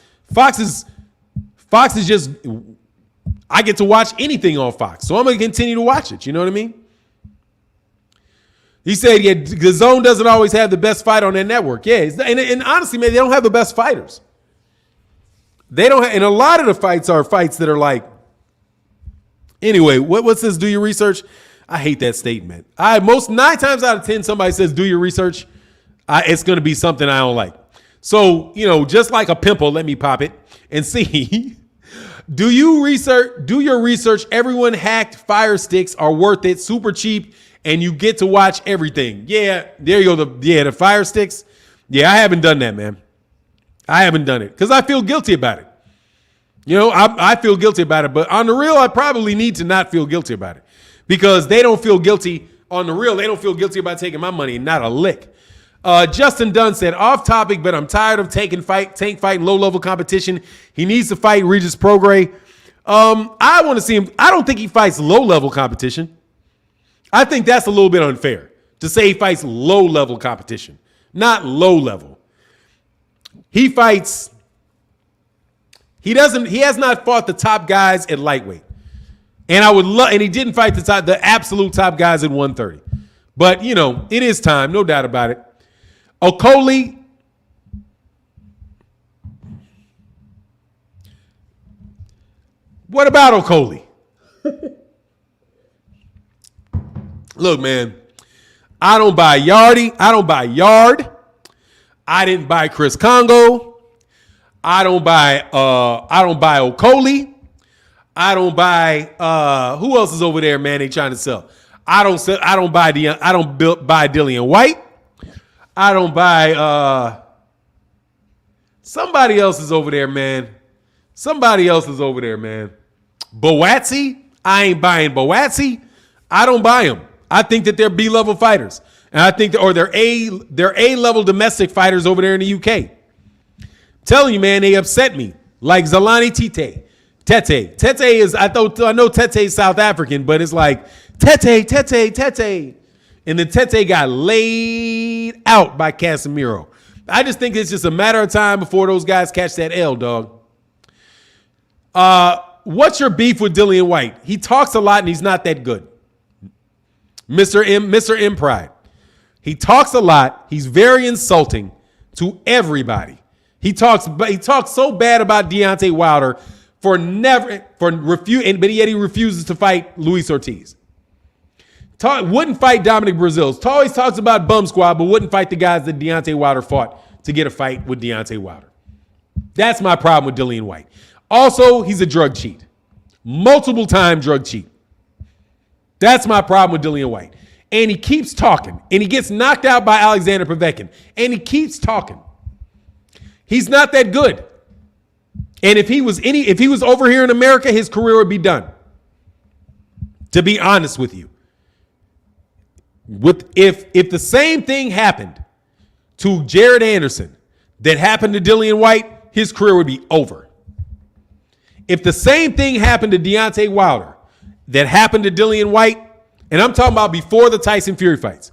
just. I get to watch anything on Fox, so I'm gonna continue to watch it. You know what I mean? He said, yeah, the zone doesn't always have the best fight on their network. Yeah, and honestly, man, they don't have the best fighters. They don't have, and a lot of the fights are fights that are like, anyway, what's this? Do your research. I hate that statement. 9 times out of 10, somebody says, do your research. It's going to be something I don't like. So, just like a pimple, let me pop it and see. Do your research. Everyone hacked Fire Sticks are worth it. Super cheap. And you get to watch everything. Yeah, there you go. The Fire Sticks. Yeah, I haven't done that, man. I haven't done it because I feel guilty about it. I feel guilty about it. But on the real, I probably need to not feel guilty about it because they don't feel guilty on the real. They don't feel guilty about taking my money, not a lick. Justin Dunn said, off topic, but I'm tired of Tank fighting low-level competition. He needs to fight Regis Prograis. I want to see him. I don't think he fights low-level competition. I think that's a little bit unfair to say he fights low-level competition, not low-level. He has not fought the top guys at lightweight. And he didn't fight the absolute top guys at 130. But, it is time, no doubt about it. Okoli. What about Okoli? Look, man, I don't buy Yardy. I don't buy Yard. I didn't buy Chris Congo. I don't buy Okoli. I don't buy who else is over there, man? They trying to sell. I don't buy Dillian White. I don't buy Somebody else is over there, man. Somebody else is over there, man. Boatsy? I ain't buying Boatsy. I don't buy him. I think that they're B-level fighters. And I think that, or they're A-level domestic fighters over there in the UK. Telling you, man, they upset me. Like Zalani Tete. Tete is, I know Tete is South African, but it's like Tete. And then Tete got laid out by Casemiro. I just think it's just a matter of time before those guys catch that L, dog. What's your beef with Dillian White? He talks a lot and he's not that good. Mr. M Pride. He talks a lot. He's very insulting to everybody. He talks so bad about Deontay Wilder but yet he refuses to fight Luis Ortiz. Wouldn't fight Dominic Breazeale. Always talks about Bum Squad, but wouldn't fight the guys that Deontay Wilder fought to get a fight with Deontay Wilder. That's my problem with Dillian White. Also, he's a drug cheat. Multiple time drug cheat. That's my problem with Dillian White. And he keeps talking. And he gets knocked out by Alexander Povetkin. And he keeps talking. He's not that good. And if he was over here in America, his career would be done. To be honest with you. If the same thing happened to Jaron Anderson that happened to Dillian White, his career would be over. If the same thing happened to Deontay Wilder that happened to Dillian White, and I'm talking about before the Tyson Fury fights,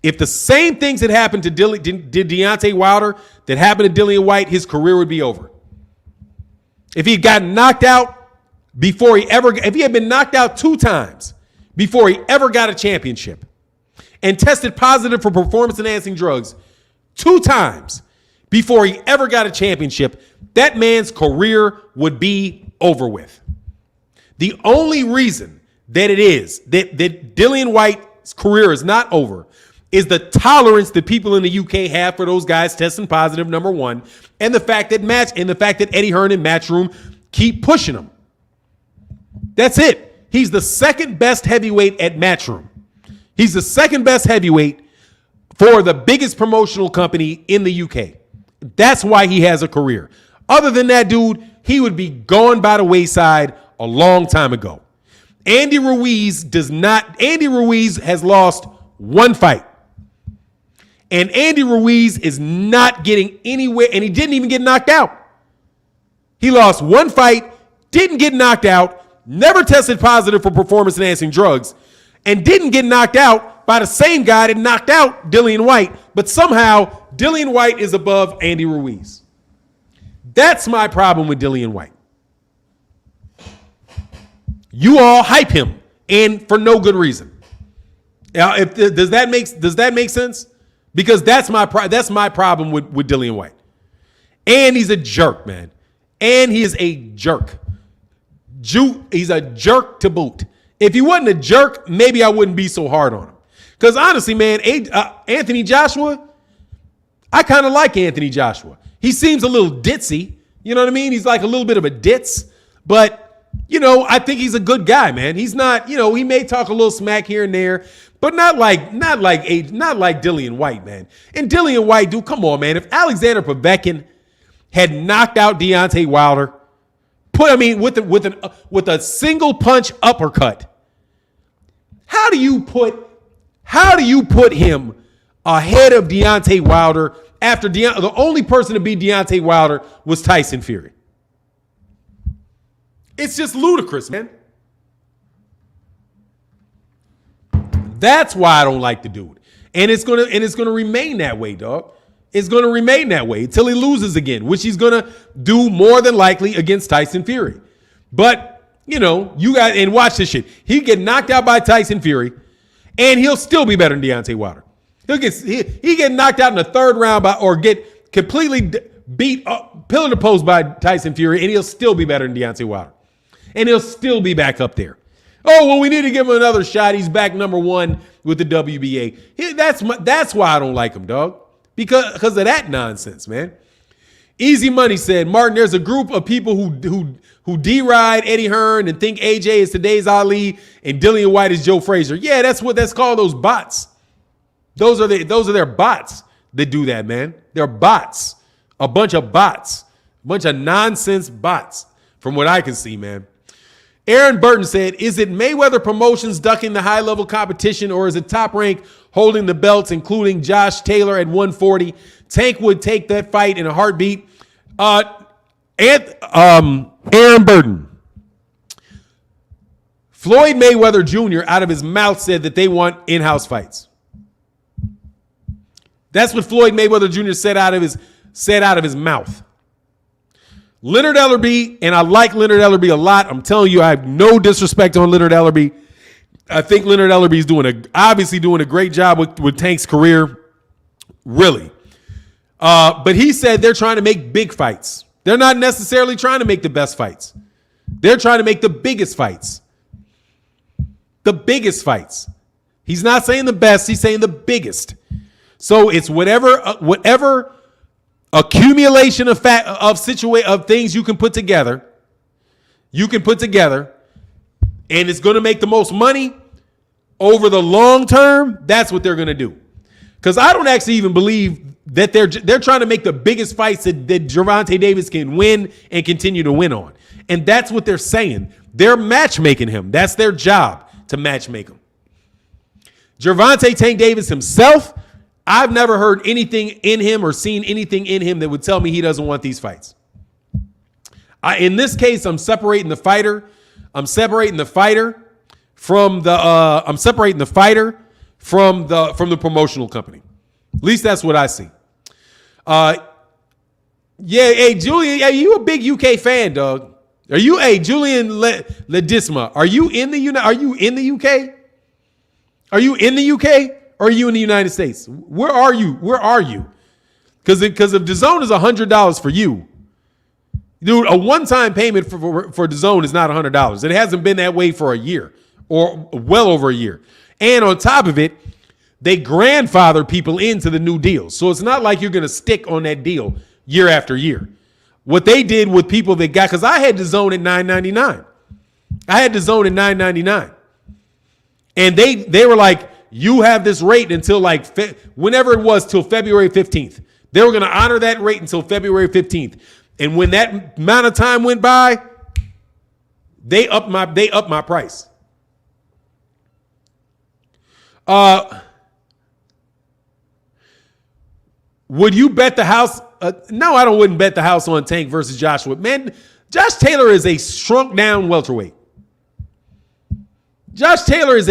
if the same things that happened to Deontay Wilder that happened to Dillian White, his career would be over. If he got knocked out if he had been knocked out 2 times before he ever got a championship and tested positive for performance-enhancing drugs 2 times before he ever got a championship, that man's career would be over with. The only reason that that Dillian White's career is not over is the tolerance that people in the UK have for those guys testing positive, number one, and the fact that Eddie Hearn and Matchroom keep pushing him. That's it. He's the second best heavyweight at Matchroom. He's the second best heavyweight for the biggest promotional company in the UK. That's why he has a career. Other than that, dude, he would be gone by the wayside a long time ago. Andy Ruiz has lost 1 fight. And Andy Ruiz is not getting anywhere, and he didn't even get knocked out. He lost 1 fight, didn't get knocked out, never tested positive for performance-enhancing drugs, and didn't get knocked out by the same guy that knocked out Dillian White, but somehow Dillian White is above Andy Ruiz. That's my problem with Dillian White. You all hype him, and for no good reason. Does that make sense? Because that's my problem with Dillian White. And he's a jerk, man. And he is a jerk. He's a jerk to boot. If he wasn't a jerk, maybe I wouldn't be so hard on him. Because honestly, man, Anthony Joshua, I kind of like Anthony Joshua. He seems a little ditzy. You know what I mean? He's like a little bit of a ditz. But, I think he's a good guy, man. He's not, he may talk a little smack here and there, but not like Dillian White, man. And Dillian White, dude, come on, man. If Alexander Povetkin had knocked out Deontay Wilder, with a single punch uppercut, how do you put him ahead of Deontay Wilder after the only person to beat Deontay Wilder was Tyson Fury? It's just ludicrous, man. That's why I don't like the dude. And it's gonna remain that way, dog. It's gonna remain that way until he loses again, which he's gonna do more than likely against Tyson Fury. But you got and watch this shit. He get knocked out by Tyson Fury, and he'll still be better than Deontay Wilder. He get knocked out in the 3rd round or get completely beat up, pillar to post by Tyson Fury, and he'll still be better than Deontay Wilder. And he'll still be back up there. Oh, well, we need to give him another shot. He's back number 1 with the WBA. That's why I don't like him, dog. Because of that nonsense, man. Easy Money said, Martin, there's a group of people who deride Eddie Hearn and think AJ is today's Ali and Dillian White is Joe Frazier. Yeah, that's called those bots. Those are their bots that do that, man. They're bots. A bunch of bots. A bunch of nonsense bots from what I can see, man. Aaron Burton said, is it Mayweather Promotions ducking the high-level competition, or is it Top Rank holding the belts, including Josh Taylor at 140? Tank would take that fight in a heartbeat. Aaron Burton. Floyd Mayweather Jr. out of his mouth said that they want in-house fights. That's what Floyd Mayweather Jr. said out of his mouth. Leonard Ellerbe, and I like Leonard Ellerbe a lot. I'm telling you, I have no disrespect on Leonard Ellerbe. I think Leonard Ellerbe is obviously doing a great job with Tank's career, really. But he said they're trying to make big fights. They're not necessarily trying to make the best fights. They're trying to make the biggest fights. The biggest fights. He's not saying the best. He's saying the biggest. So it's whatever accumulation of things you can put together. You can put together, and it's going to make the most money over the long term. That's what they're going to do. Because I don't actually even believe that they're trying to make the biggest fights that Gervonta Davis can win and continue to win on. And that's what they're saying. They're matchmaking him. That's their job, to matchmake him. Gervonta Tank Davis himself, I've never heard anything in him or seen anything in him that would tell me he doesn't want these fights. In this case, I'm separating the fighter. I'm separating the fighter from the promotional company. At least that's what I see. Hey Julian, are you a big UK fan, dog? Are you Julian Ledisma? Are you in the UK? Are you in the UK? Or are you in the United States? Where are you? Because if DAZN is $100 for you, dude, a one-time payment for DAZN is not $100. It hasn't been that way for a year or well over a year. And on top of it, they grandfather people into the new deal. So it's not like you're going to stick on that deal year after year. What they did with people that got, because I had DAZN at $9.99. I had DAZN at $9.99. And they were like, you have this rate until whenever it was, till February 15th. They were going to honor that rate until February 15th. And when that amount of time went by, they upped my price. Would you bet the house? No, I wouldn't bet the house on Tank versus Joshua. Man, Josh Taylor is a shrunk down welterweight. Josh Taylor is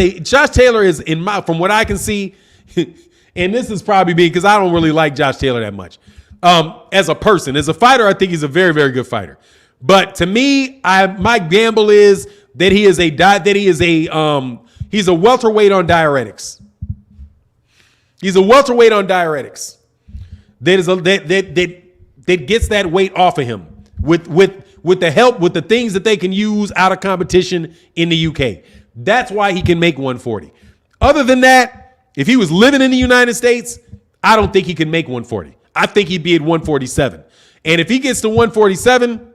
from what I can see, and this is probably because I don't really like Josh Taylor that much. As a person, as a fighter, I think he's a very, very good fighter. But to me, my gamble is that he's a welterweight on diuretics. He's a welterweight on diuretics. That gets that weight off of him with the help, with the things that they can use out of competition in the UK. That's why he can make 140. Other than that, if he was living in the United States, I don't think he can make 140. I think he'd be at 147. And if he gets to 147,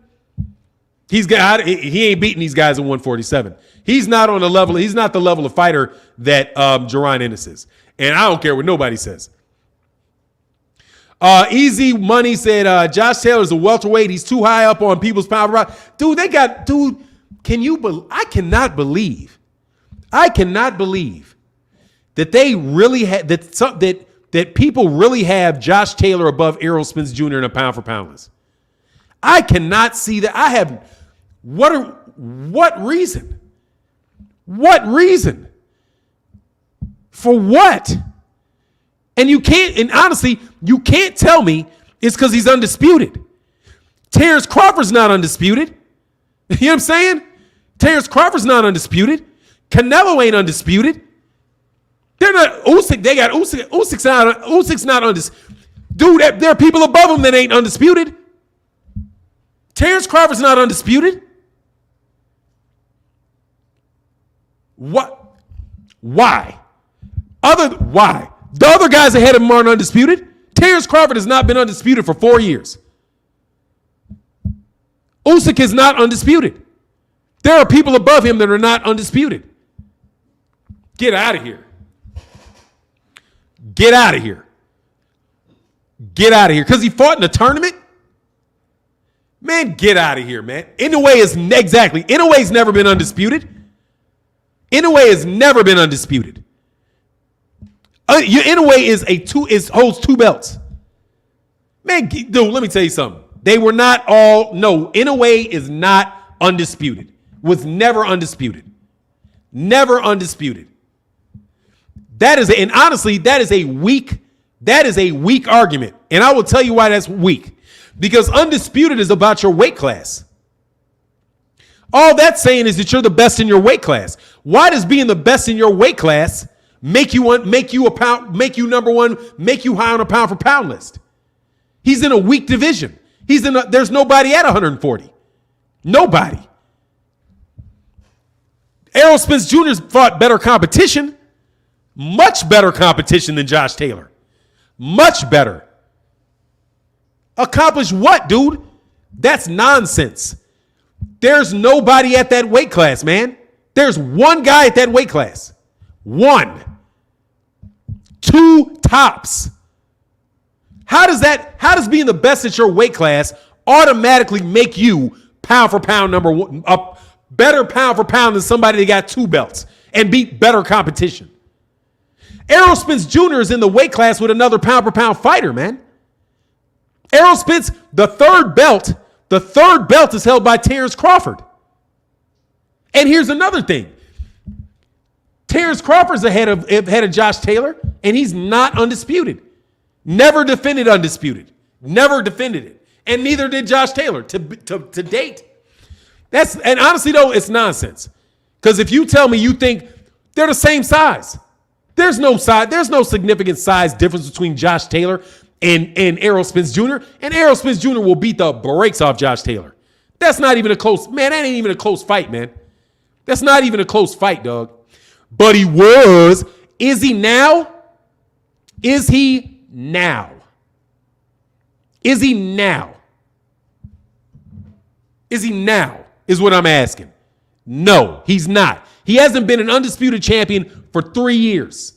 he ain't beating these guys at 147. He's not the level of fighter that Jaron Ennis is. And I don't care what nobody says. Easy Money said, Josh Taylor's a welterweight. He's too high up on people's power. Dude, I cannot believe that they really had that people really have Josh Taylor above Errol Spence Jr. in a pound for pound list. I cannot see that. What reason? What reason? For what? And honestly, you can't tell me it's because he's undisputed. Terrence Crawford's not undisputed. You know what I'm saying? Terrence Crawford's not undisputed. Canelo ain't undisputed. They're not Usyk. They got Usyk. Usyk's not undisputed. Dude, there are people above him that ain't undisputed. Terrence Crawford's not undisputed. What? Why? Why? The other guys ahead of him aren't undisputed. Terrence Crawford has not been undisputed for 4 years. Usyk is not undisputed. There are people above him that are not undisputed. Get out of here. Get out of here. Get out of here. Because he fought in a tournament? Man, get out of here, man. Inoue is exactly. Inoue's never been undisputed. Inoue has never been undisputed. Inoue holds 2 belts. Man, dude, let me tell you something. They were not all. No, Inoue is not undisputed. Was never undisputed. Never undisputed. And honestly, that is a weak argument. And I will tell you why that's weak. Because undisputed is about your weight class. All that's saying is that you're the best in your weight class. Why does being the best in your weight class make you number one, make you high on a pound for pound list? He's in a weak division. There's nobody at 140. Nobody. Errol Spence Jr.'s fought better competition. Much better competition than Josh Taylor. Much better. Accomplish what, dude? That's nonsense. There's nobody at that weight class, man. There's one guy at that weight class. One. 2 tops. How does being the best at your weight class automatically make you pound for pound number one, a better pound for pound than somebody that got 2 belts and beat better competition? Errol Spence Jr. is in the weight class with another pound for pound fighter, man. Errol Spence, the third belt is held by Terrence Crawford. And here's another thing. Terrence Crawford's ahead of Josh Taylor, and he's not undisputed. Never defended undisputed. Never defended it. And neither did Josh Taylor to date. And honestly, though, it's nonsense. Because if you tell me you think they're the same size, there's no significant size difference between Josh Taylor and Errol Spence Jr. And Errol Spence Jr. will beat the brakes off Josh Taylor. That's not even a close, man, that ain't even a close fight, man. That's not even a close fight, dog. But he was. Is he now? Is he now? Is he now? Is he now? Is what I'm asking. No, he's not. He hasn't been an undisputed champion for 3 years.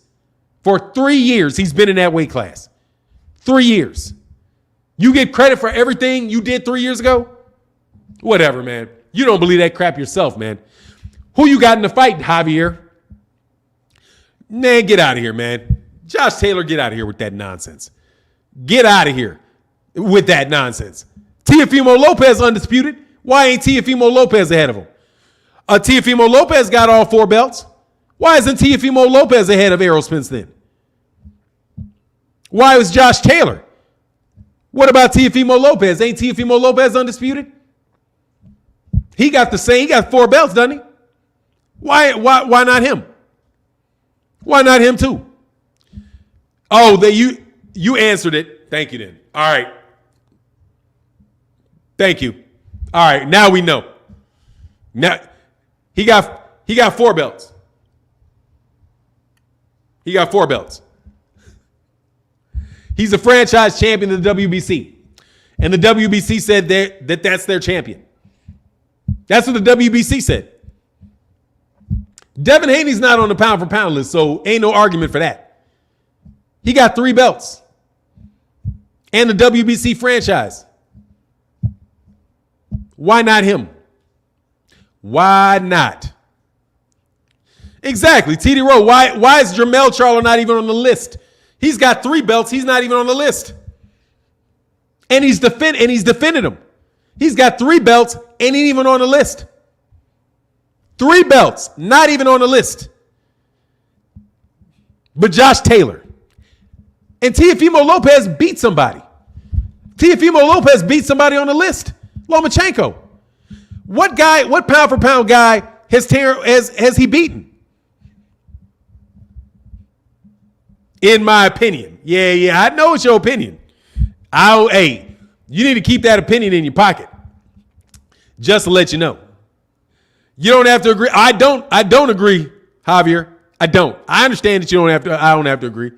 For 3 years, he's been in that weight class. 3 years. You get credit for everything you did 3 years ago? Whatever, man. You don't believe that crap yourself, man. Who you got in the fight, Javier? Man, get out of here, man. Josh Taylor, get out of here with that nonsense. Get out of here with that nonsense. Teofimo Lopez undisputed. Why ain't Teofimo Lopez ahead of him? Teofimo Lopez got all 4 belts. Why isn't Teofimo Lopez ahead of Errol Spence then? Why was Josh Taylor? What about Teofimo Lopez? Ain't Teofimo Lopez undisputed? He got the same. He got 4 belts, doesn't he? Why not him? Why not him too? Oh, you answered it. Thank you then. All right. Thank you. All right, now we know. Now he got 4 belts. He got 4 belts. He's a franchise champion of the WBC. And the WBC said that's their champion. That's what the WBC said. Devin Haney's not on the pound for pound list, so ain't no argument for that. He got 3 belts. And the WBC franchise. Why not him? Why not? Exactly. TD Rowe, why is Jermell Charlo not even on the list? He's got 3 belts. He's not even on the list. And he's defended them. He's got 3 belts and he ain't even on the list. 3 belts, not even on the list. But Josh Taylor. And Teofimo Lopez beat somebody. Teofimo Lopez beat somebody on the list. Lomachenko. What pound for pound guy has he beaten? In my opinion. Yeah, I know it's your opinion. Hey, you need to keep that opinion in your pocket. Just to let you know. You don't have to agree. I don't agree, Javier. I don't. I understand that I don't have to agree.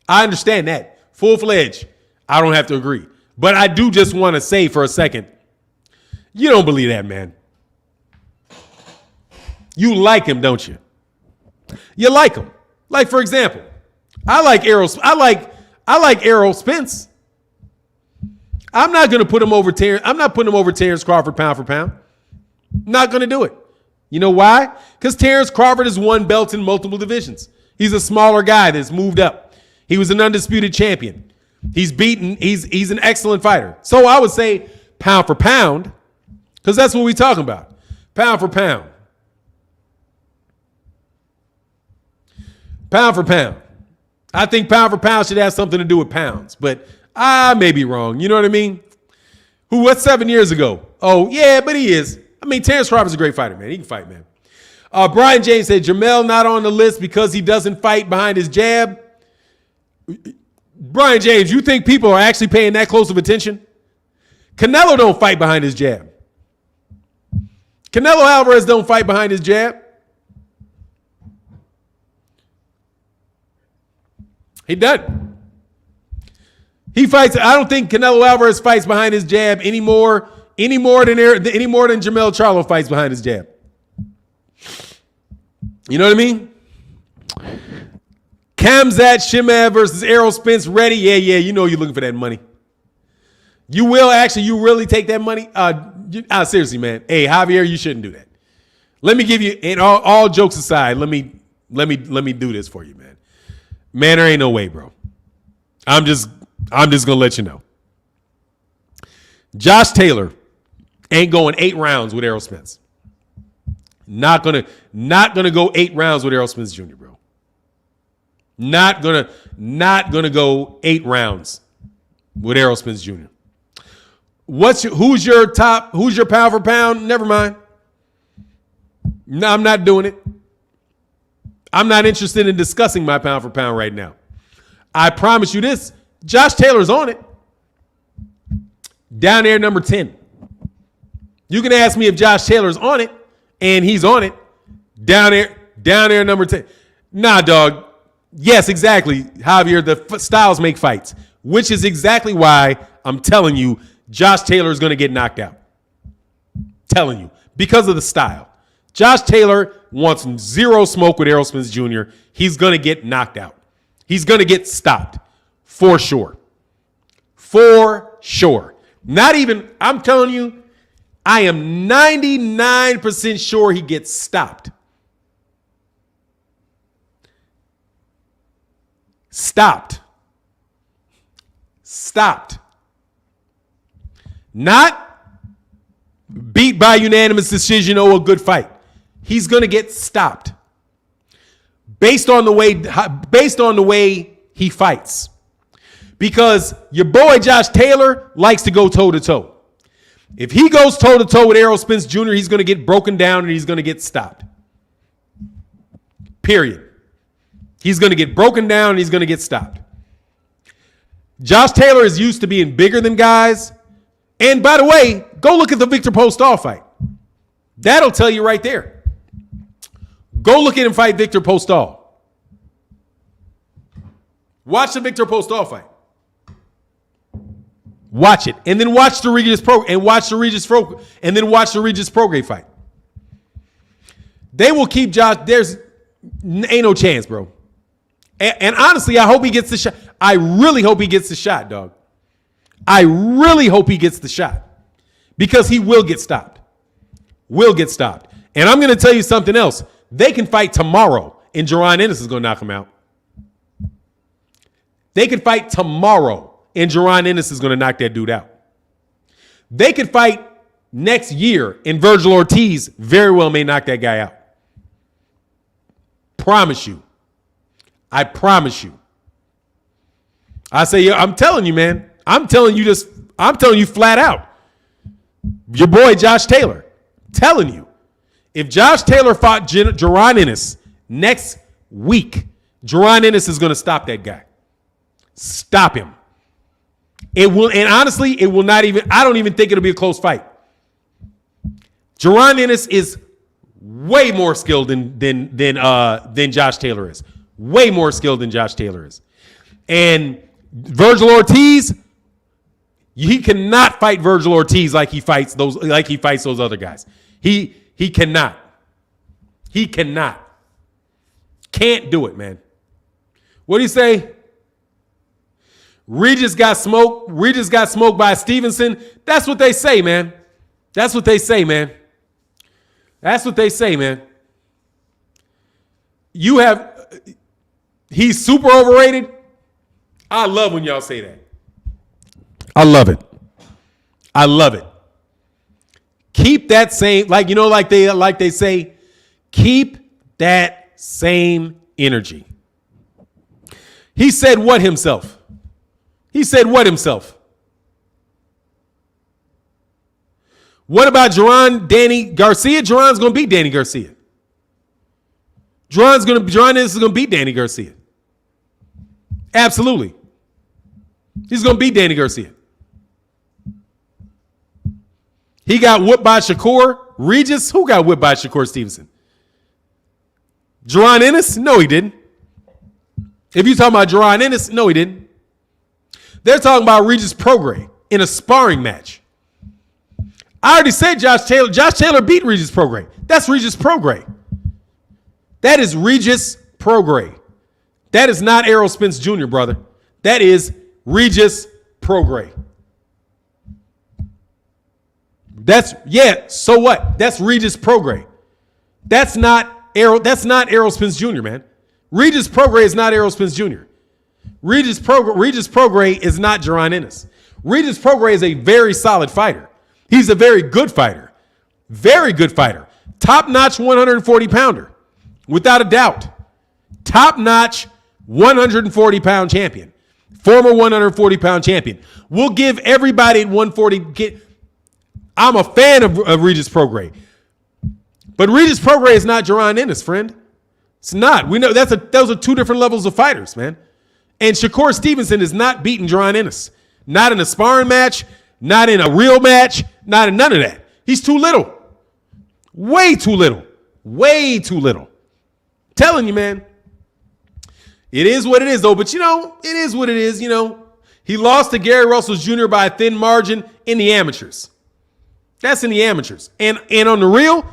I understand that. Full-fledged. I don't have to agree. But I do just want to say for a second, you don't believe that, man. You like him, don't you? You like him. Like, for example, I like Errol Spence. I'm not going to put him over Terrence. I'm not putting him over Terrence Crawford pound for pound. Not going to do it. You know why? Because Terrence Crawford has won belts in multiple divisions. He's a smaller guy that's moved up. He was an undisputed champion. He's beaten. He's an excellent fighter. So I would say pound for pound, because that's what we're talking about. Pound for pound. Pound for pound. I think pound for pound should have something to do with pounds, but I may be wrong. You know what I mean? What's 7 years ago? Oh, yeah, but he is. I mean, Terrence Crawford's a great fighter, man. He can fight, man. Brian James said, Jamel not on the list because he doesn't fight behind his jab. Brian James, you think people are actually paying that close of attention? Canelo don't fight behind his jab. Canelo Alvarez don't fight behind his jab. He doesn't. He fights. I don't think Canelo Alvarez fights behind his jab any more than Jamel Charlo fights behind his jab. You know what I mean? Khamzat Chimaev versus Errol Spence ready. Yeah. You know you're looking for that money. You really take that money? Seriously, man. Hey, Javier, you shouldn't do that. Let me give you, and all jokes aside, let me do this for you, man. Man, there ain't no way, bro. I'm just gonna let you know. Josh Taylor ain't going 8 rounds with Errol Spence. Not gonna go 8 rounds with Errol Spence Jr., bro. Not gonna go 8 rounds with Errol Spence Jr. Who's your pound for pound? Never mind. No, I'm not doing it. I'm not interested in discussing my pound for pound right now. I promise you this. Josh Taylor's on it. Down there, number 10. You can ask me if Josh Taylor's on it, and he's on it. Down there, number 10. Nah, dog. Yes, exactly. Javier, the styles make fights, which is exactly why I'm telling you Josh Taylor is going to get knocked out. Telling you. Because of the style. Josh Taylor wants zero smoke with Errol Spence Jr. He's going to get knocked out. He's going to get stopped. For sure. For sure. Not even, I'm telling you, I am 99% sure he gets stopped. Stopped. Not beat by unanimous decision or a good fight. He's going to get stopped based on the way he fights. Because your boy Josh Taylor likes to go toe-to-toe. If he goes toe-to-toe with Errol Spence Jr., he's going to get broken down and he's going to get stopped. Period. He's going to get broken down and he's going to get stopped. Josh Taylor is used to being bigger than guys. And by the way, go look at the Victor Postol fight. That'll tell you right there. Go look at him fight Victor Postol. Watch the Victor Postol fight. Watch it, and then watch the Regis Prograis fight. They will keep Josh. Ain't no chance, bro. And honestly, I hope he gets the shot. I really hope he gets the shot, dog. I really hope he gets the shot because he will get stopped. Will get stopped. And I'm going to tell you something else. They can fight tomorrow, and Jaron Ennis is going to knock him out. They could fight tomorrow. And Jaron Ennis is going to knock that dude out. They could fight next year, and Virgil Ortiz very well may knock that guy out. Promise you. I promise you. I say, I'm telling you, man. I'm telling you flat out. Your boy Josh Taylor. Telling you. If Josh Taylor fought Jaron Ennis next week, Jaron Ennis is going to stop that guy. Stop him. It will, and honestly, it will not even, I don't even think it'll be a close fight. Jaron Ennis is way more skilled than Josh Taylor is. Way more skilled than Josh Taylor is. And Virgil Ortiz, he cannot fight Virgil Ortiz like he fights those other guys. He cannot. He cannot. Can't do it, man. What do you say? Regis got smoked. Regis got smoked by Stevenson. That's what they say, man. That's what they say, man. That's what they say, man. He's super overrated. I love when y'all say that. I love it. I love it. Keep that same, like they say, keep that same energy. He said what himself? He said what himself? What about Danny Garcia? Jaron's going to beat Danny Garcia. Jaron Ennis is going to beat Danny Garcia. Absolutely. He's going to beat Danny Garcia. He got whipped by Shakur. Regis, who got whipped by Shakur Stevenson? Jaron Ennis? No, he didn't. If you're talking about Jaron Ennis, no, he didn't. They're talking about Regis Prograis in a sparring match. I already said Josh Taylor. Josh Taylor beat Regis Prograis. That's Regis Prograis. That is Regis Prograis. That is not Errol Spence Jr., brother. That is Regis Prograis. So what? That's Regis Prograis. That's not Errol Spence Jr., man. Regis Prograis is not Errol Spence Jr. Regis Prograis is not Jaron Ennis. Regis Prograis is a very solid fighter. He's a very good fighter. Very good fighter. Top-notch 140-pounder. Without a doubt. Top-notch 140-pound champion. Former 140-pound champion. We'll give everybody at 140. I'm a fan of Regis Prograis. But Regis Prograis is not Jaron Ennis, friend. It's not. We know those are two different levels of fighters, man. And Shakur Stevenson is not beating Jaron Ennis. Not in a sparring match, not in a real match, not in none of that. He's too little. Way too little. Way too little. Telling you, man. It is what it is, though. But, it is what it is, He lost to Gary Russell Jr. by a thin margin in the amateurs. That's in the amateurs. And on the real,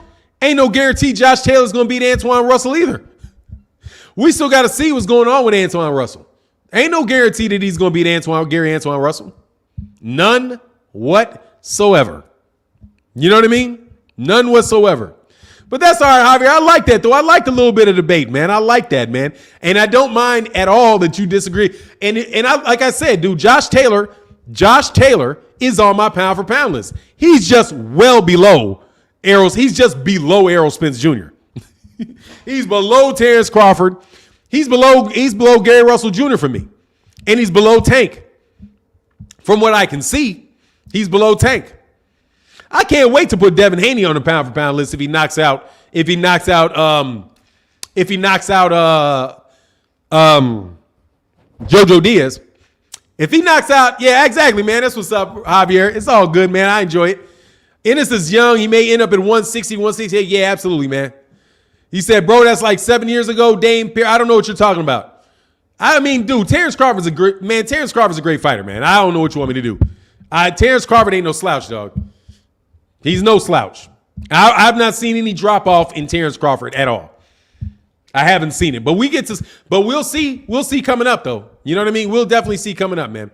ain't no guarantee Josh Taylor's going to beat Antoine Russell either. We still got to see what's going on with Antoine Russell. Ain't no guarantee that he's going to beat Gary Antoine Russell. None whatsoever. You know what I mean? None whatsoever. But that's all right, Javier. I like that, though. I like a little bit of debate, man. I like that, man. And I don't mind at all that you disagree. And like I said, dude, Josh Taylor is on my pound for pound list. He's just well below He's just below Errol Spence Jr. He's below Terrence Crawford. He's below Gary Russell Jr. for me. And he's below Tank. From what I can see, he's below Tank. I can't wait to put Devin Haney on the pound for pound list if he knocks out Jojo Diaz. If he knocks out, yeah, exactly, man. That's what's up, Javier. It's all good, man. I enjoy it. Ennis is young. He may end up at 160, 168. Yeah, absolutely, man. He said, bro, that's like 7 years ago. Dame Pierre. I don't know what you're talking about. I mean, dude, Terrence Crawford's a great fighter, man. I don't know what you want me to do. Terrence Crawford ain't no slouch, dog. He's no slouch. I've not seen any drop off in Terrence Crawford at all. I haven't seen it, but we'll see. We'll see coming up, though. You know what I mean? We'll definitely see coming up, man.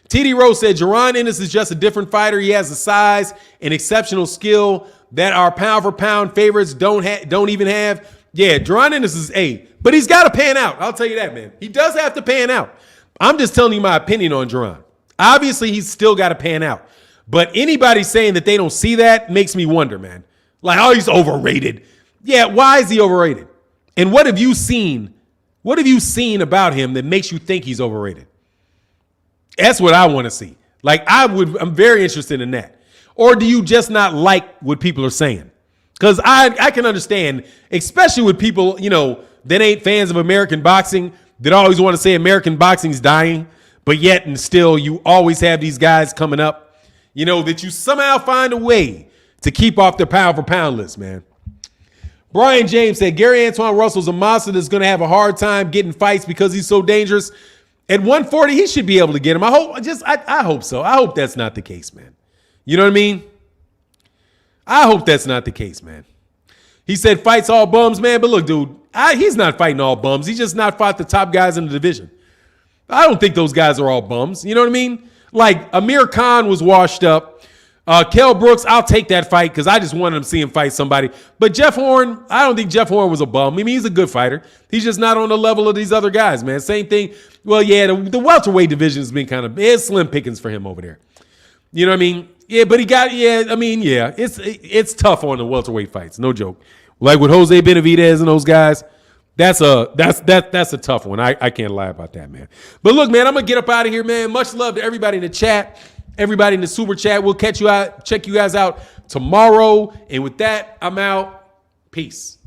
TD Rose said, Jaron Ennis is just a different fighter. He has the size and exceptional skill that our pound for pound favorites don't even have. Yeah, Jaron Ennis is A, but he's got to pan out. I'll tell you that, man. He does have to pan out. I'm just telling you my opinion on Jaron. Obviously, he's still got to pan out. But anybody saying that they don't see that makes me wonder, man. Like, oh, he's overrated. Yeah, why is he overrated? And what have you seen? What have you seen about him that makes you think he's overrated? That's what I want to see. Like, I'm very interested in that. Or do you just not like what people are saying? Because I can understand, especially with people, that ain't fans of American boxing, that always want to say American boxing's dying, but yet and still you always have these guys coming up, that you somehow find a way to keep off their pound for pound list, man. Brian James said, Gary Antoine Russell's a monster that's going to have a hard time getting fights because he's so dangerous. At 140, he should be able to get him. I hope so. I hope that's not the case, man. You know what I mean? I hope that's not the case, man. He said fights all bums, man. But look, dude, he's not fighting all bums. He's just not fought the top guys in the division. I don't think those guys are all bums. You know what I mean? Like Amir Khan was washed up. Kell Brooks, I'll take that fight because I just wanted to see him fight somebody. But Jeff Horn, I don't think Jeff Horn was a bum. I mean, he's a good fighter. He's just not on the level of these other guys, man. Same thing. Well, yeah, the welterweight division has been kind of slim pickings for him over there. You know what I mean? Yeah, but it's tough on the welterweight fights. No joke. Like with Jose Benavidez and those guys, that's a tough one. I can't lie about that, man. But look, man, I'm gonna get up out of here, man. Much love to everybody in the chat. Everybody in the super chat. We'll check you guys out tomorrow. And with that, I'm out. Peace.